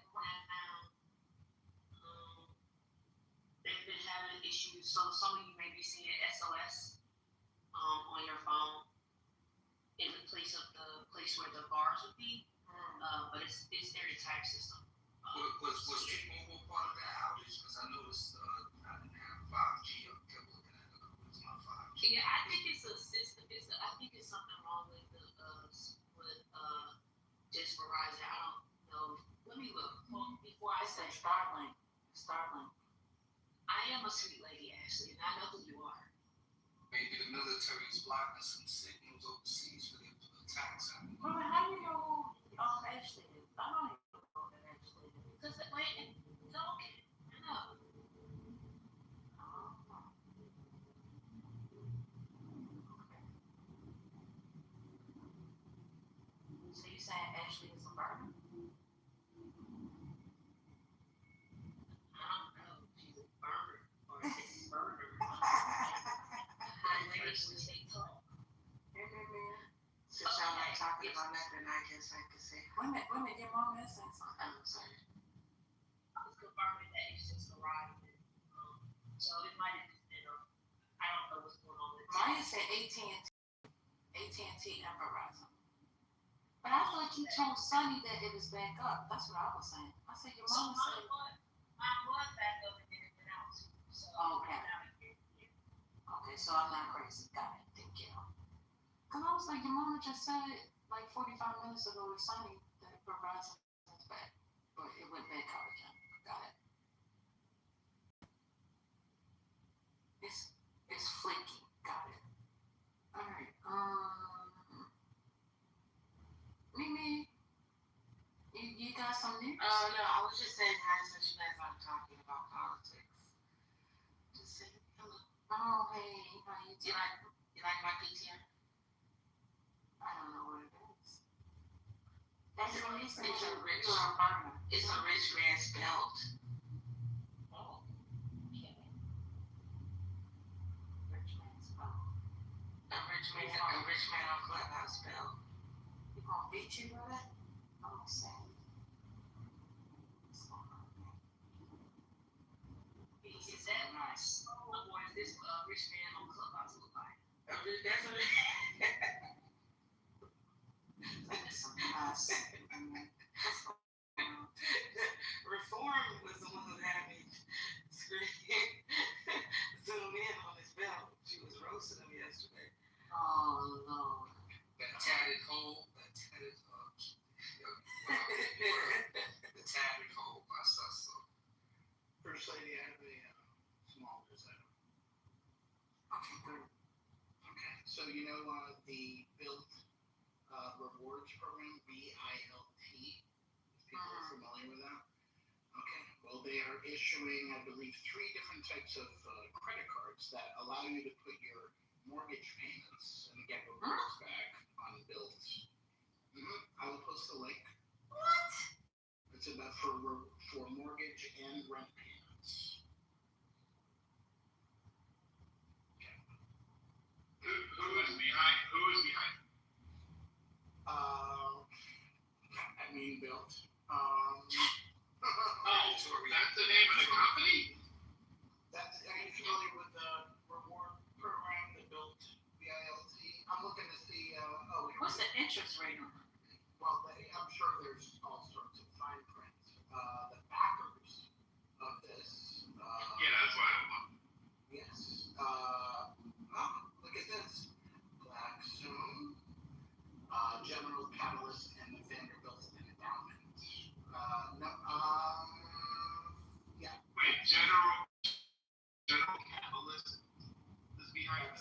they've been having issues. So some of you may be seeing SOS on your phone in the place of the place where the bars would be, but it's their entire system. Was T-Mobile part of that outage? Because I noticed I didn't have 5G. I kept looking at it. It was my 5G. Yeah, I think it's a system. I think it's something wrong with just Verizon. I don't know. Let me look before I say. Starlink. Starlink. I am a sweet lady, Ashley, and I know who you are. Maybe the military is blocking some signals overseas for them to attack something. Well, how do you know who Ashley is? I don't even know who Ashley is. Because wait, talking. I know. So you saying Ashley is a burner? I don't know. She's a burner or a burner. Language they talk. Since y'all not talking about that, then I guess I could say. Women, your mom is saying something. I'm sorry. I was confirming that it's just arriving. So it might have been, I don't know what's going on with it. Maya said AT&T and Verizon. But I thought you told Sonny that it was back up. That's what I was saying. I said your So mom said. mine was back up and then it went out too. So Okay. Okay, so I'm not crazy. Got it. Thank you. Cause I was like, your mama just said like 45 minutes ago to Sonny that Verizon is back, but it went back out again. Got it. It's flaky. Got it. All right. Mimi, you got some news? No, I was just saying hi since you guys aren't talking about politics. Just saying hello. Oh, hey, how you doing? You like my PTR? I don't know what it is. That's what you said. It's a rich, You're a partner. it's a rich man's belt. Oh, okay. Rich man's phone. A rich man on Clubhouse belt. You gonna beat you with it? I'm saying. Is that nice? Or is this rich man on Clubhouse look like? That's what That's some nice. Reform was the one who had me zoom in on his belt. She was roasting him yesterday. Oh, Lord. That tatted hole, the tatted hole, my sus. First lady, I have a small news item. Okay, good. Okay, so you know the Built Rewards Program, BILT. Is people familiar with that? Okay, well they are issuing, I believe, 3 different types of credit cards that allow you to put your mortgage payments and get rewards back on Built. I will post the link. What? It's about for mortgage and rent payments. Who is behind? I mean Built. Oh, that's the name of the company? Are you familiar with the reward program, the Built BILT? I'm looking to see. What's the interest rate on it? Well, I'm sure there's all sorts of fine print. The backers of this. Yeah, that's what I want. Yes. Look at this. Blackstone, General Catalyst, and the Vanderbilt Endowment. Yeah. Wait, General Catalyst is behind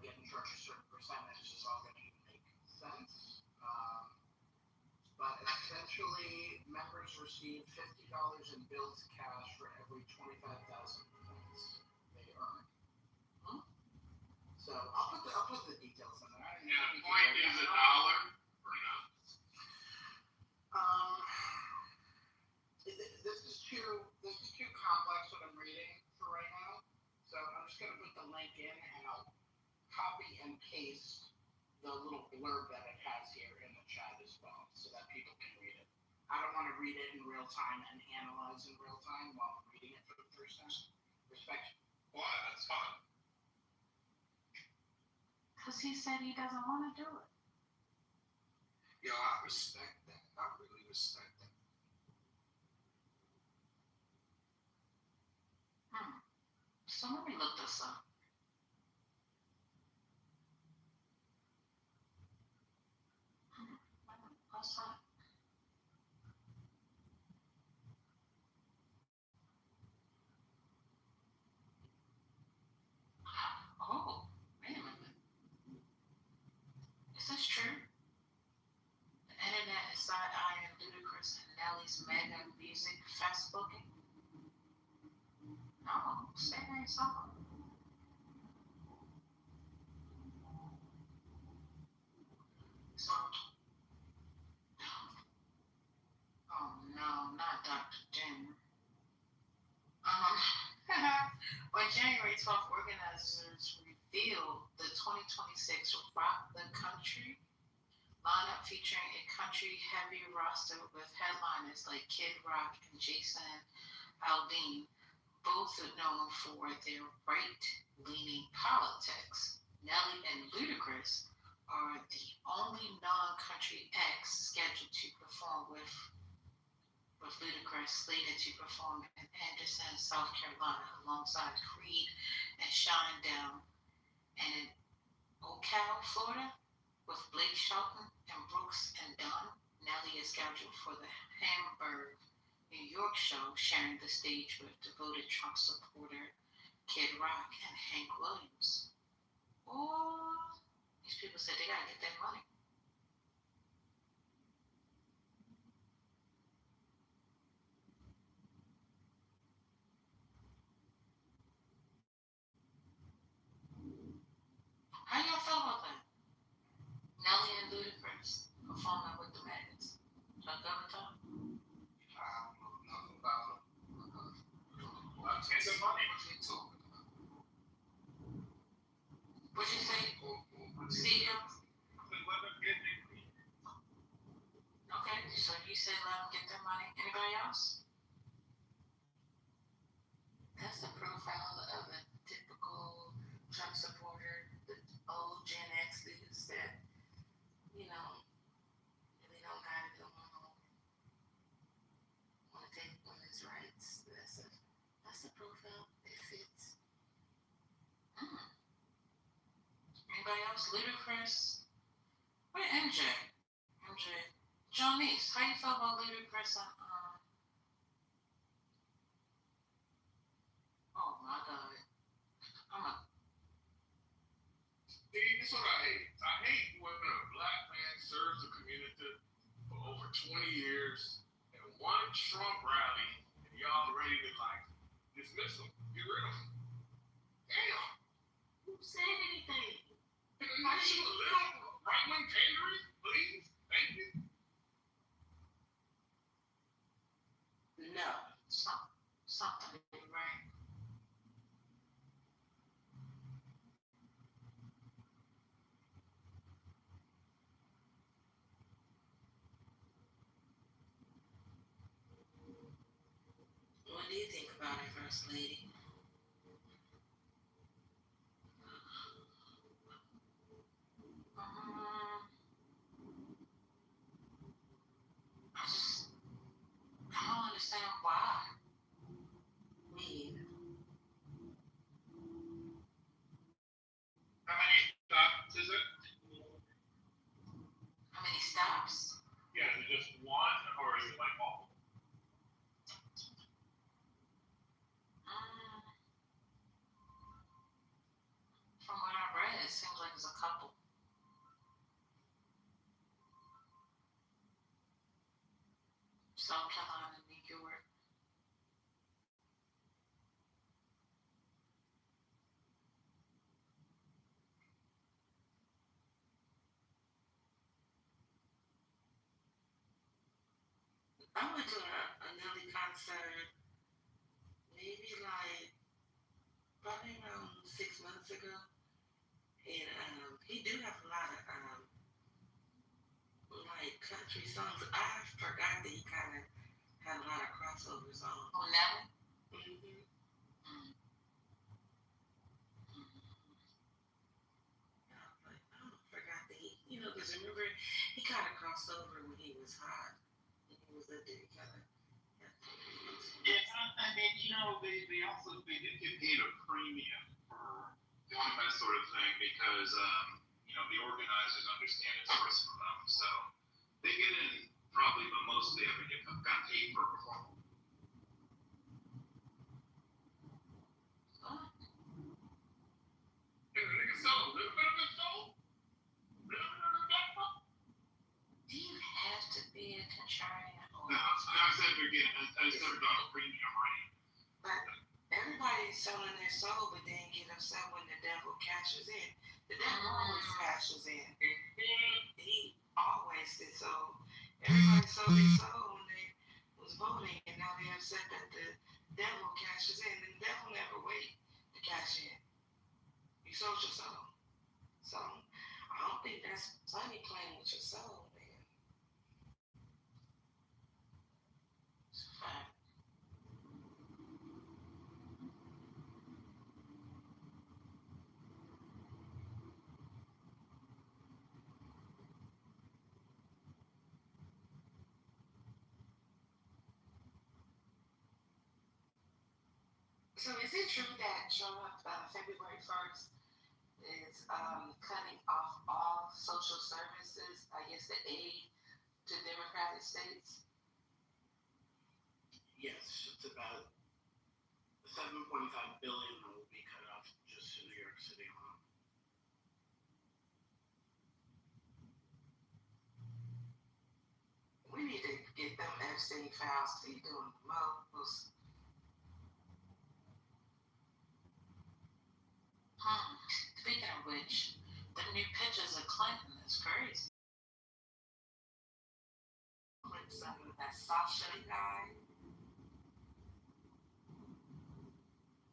getting charged a certain percentage is all going to make sense. But essentially, members receive $50 in bills cash for every 25,000 points they earn. So I'll put the details in there. And the point is $1 or no? This is too complex what I'm reading for right now. So I'm just gonna put the link in and I'll copy and paste the little blurb that it has here in the chat as well, so that people can read it. I don't want to read it in real time and analyze in real time while I'm reading it for the first time. Respect. Why? That's fine. Because he said he doesn't want to do it. Yo, I respect that. I really respect that. So let me look this up. What's that? Oh, wait a minute. Is this true? The internet is side-eyeing Ludacris and Nelly's mega music fest booking? No, say it ain't so. So, oh no, not Dr. Jen. On January 12th, organizers revealed the 2026 Rock the Country lineup featuring a country-heavy roster with headliners like Kid Rock and Jason Aldean, both known for their right-leaning politics. Nelly and Ludacris are the only non-country acts scheduled to perform with Ludacris slated to perform in Anderson, South Carolina, alongside Creed and Shinedown, and in Ocala, Florida, with Blake Shelton and Brooks and Dunn. Nelly is scheduled for the Hamburg, New York show, sharing the stage with devoted Trump supporter Kid Rock and Hank Williams. Oh, these people said they gotta get that money. How y'all feel about that? Nelly and Ludacris performing with the Mags. Y'all good with that? I don't know nothing about it. Let's get some money. What you talking about? What you say? See him? Let them get their money. Okay, so you say let them get their money. Anybody else? That's the profile of a typical Trump supporter, the old Gen X dudes that, really don't got it, don't want to take women's rights. That's the profile. It fits. Anybody else? Ludacris? Where MJ? Johnny's, how you feel about Ludacris and oh my God. See, this is what I hate. I hate when a black man serves the community for over 20 years and one Trump rally and y'all ready to dismiss him, get rid of him. Damn. Who said anything? Can I shoot a little right-wing pandering, please? Thank you. No. Something ain't right. What do you think about it, First Lady? I don't understand why. Me either. How many stops is it? How many stops? Yeah, is it just one or is it like all? South Carolina, New York. I went to a Nelly concert maybe like probably around 6 months ago, and he do have a lot of like country songs. I forgot that he kind of had a lot of crossovers on. Oh, Nelly? Mm-hmm. I forgot that because remember he kind of crossed over when he was hot. And he was a dude kind of. Yeah, I mean, they also did get paid a premium for doing that sort of thing because the organizers understand it's a risk for them, so they get in probably, but mostly got paid for performing. Do you have to be a contrarian? No, I said they're getting. I said they're on a premium rate. But everybody's selling their soul, but then get upset when the devil cashes in. The devil always cashes in. He always did. So everybody sold their soul when they was voting, and now they're upset that the devil cashes in. And the devil never wait to cash in. You sold your soul. So I don't think that's funny playing with your soul, man. It's a fact. So is it true that Trump, February 1st, is cutting off all social services, I guess the aid to Democratic states? Yes, it's about 7.5 billion will be cut off just in New York City alone. We need to get them Epstein files. He's doing the most. Speaking of which, the new pictures of Clinton is crazy. That Sasha guy.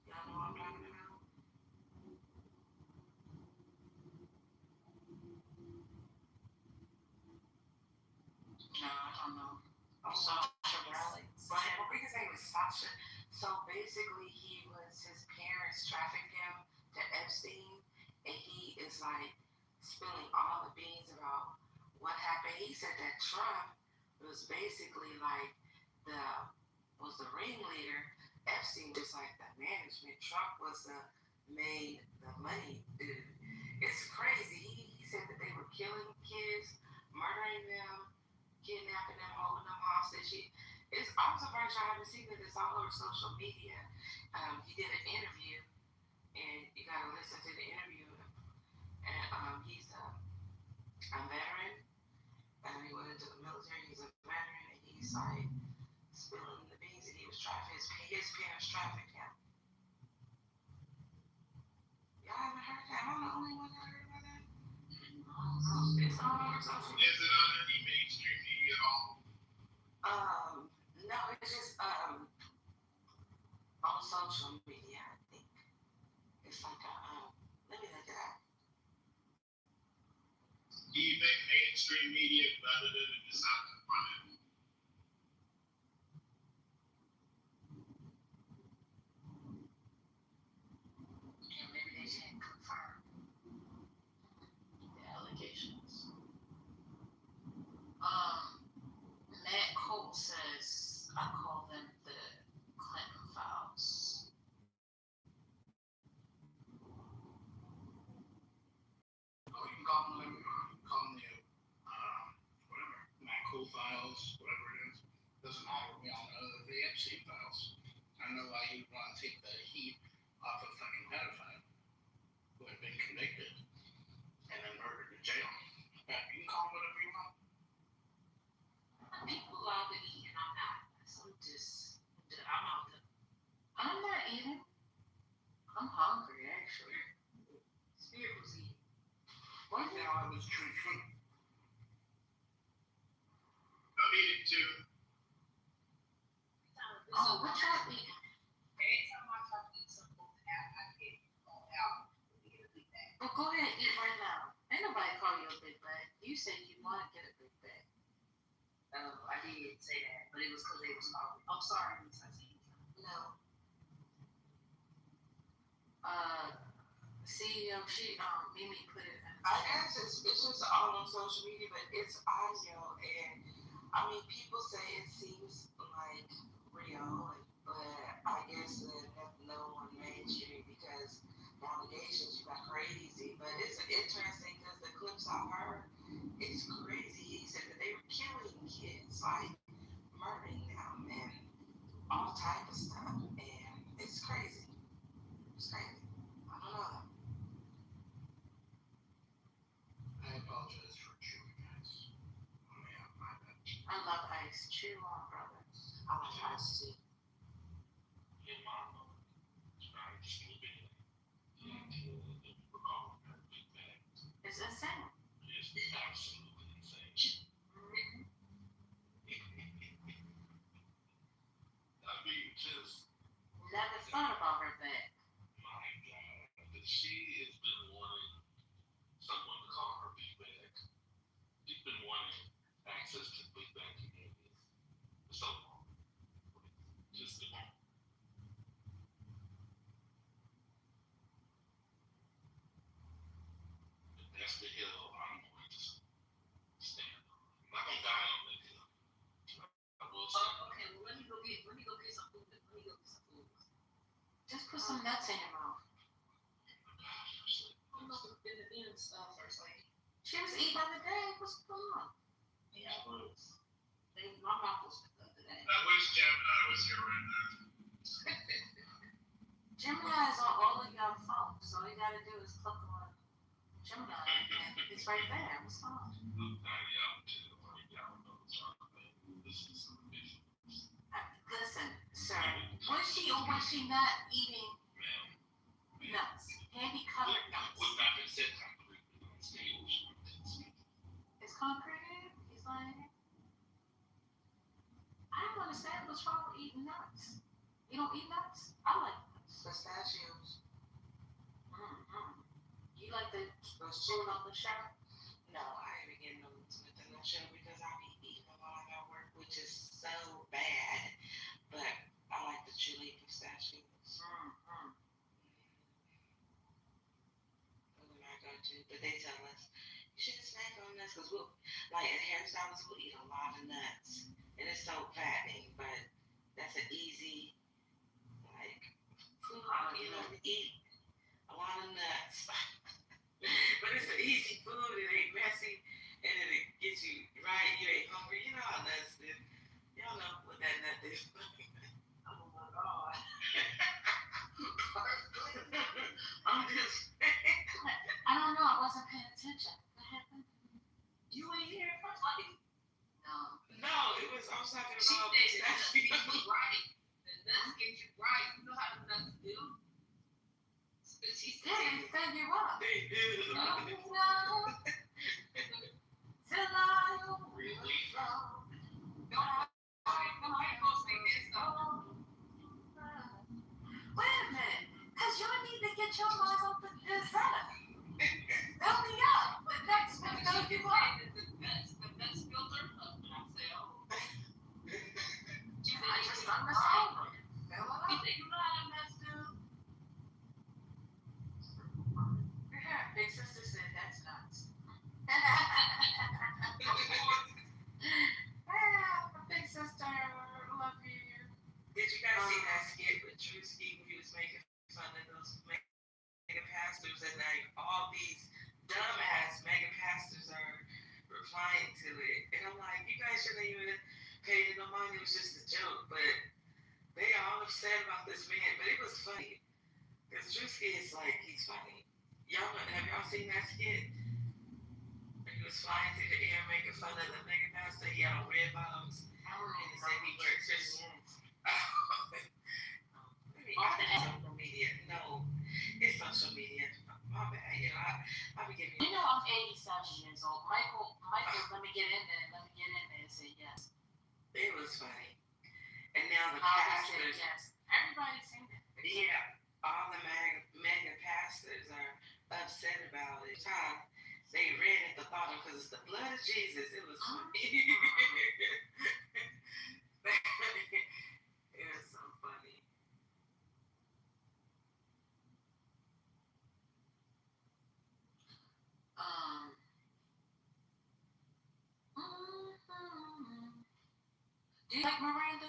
Y'all know what I'm talking about? No, I don't know. Sasha Riley. But I think his name was Sasha. So basically, his parents trafficked him to Epstein, and he is like spilling all the beans about what happened. He said that Trump was basically like was the ringleader. Epstein was like the management. Trump was the money dude. It's crazy. He said that they were killing kids, murdering them, kidnapping them, holding them hostage. I'm surprised y'all haven't seen it. It's all over social media. He did an interview, and you gotta listen to the interview. And he's a veteran. He went into the military. He's a veteran, and he's like spilling the beans that he was trafficked. His parents trafficked him. Y'all haven't heard that? I'm the only one that heard about that. It's all over social media. Is it on any mainstream media at all? No, it's just on social media, I think. It's like let me look it up. Do you think mainstream media is better than the decide to run it? Yeah, maybe they didn't confirm the allegations. Matt Cole says I call them the Clinton files. Oh, you can call them whatever you want. You can call them whatever, Matt Cool files, whatever it is. Doesn't matter. We all know that the Epstein files. I don't know why you'd want to take the heat off a fucking pedophile who had been convicted and then murdered in jail. Yeah, you can call them whatever you want. People love to eat, and I'm not. actually. Spirit was eating. Was it? Now I was drinking. I'm eating too. Oh, what y'all eating? Every time I try to eat something out, I get called out. Get a big bag. Well, go ahead and eat right now. Ain't nobody call you a big bag. You said you want to get a big bag. I did say that, but it was because they was calling. I'm sorry, Miss Hakeem. No. CEO, Mimi put it in. I guess it's just all on social media, but it's audio, and I mean, people say it seems like real, but I guess that no one mainstream because the allegations you got crazy. But it's interesting because the clips I heard, it's crazy. He said that they were killing kids, like murdering them and all type of stuff, and it's crazy. It's crazy. I don't know. I apologize for chewing, guys. Oh, yeah, my bad. I love ice. Chew on, brother. I like ice too. In my mind, I'm just looking at recall her big bag. It's insane. It's absolutely insane. I mean, just Never thought about her back. my God, that she has been wanting someone to call her big bag. She's been wanting access to big bag communities for so long. Just that's the hill I'm going to stand on. I'm not gonna die on that hill. I will stand on Okay, well, let me go get some food. Just put some nuts in your mouth. I'm not gonna fit it in stuff first, like. She was eating the other day. What's going on? Yeah, I was. My mouth was the other day. I wish Gemini was here right now. Gemini is on all of your phones, so all you gotta do is click on Gemini, and it's right there. What's going on? Listen, sir, was she or was she not eating nuts? Candy colored nuts. It's concrete. He's like, I don't understand what's wrong with eating nuts. You don't eat nuts? I like nuts. Pistachios. You like the spoon on the shop? No, I ain't getting them with the nut shell because I be eating a lot at work, which is so bad. But I like the chili pistachios. Those are my go-to. But they tell us you should snack on nuts because we'll, like at hairstylists, we'll eat a lot of nuts, and it's so fattening. But that's an easy like food, you know, to eat a lot of nuts. But it's an easy food. It ain't messy, and then it gets you right. You ain't hungry. You know how nuts do. Y'all know what that nut is. Oh my God. I'm just. I don't know. I wasn't paying attention. What happened? You ain't here first, like. No. No, it was. I was talking She about said nuts get pistachios. you right. The nuts get you right. You know how the nuts do. She Yeah, they said. fed you up. They do. No. Till I overflow. Nobody gonna say this stuff. Wait a minute, because you need to get your mind off the dessert. Fill me up. The next one fill you up. The nuts filter up. And I said, oh. She said, I just understand. Fill it She up. said, you know how them nuts do? Big sister said that's nuts. Big sister, love you. Did you guys see that skit with Drewski when he was making fun of those mega pastors and like all these dumbass mega pastors are replying to it? And I'm like, you guys shouldn't even paid no mind. It was just a joke, but they all upset about this man. But it was funny because Drewski is like he's funny. Have y'all seen that skit? He was flying through the air making fun of the mega pastor. He had on red bottoms. And he said he worked Christian. I think it's social media. No, it's social media. My bad. Yeah, I be giving You know I'm 87 years old. Michael, let me get in there and say yes. It was funny. And now the I said pastors, yes. Everybody's saying that. yeah, all the mega pastors are upset about it. They read at the bottom because it's the blood of Jesus. It was funny. It was so funny. Do you like Miranda?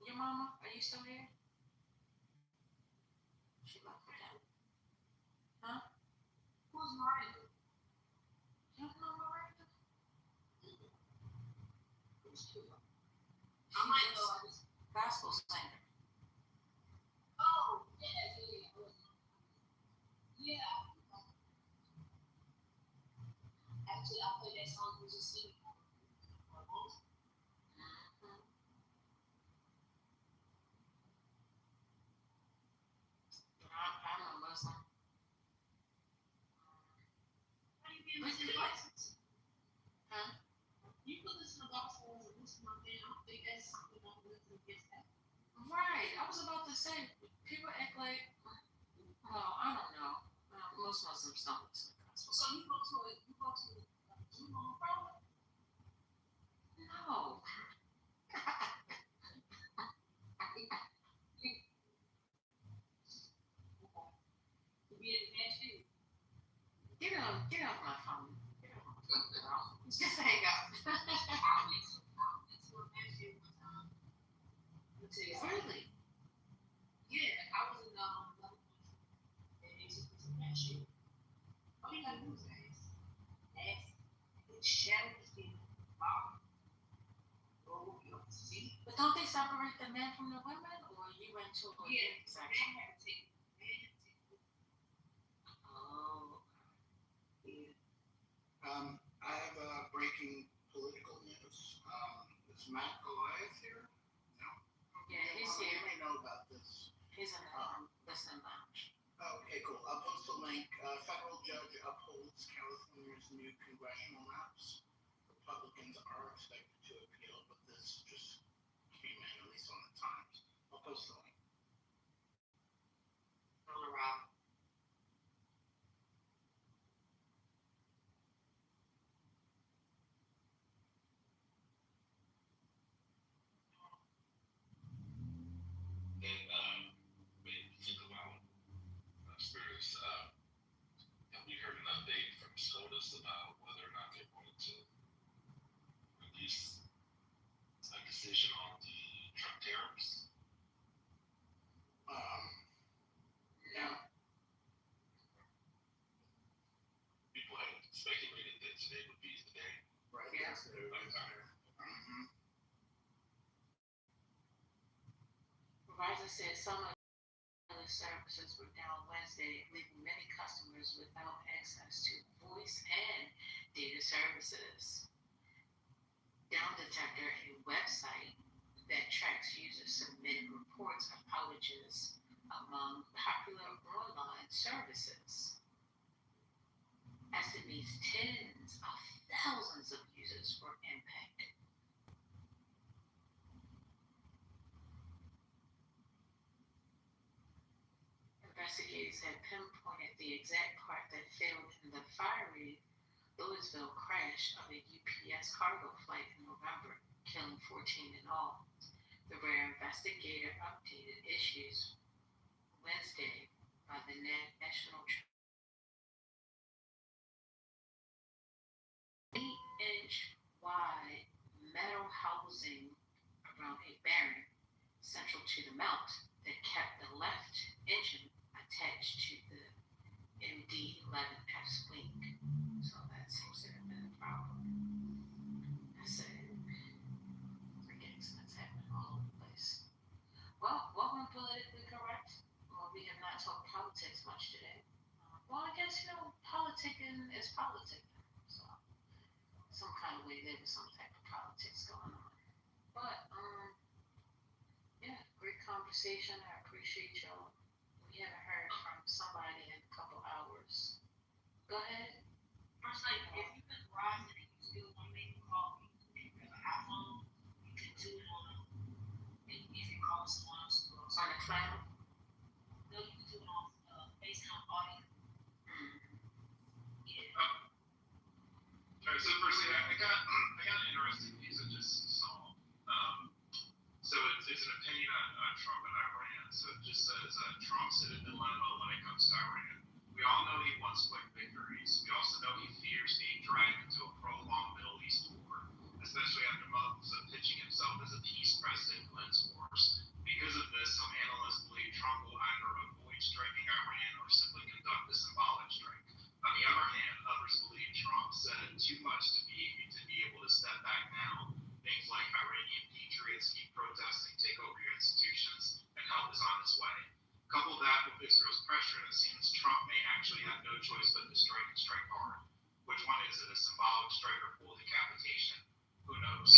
Your mama? Are you still here? She left for that. Huh? Who's Miranda? You don't know Miranda? I might know. Gospel singer. Oh, yeah. Actually, I played that song we just singing. I'm a Muslim. How you been listening to license? Huh? You could listen to gospel as a Muslim, man. I don't think that's something I'm listening against that. Right. I was about to say, people act like, well, I don't know. Most Muslims don't listen to gospel. So you go to a Muslim problem? No. Get off my phone. Get off my phone. Just hang up. Really? Yeah, I was in another country. And they took me to that shit. All you gotta do is ask. Shadow is being bothered. Or you know, see. But don't they separate the men from the women? Or you went to a section? Oh. I have breaking political news. Is Matt Goliath here? No? Yeah, he's here. You may know about this. He's in the listening lounge. Okay, cool. I'll post a link. Federal judge upholds California's new congressional maps. Republicans are expected to appeal, but this just came in, at least on the Times. I'll post the link. Colorado. And made me think about spirits. Have we heard an update from SCOTUS about whether or not they're going to release a decision on the Trump tariffs? Yeah. People have speculated that today would be the day. Right. Yeah. Verizon said some of the services were down Wednesday, leaving many customers without access to voice and data services. Down Detector, a website that tracks users, submitted reports of outages among popular online services. Estimates tens of thousands of users were impacted. Investigators had pinpointed the exact part that failed in the fiery Louisville crash of a UPS cargo flight in November, killing 14 in all. The rare investigator updated issues Wednesday by the National 8-inch wide metal housing around a bearing central to the mount that kept the left engine attached to the MD-11F's wing. So that seems to have been a problem. I said, freaking accidents happen all over the place. Well, welcome politically correct. Well, we have not talked politics much today. Well, I guess, politicking is politicking. So, some kind of way there was some type of politics going on. But, yeah, great conversation. I appreciate y'all. We haven't heard from somebody On the cloud? No, you can do it on FaceTime audio. Yeah. Alright, so firstly, I got an interesting piece I just saw. So it's an opinion on Trump and Iran. So it just says Trump's in a dilemma when it comes to Iran. We all know he wants quick victories. We also know he fears being dragged into a prolonged Middle East war, especially after months of pitching himself as a peace president who ends wars. Because of this, some analysts believe Trump will either avoid striking Iran or simply conduct a symbolic strike. On the other hand, others believe Trump said too much to be able to step back now. Things like Iranian patriots keep protesting, take over your institutions, and help is on its way. Couple that with Israel's pressure, and it seems Trump may actually have no choice but to strike and strike hard. Which one is it, a symbolic strike or full decapitation? Who knows?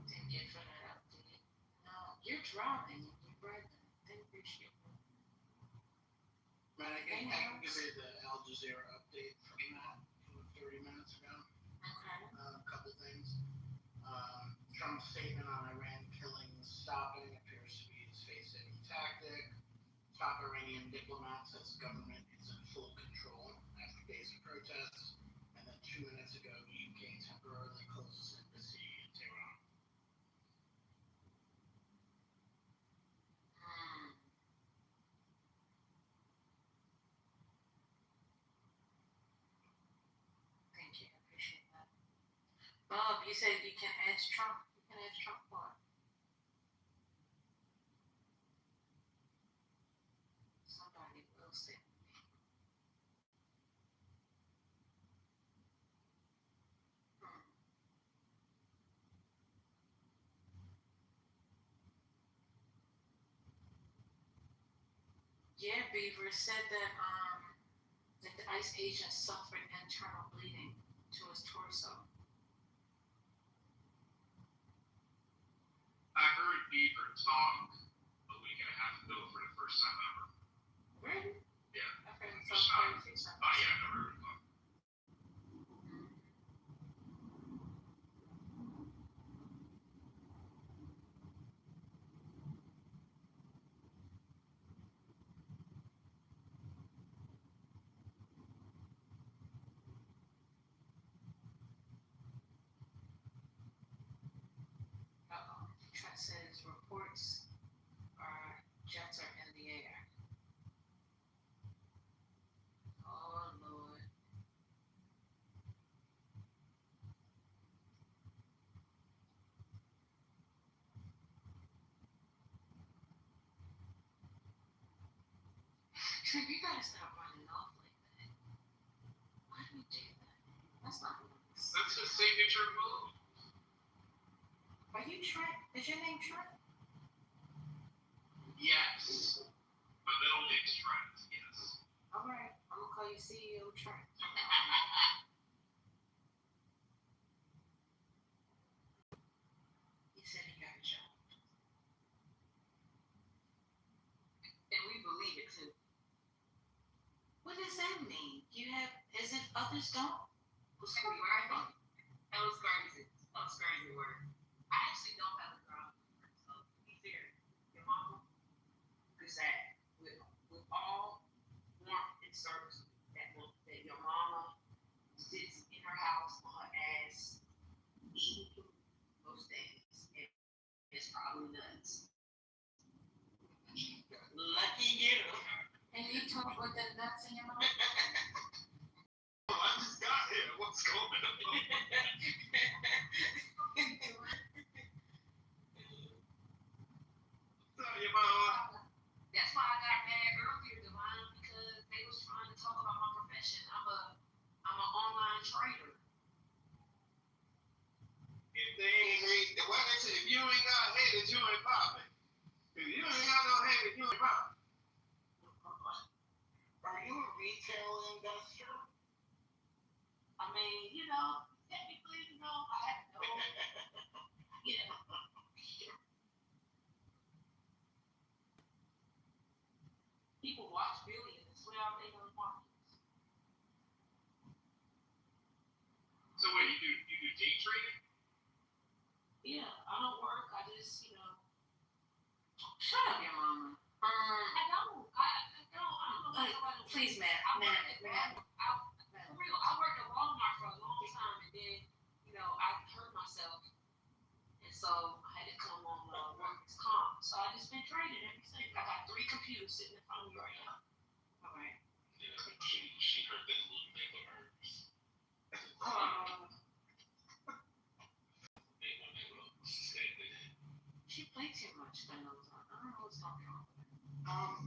Thank you for that update. No, you're driving. You're breathing. Thank you. Man, I can give you the Al Jazeera update from that from 30 minutes ago. Okay. A couple things. Trump's statement on Iran killings stopping appears to be his face-saving tactic. Top Iranian diplomat says government is in full control after days of protests. And then 2 minutes ago, UK temporarily closes embassy in Tehran. Thank you. I appreciate that. Bob, you said you can ask Trump. You can ask Trump what? Somebody will say. Yeah, Beaver said that the ICE agent suffered internal bleeding to his torso. I heard Beaver talk a week and a half ago for the first time ever. Really? Yeah. Okay, so Just not. crazy. Oh yeah, I never heard him talk. Trump says reports are jets are in the air. Oh Lord. Trump, you gotta stop running off like that. Why do you do that? That's not nice. That's his signature move. Are you Trent? Is your name Trent? Yes. My middle name's Trent, yes. All right, I'm gonna call you CEO Trent. He said he got a job. And we believe it too. What does that mean? You have, as if others don't? Who's gonna be right on? That was crazy. That was crazy word. I actually don't have a girl. So to be fair, your mama is that with all warmth and service that your mama sits in her house on her ass eating food most days. And it's probably nuts. Lucky you. And you talk with the nuts in your mouth? Oh, I just got here. What's going on? Sorry, mama. That's why I got mad earlier, Divine, because they was trying to talk about my profession. I'm an online trader. If they ain't hate, if you ain't got haters, you ain't popping. If you ain't got no haters, you ain't popping. Are you a retail investor? I mean, technically, I have no, people watch billions without they know markets. myself. And so I had to come on workers' comp. So I just been training everything. I got 3 computers sitting in front of me right now. All right. Yeah, she heard that little nigga of hers. She played too much when I was on. I don't know what's going on.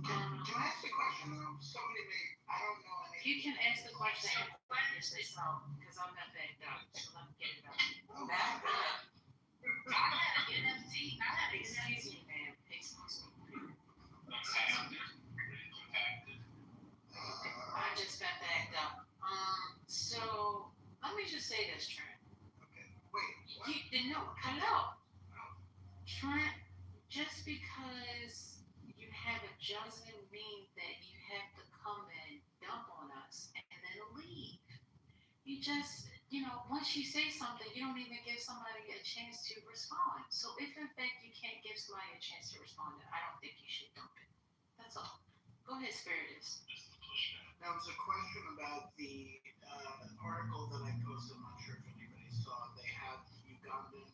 Can I ask the question? Somebody may, I don't know any. You can ask the question and practice this out because I'm not backed up. So let me get it out. Back up. I had an NFT. I had an Excuse NFT. me, ma'am. Excuse me. I just got backed up. So let me just say this, Trent. Okay. Wait. What? Cut it out. Trent, just because you have a job doesn't mean that you have to come and dump on us and then leave. You just, once you say something, you don't even give somebody a chance to respond. So if in fact you can't give somebody a chance to respond, then I don't think you should dump it. That's all. Go ahead, Spiritus. Now, there's a question about the article that I posted. I'm not sure if anybody saw. They have Ugandan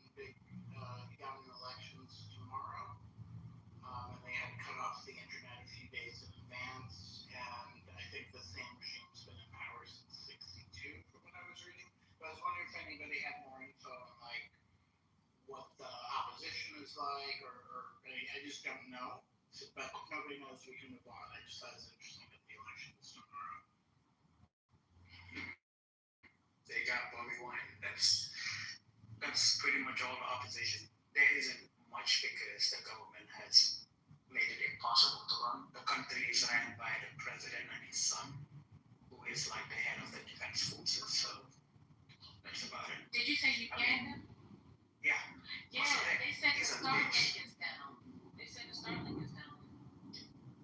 elections tomorrow, and they had cut off the internet a few days in advance. And I think the same regime's been in power since '62, from what I was reading. But I was wondering if anybody had more info on like what the opposition is like, or I just don't know. But if nobody knows, we can move on. I just thought it was interesting that the election was tomorrow. They got Bobby Wine. That's pretty much all the opposition. There isn't much because the government has made it impossible to run. The country is ran by the president and his son, who is like the head of the defense forces. So that's about it. Did you say Uganda? Yeah. Yeah, they said the Starlink is down. They said the Starlink is down.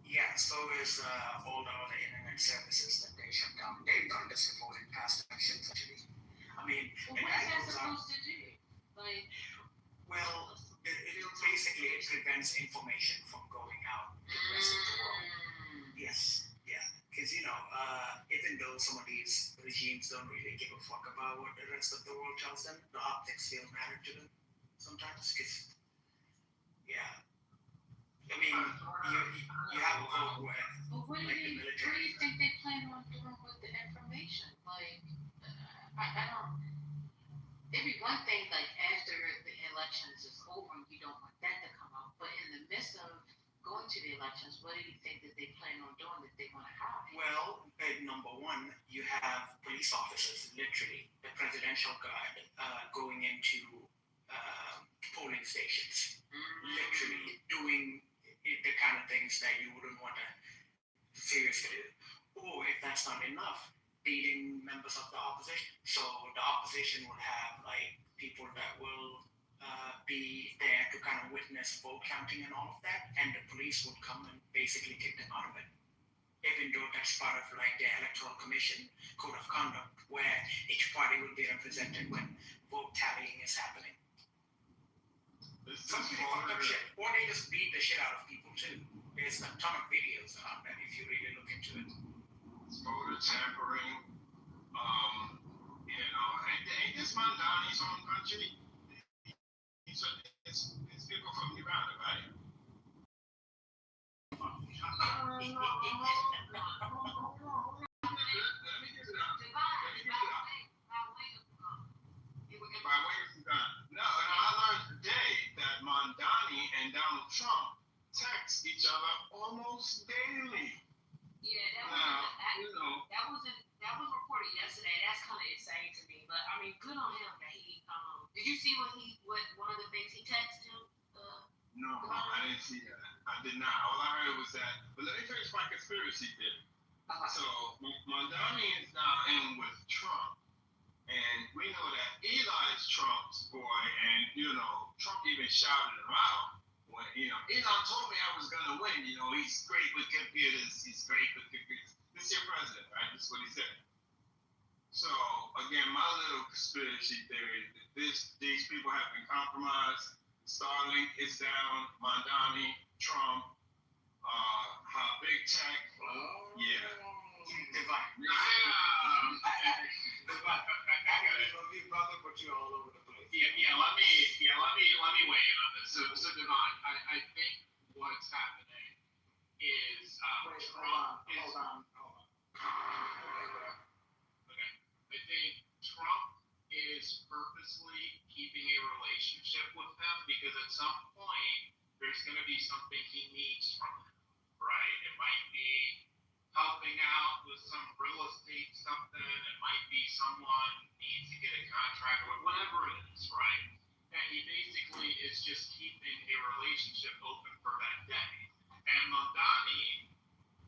Yeah, so is all the other internet services that they shut down. They've done this before in past elections, actually. I mean, well, what is that supposed to do? Like, well, it basically prevents information from going out to the rest of the world. Yes, yeah, because even though some of these regimes don't really give a fuck about what the rest of the world tells them, the optics still matter to them sometimes. Because, yeah, I mean, you have a whole where, but what do you think they plan on doing with the information? Like, I don't. It'd be one thing, like, after the elections is over, you don't want that to come out. But in the midst of going to the elections, what do you think that they plan on doing that they want to hide? Well, number one, you have police officers, literally, the presidential guard, going into polling stations, literally doing the kind of things that you wouldn't want to seriously do. Or if that's not enough, beating members of the opposition. So the opposition would have like people that will be there to kind of witness vote counting and all of that, and the police would come and basically kick them out of it. Even though that's part of like the Electoral Commission code of conduct, where each party will be represented when vote tallying is happening. Some people fucked up shit, or they just beat the shit out of people too. There's a ton of videos on that if you really look into it. Voter tampering, ain't this man down his own country? It's people from Uganda, right? By way of Uganda. No, and I learned today that Mondani and Donald Trump text each other almost daily. Yeah, that was reported yesterday. That's kind of insane to me. But I mean, good on him that he. Did you see what one of the things he texted him? No, I didn't see that. I did not. All I heard was that. But let me finish my conspiracy theory. So Mondani is now in with Trump, and we know that Eli's Trump's boy, and Trump even shouted him out. When, Elon told me I was going to win. He's great with computers. He's great with computers. This is your president, right? This is what he said. So, again, my little conspiracy theory, these people have been compromised. Starlink is down. Mondani, Trump, big tech. Yeah. Divine. Divine. I love you, brother, but you're all over the place. Yeah, Hold on. Okay. I think Trump is purposely keeping a relationship with them because at some point there's going to be something he needs from them, right? It might be helping out with some real estate something. It might be someone needs to get a contract or whatever it is, right? And he basically is just keeping a relationship open for that day. And Mondani,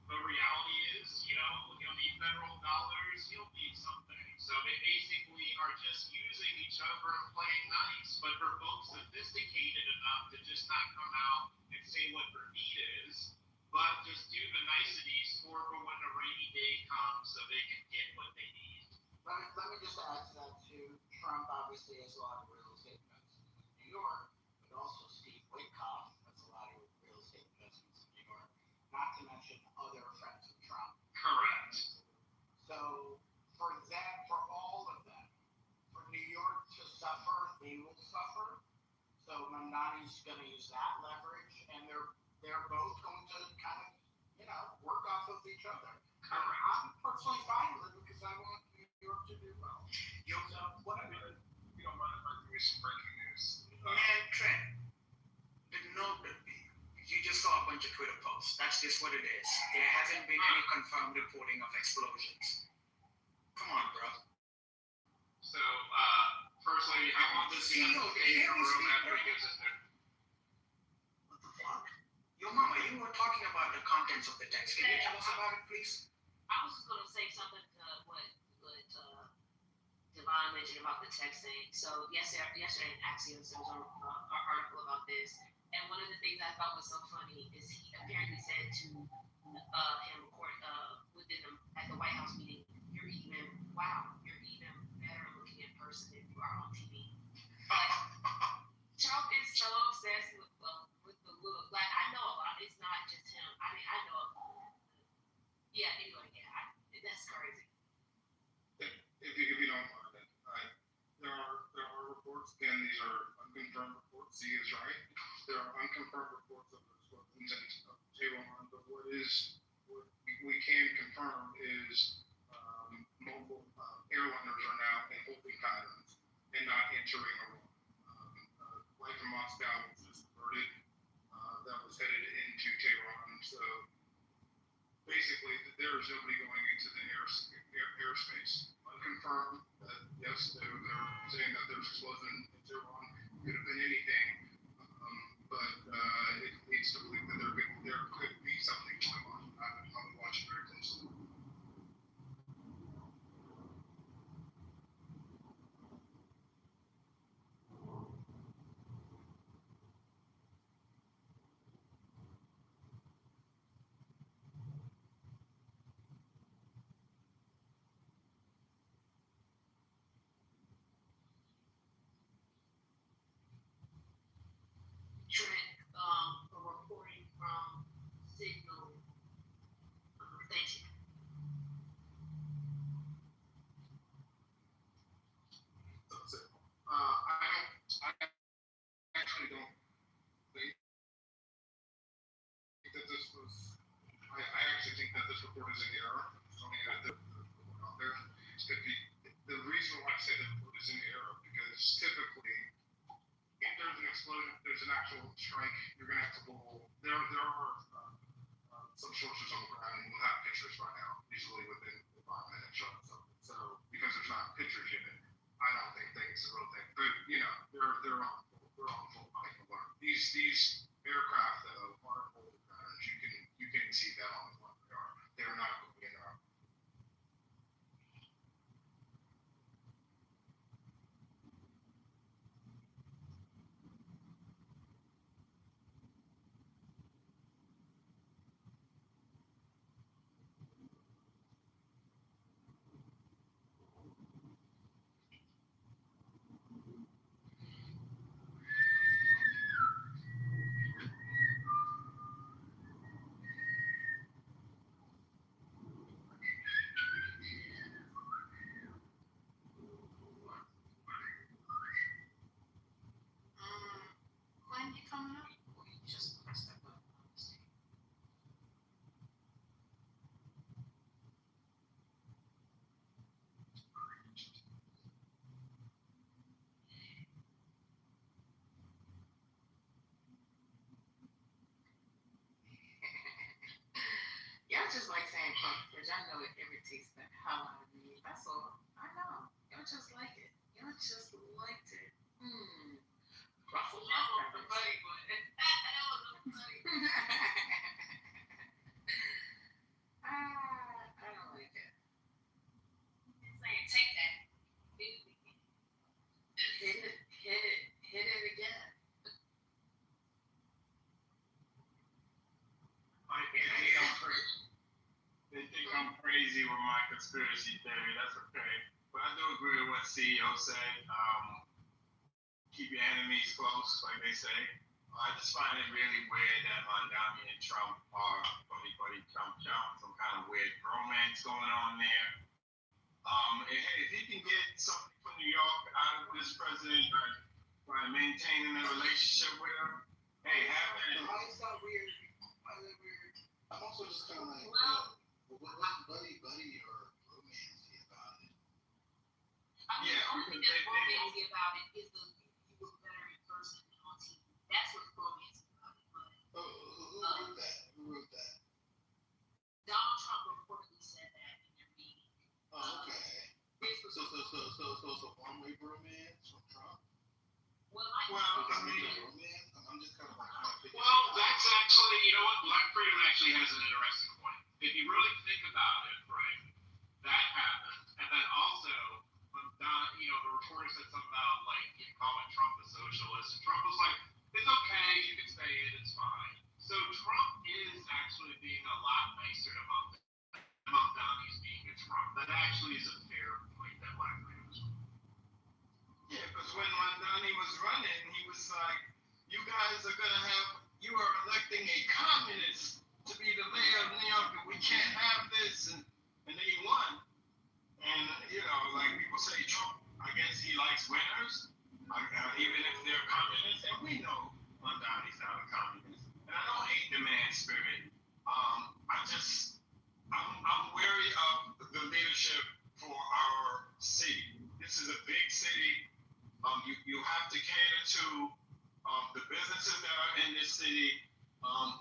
the reality is, he'll need federal dollars, he'll need something. So they basically are just using each other and playing nice. But for folks sophisticated enough to just not come out and say what their need is, but just do the niceties for when the rainy day comes so they can get what they need. Let me just add to that too. Trump obviously has a lot of real estate investments in New York, but also Steve Witkoff has a lot of real estate investments in New York, not to mention other friends of Trump. Correct. So for all of them, for New York to suffer, they will suffer. So Mamdani's going to use that leverage, and they're both going to kind of, work off of each other. I'm personally fine with it because I want New York to do well. So whatever. You don't mind if I do some breaking news? Man, Trent, you just saw a bunch of Twitter posts. That's just what it is. There hasn't been any confirmed reporting of explosions. Come on, bro. So, First Lady, how long does he have to pay her room after he gives us their... What the fuck? Yo, Mama, you were talking about the contents of the text. Can you tell us about it, please? I was just gonna say something to what Devon mentioned about the texting. So yesterday in Axios there was an article about this, and one of the things I thought was so funny is he apparently said to him within at the White House meeting, you're even better looking in person than you are on TV. Like, Trump is so obsessed with the look. Like, I know a lot. It's not just him. I mean, I know. Yeah. Anyway, that's crazy. If you don't mind it, there are reports. Again, these are unconfirmed reports. Z is right. There are unconfirmed reports of explosions in Tehran, but what we can confirm is multiple airliners are now in holding patterns and not entering Iran. Flight from Moscow was just diverted. That was headed into Tehran. So basically, there is nobody going into the airspace. Unconfirmed that yes, they're saying that there's explosion in Tehran. Could have been anything, but it leads to believe that there could be something going on. I'm watching very closely. Trent, a reporting from Signal. Thank you. I actually don't think that this was. I actually think that this report is in error. Something that the report out there. The reason why I say the report is in error because typically, if there's an explosion, there's an actual strike, you're gonna have to pull. There are some sources on the ground, and we'll have pictures by now, usually within 5 minutes showing something. So because there's not pictures in it, I don't think it's a real thing. But they're on full pike alert. These aircraft though are holding patterns. You can see that on what they are. They're not going in there. could taste the hell out of me. That's all. I know. Y'all just like it. Y'all just liked it. Ruffles my feathers. I don't like it. Take that. Hit it again. They think I'm crazy with my conspiracy theory. That's okay. But I do agree with what CEO said. Keep your enemies close, like they say. I just find it really weird that Mondami and Trump are buddy Trump, some kind of weird romance going on there. If he can get something from New York out of this president by maintaining a relationship with him, hey, have that. Why is that weird? Why is that weird? I'm also just kind of like, what's buddy or romancy about it? The only thing that's romancy about it is you look better in person than on TV. That's what's romancy about it. But, Who wrote that? Donald Trump reportedly said that in their meeting. Oh, okay. So it's a one-way romance from Trump? I'm just kind of like trying to figure Well, that's actually, you know what, Black Freedom actually has an interesting point. If you really think about it, right, that happened. And then also, the reporter said something about, like, calling Trump a socialist. And Trump was like, it's okay, you can say it, it's fine. So Trump is actually being a lot nicer to Mamdani's being a Trump. That actually is a fair point that Black Freedom was making. Yeah, because when Mondani was running, he was like, you guys you are electing a communist to be the mayor of New York, and we can't have this, and then he won. And, like people say, Trump, I guess he likes winners, even if they're communists, and we know Mondani's not a communist. And I don't hate the man's spirit. I'm wary of the leadership for our city. This is a big city. You have to cater to the businesses that are in this city.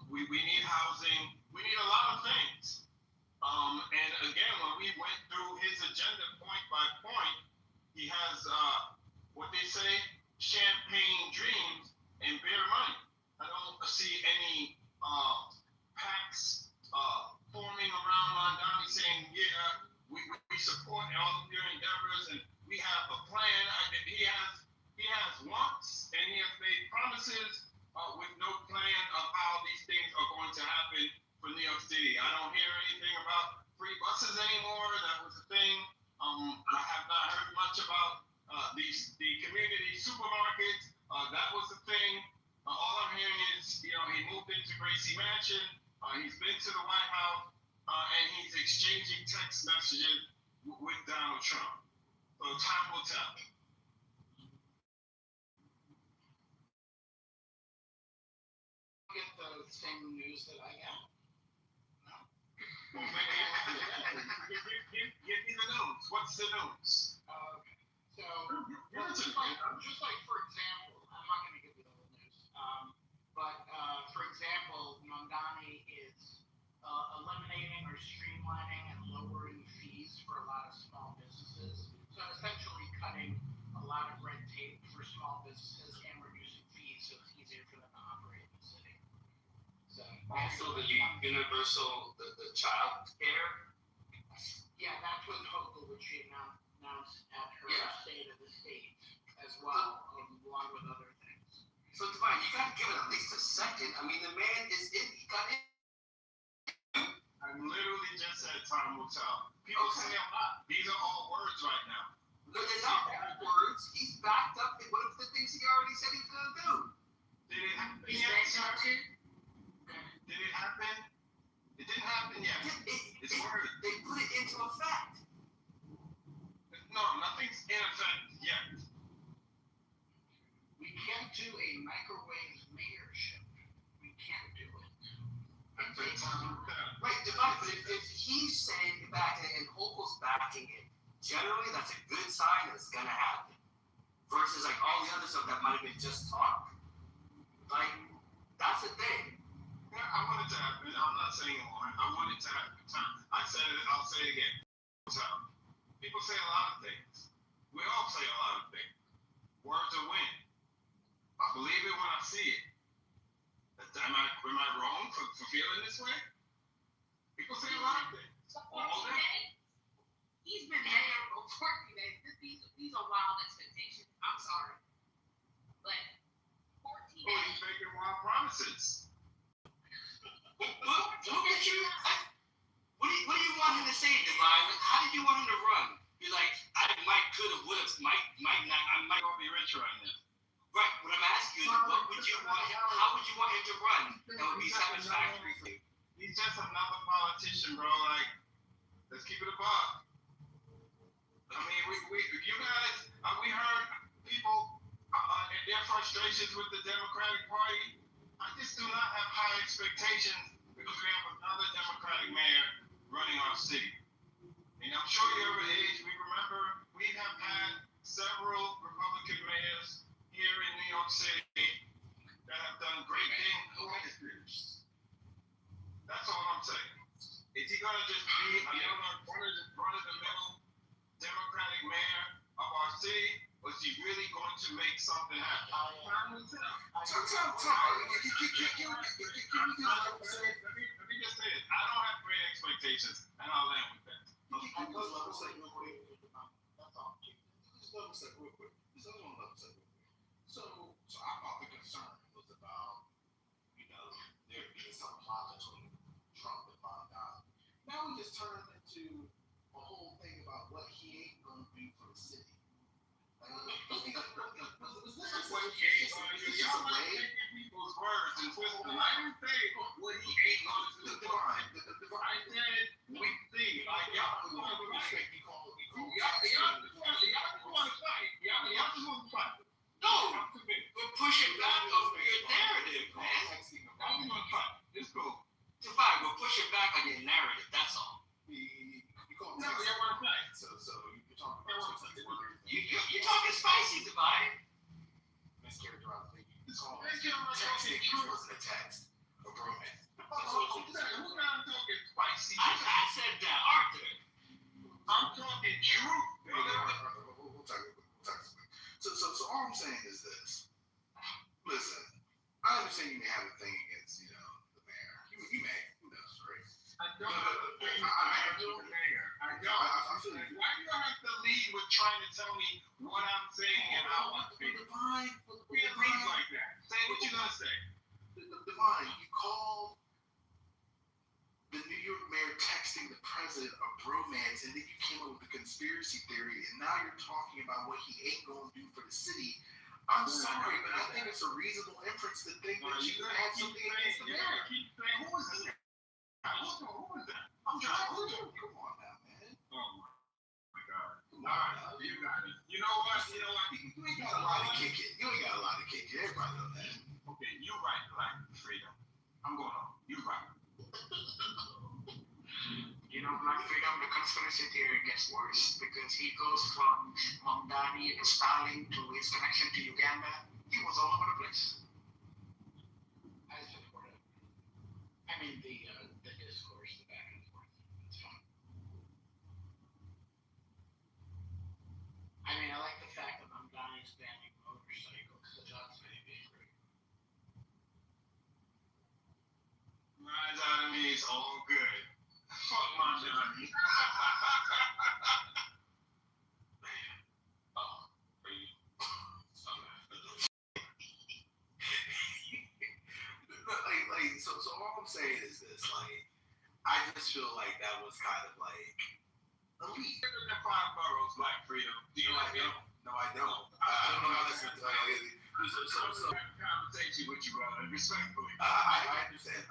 We need housing. We need a lot of things. And again, when we went through his agenda point by point, he has what they say, champagne dreams and beer money. I don't see any PACs forming around Mondani saying, yeah, we support all of your endeavors and we have a plan. He has wants and he has made promises with no plan of how these things are going to happen for New York City. I don't hear anything about free buses anymore. That was a thing. I have not heard much about the community supermarkets. That was a thing. All I'm hearing is, he moved into Gracie Mansion. He's been to the White House, and he's exchanging text messages with Donald Trump. So time will tell. Get the same news that I got. Give me the news. What's the news? Okay. So, just like for example, I'm not going to give you the whole news, but for example, Mondani is eliminating or streamlining and lowering fees for a lot of small businesses. So essentially cutting a lot of red tape for small businesses and reducing fees so it's easier for them to operate in the city. So Also, the universal, the child care. yeah, that's what Hochul, which she announced at her State of the State as well, along with other things. So, Divine, you gotta give it at least a second. I mean, the man is in, he got in. I literally just said time will tell. People say a lot. These are all words right now. No, they're not all words. He's backed up. What are the things he already said he's gonna do? Did it happen He's yet, backed sir? up too? Did it happen? It didn't happen yet. It's words. They put it into effect. No, nothing's in effect yet. We can't do a microwave mayorship. We can't do it. That's time will tell. Right, Divine, but if he's saying it back and Hochul's backing it, generally that's a good sign that it's gonna happen. Versus like all the other stuff that might have been just talk. Like, that's the thing. Yeah, I want it to happen. I'm not saying it won't. I want it to happen. I said it, I'll say it again. tell. People say a lot of things. We all say a lot of things. Words are wind. I believe it when I see it. Am I wrong for feeling this way? People say a lot of things. All day. He's been mayor for 14 days. These are wild expectations. I'm sorry. But 14 days. Oh, he's making wild promises. Look at you. What do you want him to say, Divine? How did you want him to run? You're like, I might, could have, would have, might not, I might I'll be rich right now. Right. What I'm asking you is, what would you want him? How would you want him to run? That would be satisfactory for you. He's just another politician, bro. Like, let's keep it a buck. I mean, you guys, we heard people and their frustrations with the Democratic Party. I just do not have high expectations because we have another Democratic mayor running our city. And I'm sure you're of age. We remember we have had several Republican mayors here in New York City that have done great things. That's all I'm saying. Is he gonna just be another run-of-the-middle Democratic mayor of our city, or is he really going to make something happen? Time will tell. Let me just say it. I don't have great expectations, and I'll land with that. Let's level set real quick. That's all. Just level set real quick. So I thought the concern was about, there being some plot between Trump and Mondale. Now we just turned into a whole thing about what he ain't gonna do for the city. Y'all might take people's words and twist them. I didn't say what he ain't gonna do. I said we see. Like y'all want to fight. Y'all just want to fight. Y'all just want to fight. No, we're pushing back over your narrative, man. Y'all want to fight. It's cool. Divine, we're pushing back on your narrative. That's all. No, y'all want to fight. So you're talking about something. You're talking spicy, Divine. Mischaracterized thing. It's called texting. It wasn't a text. A bromance. Who's not talking spicy? I said that, Arthur. I'm talking truth. We'll talk. So all I'm saying is this. Listen, I understand you may have a thing against, the mayor. You may. Who knows, right? I don't have a thing against the mayor. I don't. I'm feeling you. Why do you have to lead with trying to tell me what I'm saying and how I feel? Divine. We can't lead like that. Say what you're gonna say. Divine, you called the New York mayor texting the president a bromance, and then you came up with the conspiracy theory, and now you're talking about what he ain't gonna do for the city. I'm sorry, but I think it's a reasonable inference to think that you had something against the mayor. Keep saying, who is this? Who is that? I'm trying to. Come on now, man. Oh my God. All right, you got it. You know what? You ain't got a lot to kick it. Everybody knows that. Okay, you right, Black Freedom. I'm going home. You right. Black Freedom, the conspiracy theory gets worse because he goes from Mamdani and Stalin to his connection to Uganda. He was all over the place. I just support it. I mean, the discourse, the back and forth. It's fun. I mean, I like the fact that Mamdani's banning motorcycles. The job's maybe great. Rides out of me, it's all good. Fuck Mondale. So all I'm saying is this, I just feel like that was kind of elite. You're in the 5 boroughs, Black Freedom. Do you like them? No, I don't. I don't know how this is. So conversation with you, brother, respectfully. I understand.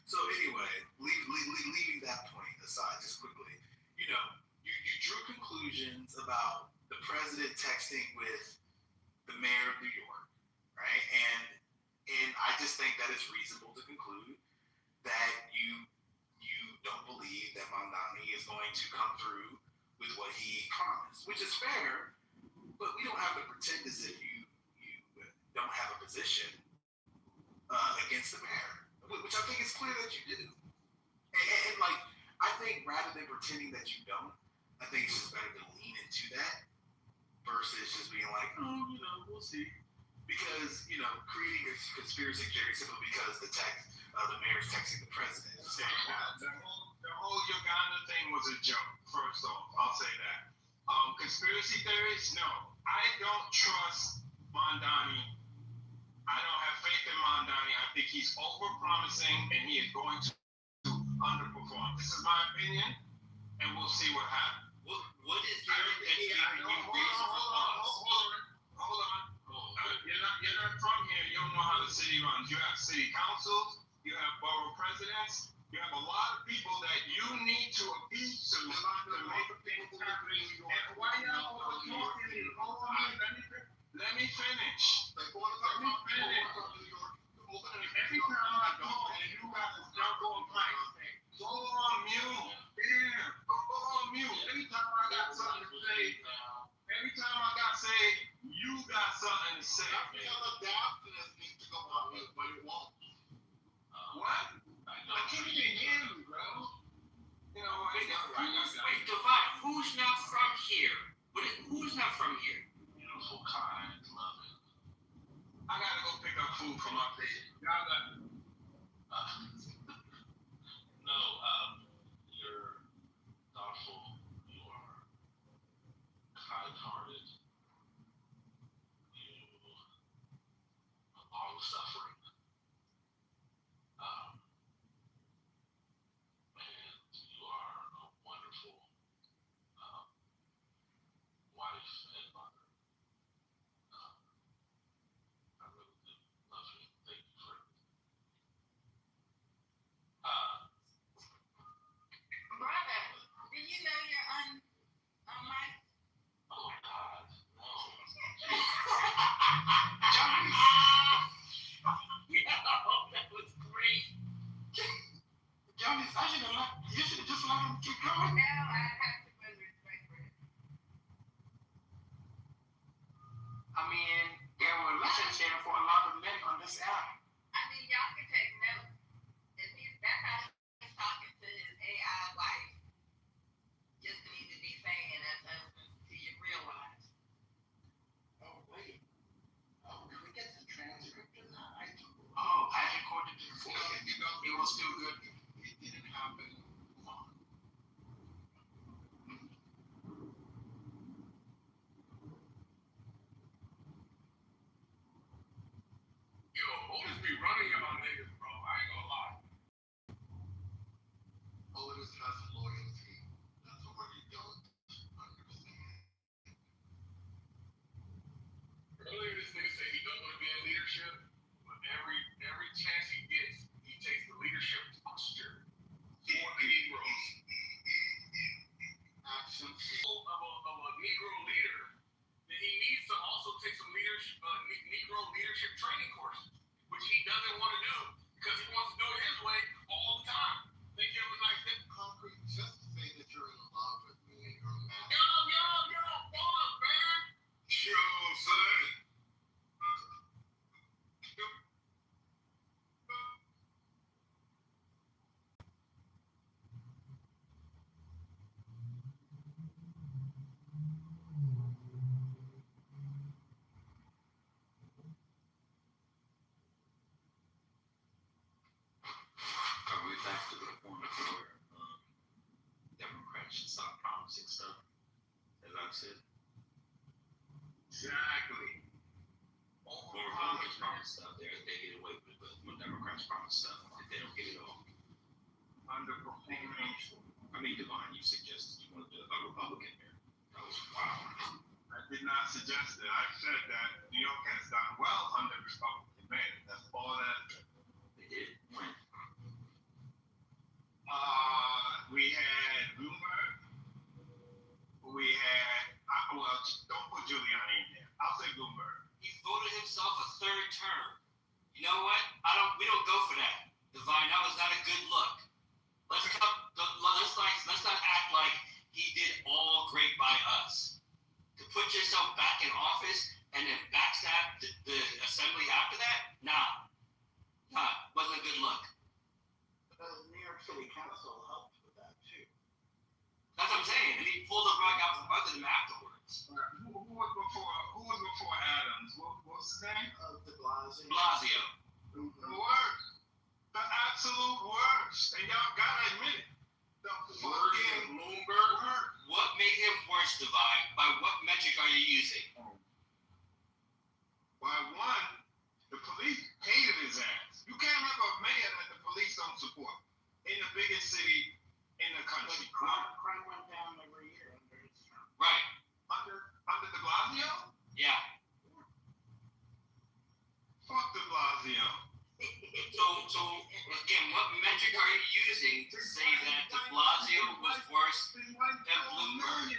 So anyway, leaving that point aside, just quickly, you drew conclusions about the president texting with the mayor of New York, right? And I just think that it's reasonable to conclude that you don't believe that Mamdani is going to come through with what he promised, which is fair, but we don't have to pretend as if you don't have a position against the mayor, which I think is clear that you do. And I think rather than pretending that you don't, I think it's just better to lean into that versus just being like, oh, we'll see. Because, creating a conspiracy theory simply because the mayor's texting the president. The whole Uganda thing was a joke, first off. I'll say that. Conspiracy theories, no. I don't trust Mondani. I don't have faith in Mondani. I think he's over-promising and he is going to underperform. This is my opinion, and we'll see what happens. What is your reason for Hold on. You're not from here. You don't know how the city runs. You have city councils. You have borough presidents. You have a lot of people that you need to appease to make things happen. And why y'all talking? Hold on. Let me finish. Every time I talk, you guys jump on mic. Go on mute. Yeah. Go on mute. Every time I got something to say, you got something to say. What? I can't even hear you, bro. Wait, Divine, who's not from here? Who's not from here? So kind, loving. I gotta go pick up food from up there. Y'all got No, you're thoughtful, you are kind-hearted, you are long-suffering, and you are a wonderful wife and mother. I really do love you. Thank you for Brother, do you know you're on mic? oh God, no. That was great. Johnny, you should have just let him keep going. No, I have to put respect for it. I mean, there were lessons there for a lot of men on this app. I mean, y'all can take notes. If that's how he's talking to his AI wife, just need to be saying as husband, do you realize? Oh, wait. Oh, can we get the transcript of that? Oh, I recorded it before. It was still good. It didn't happen. Yo, always be running y'all niggas, bro. I ain't gonna lie. Otis has loyalty. That's what you don't understand. Earlier this nigga said he don't want to be in leadership, but every chance he gets, he takes the leadership posture for the Negroes. Action. Of a Negro leader, then he needs to also take some leadership, Negro leadership training courses, which he doesn't want to do because he wants to do it his way all the time. Think you ever like that? Concrete, just say that you're in love with me and you're mad. Yo, pause, man. yo, son. Are we back to the point where Democrats should stop promising stuff, as I've said? Exactly. When Republicans promise stuff, they get away with it, but when Democrats promise stuff, they don't get it all. Underperforming. I mean, Devon, you suggested you wanted a Republican mayor. That was wow. I did not suggest it. I said that New York has done well under Republican mayor. That's all that. They did. When? We had Bloomberg. We had, don't put Giuliani in there. I'll say Bloomberg. He voted himself a third term. You know what? We don't go for that. Divine, that was not a good look. Let's not act like he did all great by us. To put yourself back in office and then backstab the assembly after that? Nah, wasn't a good look. The New York City Council helped with that too. name? De Blasio. Blasio. The worst. The absolute worst. And y'all gotta admit it. The Worse than Bloomberg? What made him worse, Divine? By what metric are you using? By one, the police hated his ass. You can't have a mayor that the police don't support in the biggest city in the country. Crime went down every year under his term. Right. Under de Blasio? Yeah. Fuck de Blasio. So again, what metric are you using to say that de Blasio was worse than Bloomberg?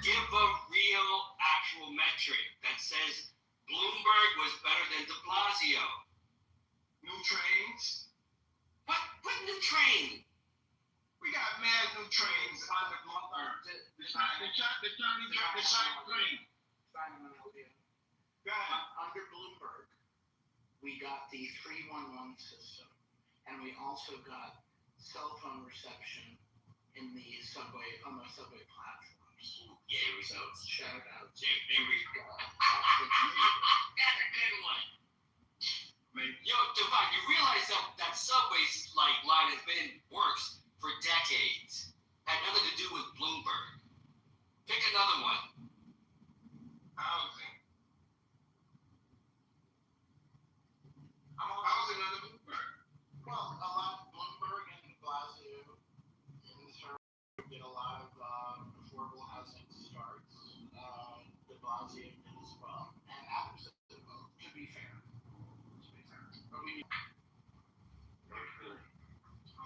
Give a real, actual metric that says Bloomberg was better than de Blasio. New trains. What new train? We got mad new trains under Bloomberg. The shiny train. Under Bloomberg, we got the 311 system, and we also got cell phone reception in the subway, on the subway platforms. Yeah, here we go. Shout out. There we go. That's a good one. Yo, Divine, you realize that subway's line has been worse for decades. Had nothing to do with Bloomberg. Pick another one. Housing. Housing under Bloomberg. Well, a lot of Bloomberg and de Blasio in turn did a lot of affordable housing starts. De Blasio did as well, and Adams did both. To be fair. But we.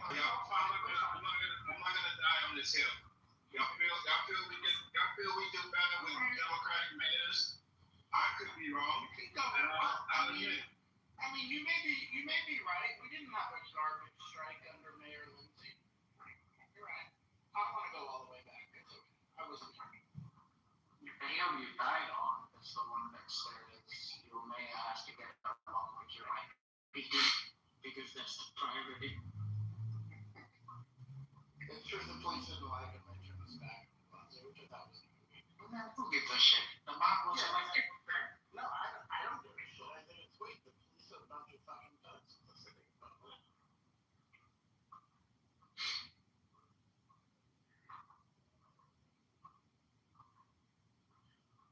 I'm not gonna die on this hill. Y'all feel we do better with Democratic mayors? I could be wrong. I mean, you may be right. We didn't have a garbage strike under Mayor Lindsay. You're right. I don't want to go all the way back. It's okay. I wasn't talking. The hill you died on is the one that says your mayor has to get along with your life. Because that's the priority. It's true the police didn't like it. They turned us back, which I thought was a movie. Who gives a shit? The mom was like, no, I don't give a shit. I think it's sweet. The police are a bunch of fucking thugs. That's the thing about it.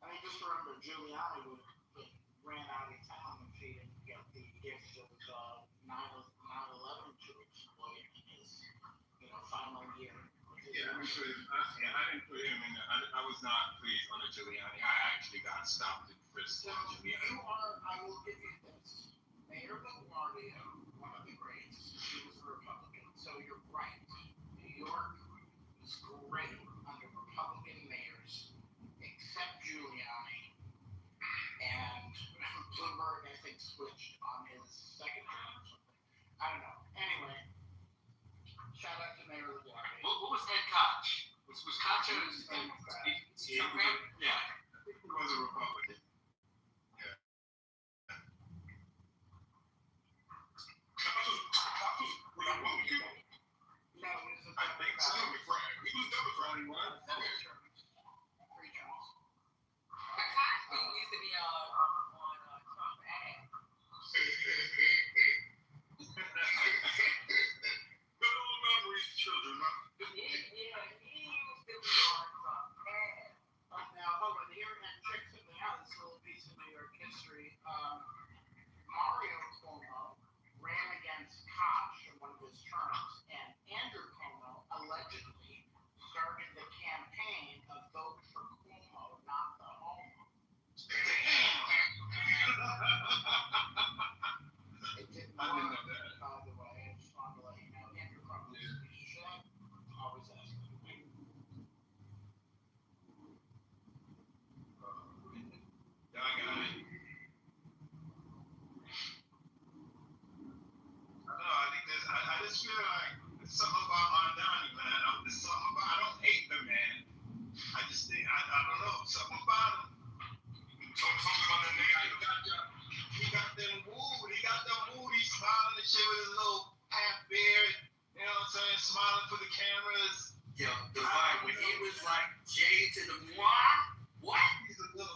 I mean, just remember, Giuliani ran out of town if he didn't get the gift of 9/11 to exploit in his, final year. Yeah, I didn't put him in there. I was not pleased on the Giuliani. I actually got stopped and frisked on Giuliani. I will give you this. Mayor LaGuardia, one of the greats, he was a Republican. So you're right. New York was great under Republican mayors, except Giuliani. And Bloomberg, I think, switched on his second term or something. I don't know. Anyway, shout out to Mayor LaGuardia. What was Ed Koch? Was Koch a Democrat? Yeah. I think he was a Republican. Yeah. No, he was a I think so. He was Democrat. He was. Three terms. The Koch thing used to be on Trump ad. Good old memories, children, huh? Yeah, he used to be on Trump ad. Now, hold on.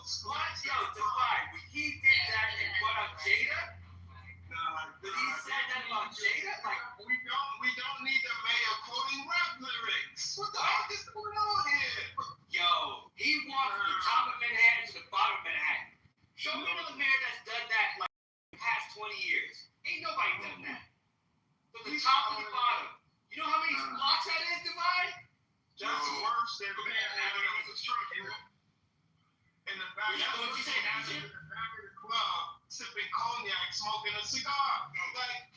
What? Yo, Divine, when he did that and brought out Jada, when he said that about Jada, like, we don't need the mayor quoting rap lyrics. What the heck is going on here? yo, he wants from the top of Manhattan to the bottom of Manhattan. Show me another mayor that's done that like the past 20 years. Ain't nobody done that. From the top to the bottom. You know how many blocks that is, Divine? That's worse than having a construction in the back of the club, sipping cognac, smoking a cigar. Like,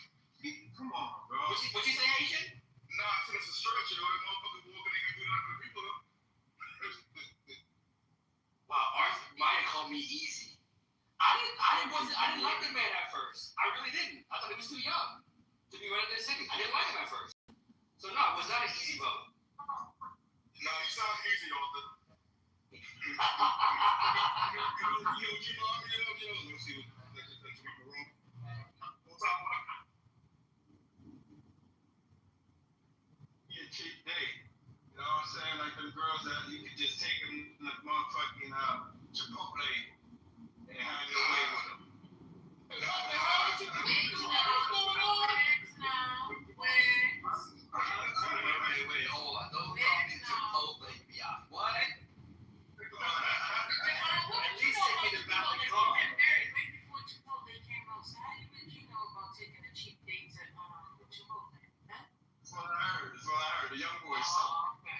come on, bro. What you say, Asian? Nah, I said it's a structure. That motherfucker walking in and do nothing for people. Wow, Arthur Maya called me easy. I didn't like the man at first. I really didn't. I thought he was too young to be running this city. I didn't like him at first. So no, it was not an easy vote. No, you sound easy, Arthur. Let's see let's read the room. What's up, Mike? Yeah, cheap date. You know what I'm saying? Like them girls that you could just take them to the motherfucking Chipotle and have your way with them. What's going on? Wait, hold on. Don't call me Chipotle, beyond. What? At least take me to Valley Car. Right before Chipotle came out, so how did you know about taking a cheap date to Chipotle? Huh? That's what I heard. The young boys something.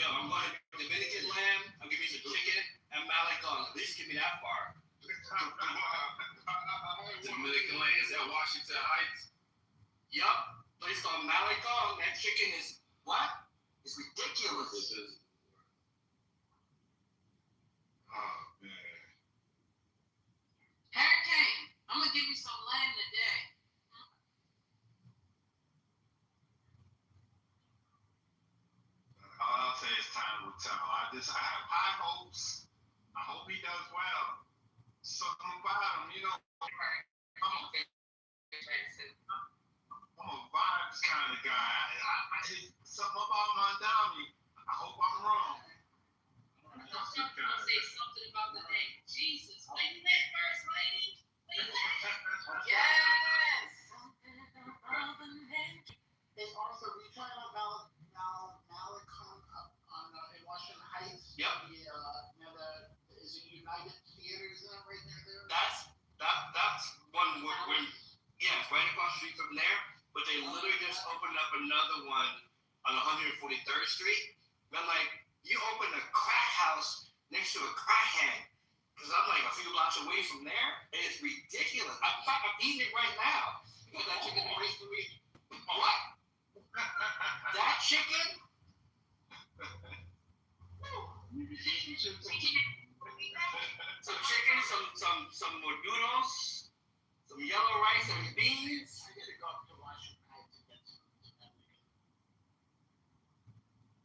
Yo, I'm going Dominican lamb. I'm giving you some chicken and Malecon. At least give me that far. Dominican land is at Washington Heights. Yup. Place called Malecon. That chicken is what? It's ridiculous. Oh, man. Hurricane, I'm gonna give you some land today. All I'll say is time will tell. I have high hopes. I hope he does well. Something about him, you know. I'm a vibes kind of guy. Something about Mondami. I hope I'm wrong. I'm gonna say something about the name. Jesus, lady that first lady. Yes. Hey, Arthur, we trying on Malecon in Washington Heights. Yep. Is it United Theaters right there? That's one when yeah, it's right across the street from there. But they literally just opened up another one on 143rd Street. And I'm like, you opened a crack house next to a crackhead. Because I'm like a few blocks away from there. And it's ridiculous. I'm eating it right now. You got that chicken raised for me. What? That chicken? Some chicken, some more noodles, some yellow rice and beans. I gotta go up to Washington Heights to get some.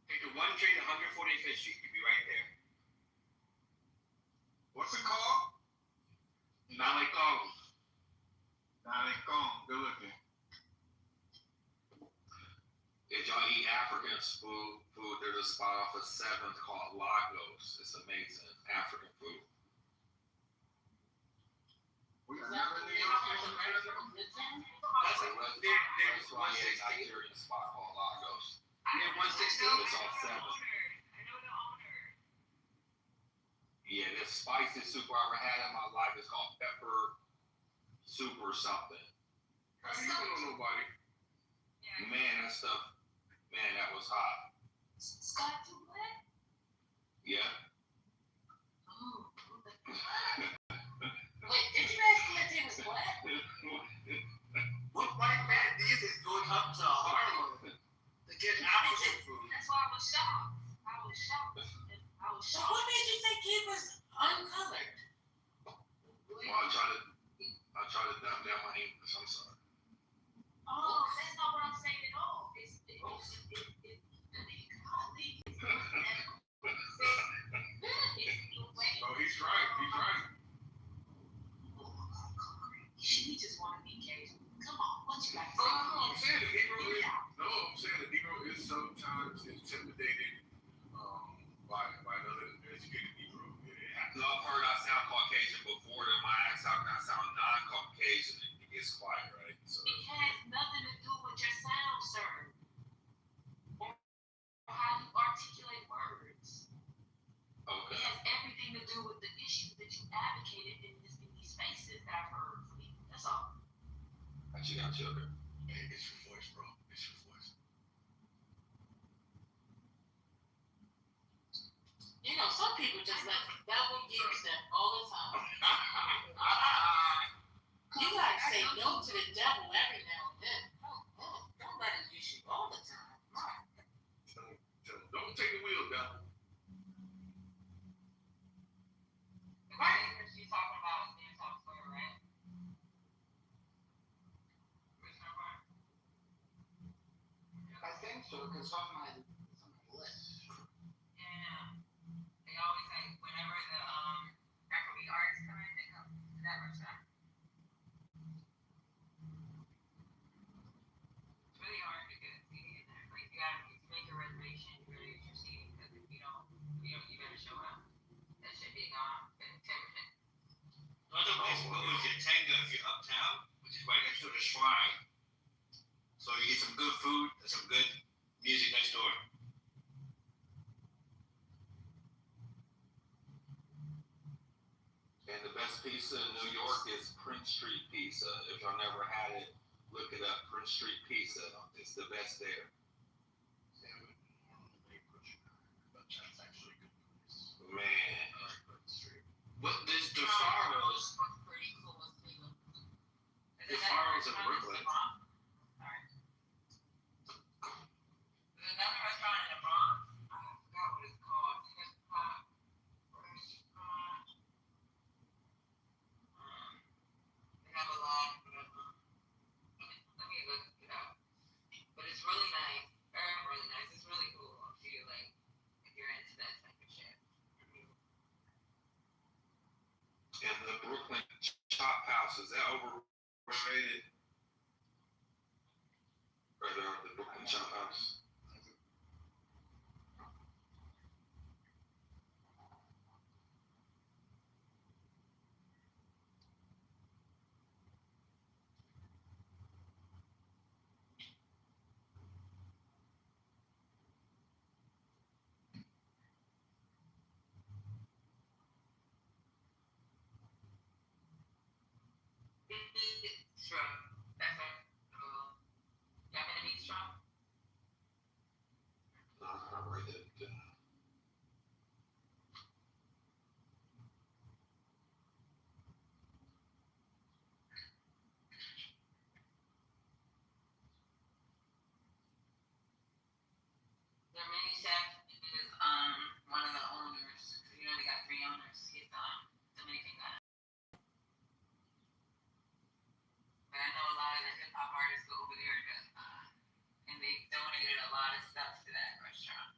Take the one train to 145th Street. You'll be right there. What's it called? Malecon. Good looking. If y'all eat African food, there's a spot off of 7th called Lagos. It's amazing. African food. We got never in New York. That's like there's That's why it's a Nigerian spot called Lagos. near 116. It's off 7th. Yeah, this spicy soup I ever had in my life is called pepper soup or something. How do you know nobody? Man, that stuff, that was hot. Scott, you what? Yeah. Oh. Wait, did you ask me if it was black? What white man did is going up to Harlem to get African food? That's why I was shocked. So what made you think he was uncolored? Well, I try to dumb down my English. I'm sorry. Oh, that's not what I'm saying at all. Oh, he's right. She just want to be gay. Come on, what you got? No, I'm saying the Negro is sometimes intimidated by another educated deal with the issues that you advocated in these spaces that I've heard from you. That's all. Got you, okay. Hey, it's your voice, bro. It's your voice. You know, some people just let the devil use them all the time. You gotta say no to the devil every now and then. Don't let him use you all the time. Don't take the wheel, devil. Right. She's talking about being talk square, right? I think so, because on my list. Yeah. They always say whenever the Afrobeat artists come in, they come to that restaurant. It's really hard to get a seat in there. Like you gotta make a reservation, you gotta get your seat, because if you don't, you better show up. That should be gone in 10 minutes. Another place to go is your Tenga if you're uptown, which is right next to the shrine. So you get some good food and some good music next door. And the best pizza in New York is Prince Street Pizza. If y'all never had it, look it up. Prince Street Pizza. It's the best there. Man. But there's DeFaro's. Pretty cool. DeFaro's in Brooklyn. There's another restaurant in the Bronx. I forgot what it's called. Hip Hop Restaurant. They have a lot of let me look it up. But it's really nice. Really nice. It's really cool. If you like, if you're into that type of shit. And the Brooklyn Chop House, is that overrated? Or the Brooklyn Chop House? Strong. That's right. Y'all been to Beat Strong? I'll write that down. Their main chef is one of the owners. You know they got 3 owners. He's Dominican guy. But I know a lot of the hip hop artists go over there to, and they donated a lot of stuff to that restaurant.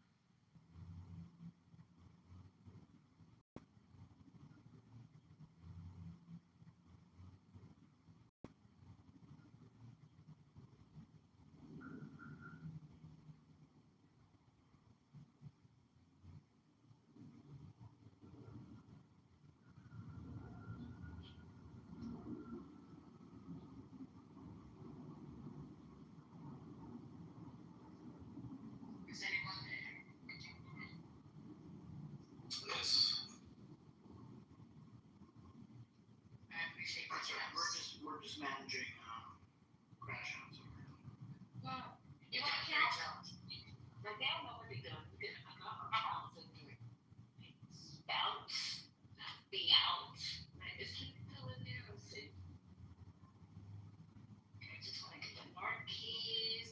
Is anyone there? Yes. I appreciate That's that. right. We're just managing crash outs over here. Well, you want to count? Like, they don't know what they're doing. We're gonna count and do it. Bounce. Be out. Like, just keep doing there and see. I just want to get the marquees.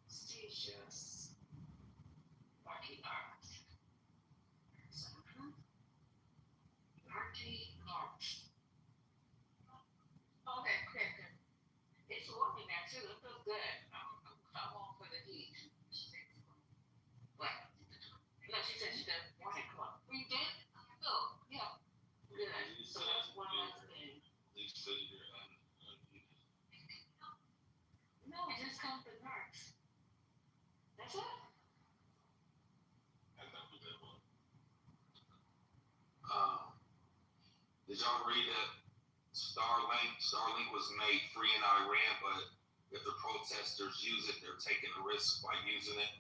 Stacia's marquee art. Marquee art. Okay. It's warm in there too. It feels good. I'm on for the heat. What? No, she said she does morning club. We did? Oh, yeah. Good. So that's one last thing. No, just come to Narcs. That's it? Did y'all read that Starlink was made free in Iran, but if the protesters use it, they're taking a risk by using it?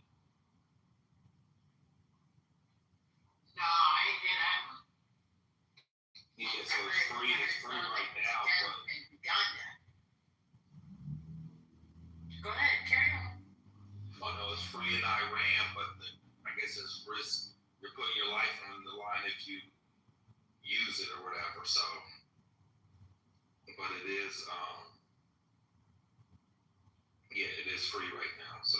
No, I ain't get that one. Yeah, so it's free right now, but Uganda. Go ahead, carry on. oh no, it's free in Iran, but I guess it's risk. You're putting your life on the line if you use it or whatever. So, but it is, yeah, it is free right now. So.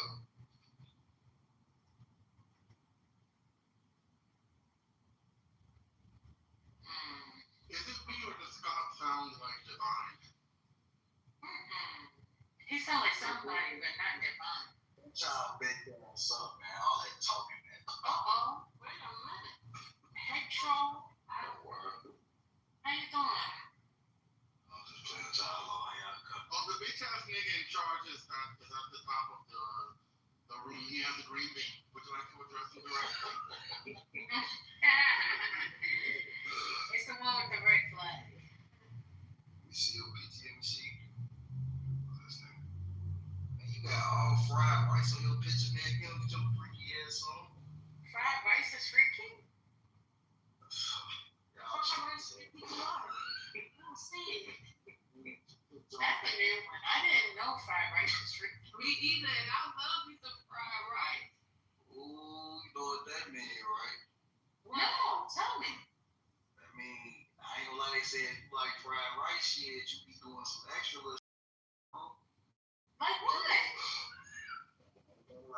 Is it me or does Scott sound like divine? He sounds like somebody, but not divine. Child been doing something, man. All that talking, man. Wait a minute. Hetro. How you doing? I'm just playing child law. Oh, the bitch ass nigga in charge is at the top of the room. He has a green bean. Would you like to address him directly? It's the one with the red flag. We see your PTMC. Man, you got all fried rice on your picture, man. You don't get your freaky ass on. Fried rice is freaky? Y'all Fried rice is freaky? I don't see it. That's a new one. I didn't know fried rice was freaky. Me either, and I love me some fried rice. Ooh, you know what that means, right? No, tell me. I mean, I ain't gonna lie, they said if you like fried rice shit, you be doing some extra little shit. Like what?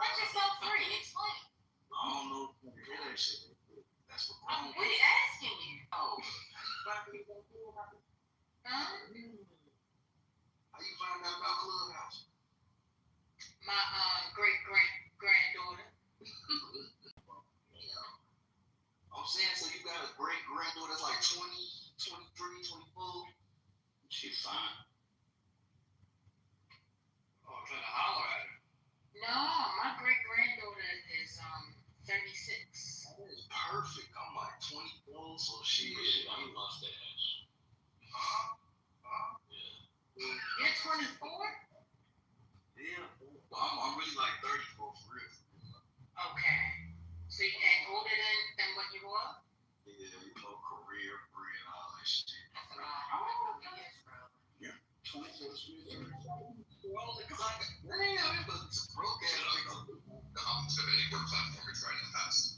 Let yourself free. Explain. I don't know if you can hear that shit. That's what I'm really asking you. Oh, how you find out about Clubhouse? My great-great-granddaughter. I'm saying, so you got a great-granddaughter that's like 20, 23, 24? She's fine. Oh, I'm trying to holler at her. No, my great-granddaughter is 36. That is perfect. I'm like 24, so shit. I'm a mustache. Huh? Yeah. You're 24? Yeah. Well, I'm really like 34 for real. Okay. So you act older than what you are? Yeah, you know, career, bread, all that shit. Oh, yes, bro. Yeah. 24 years. Well, because I got, damn, it was broke ass. To the network platform, you're trying to pass.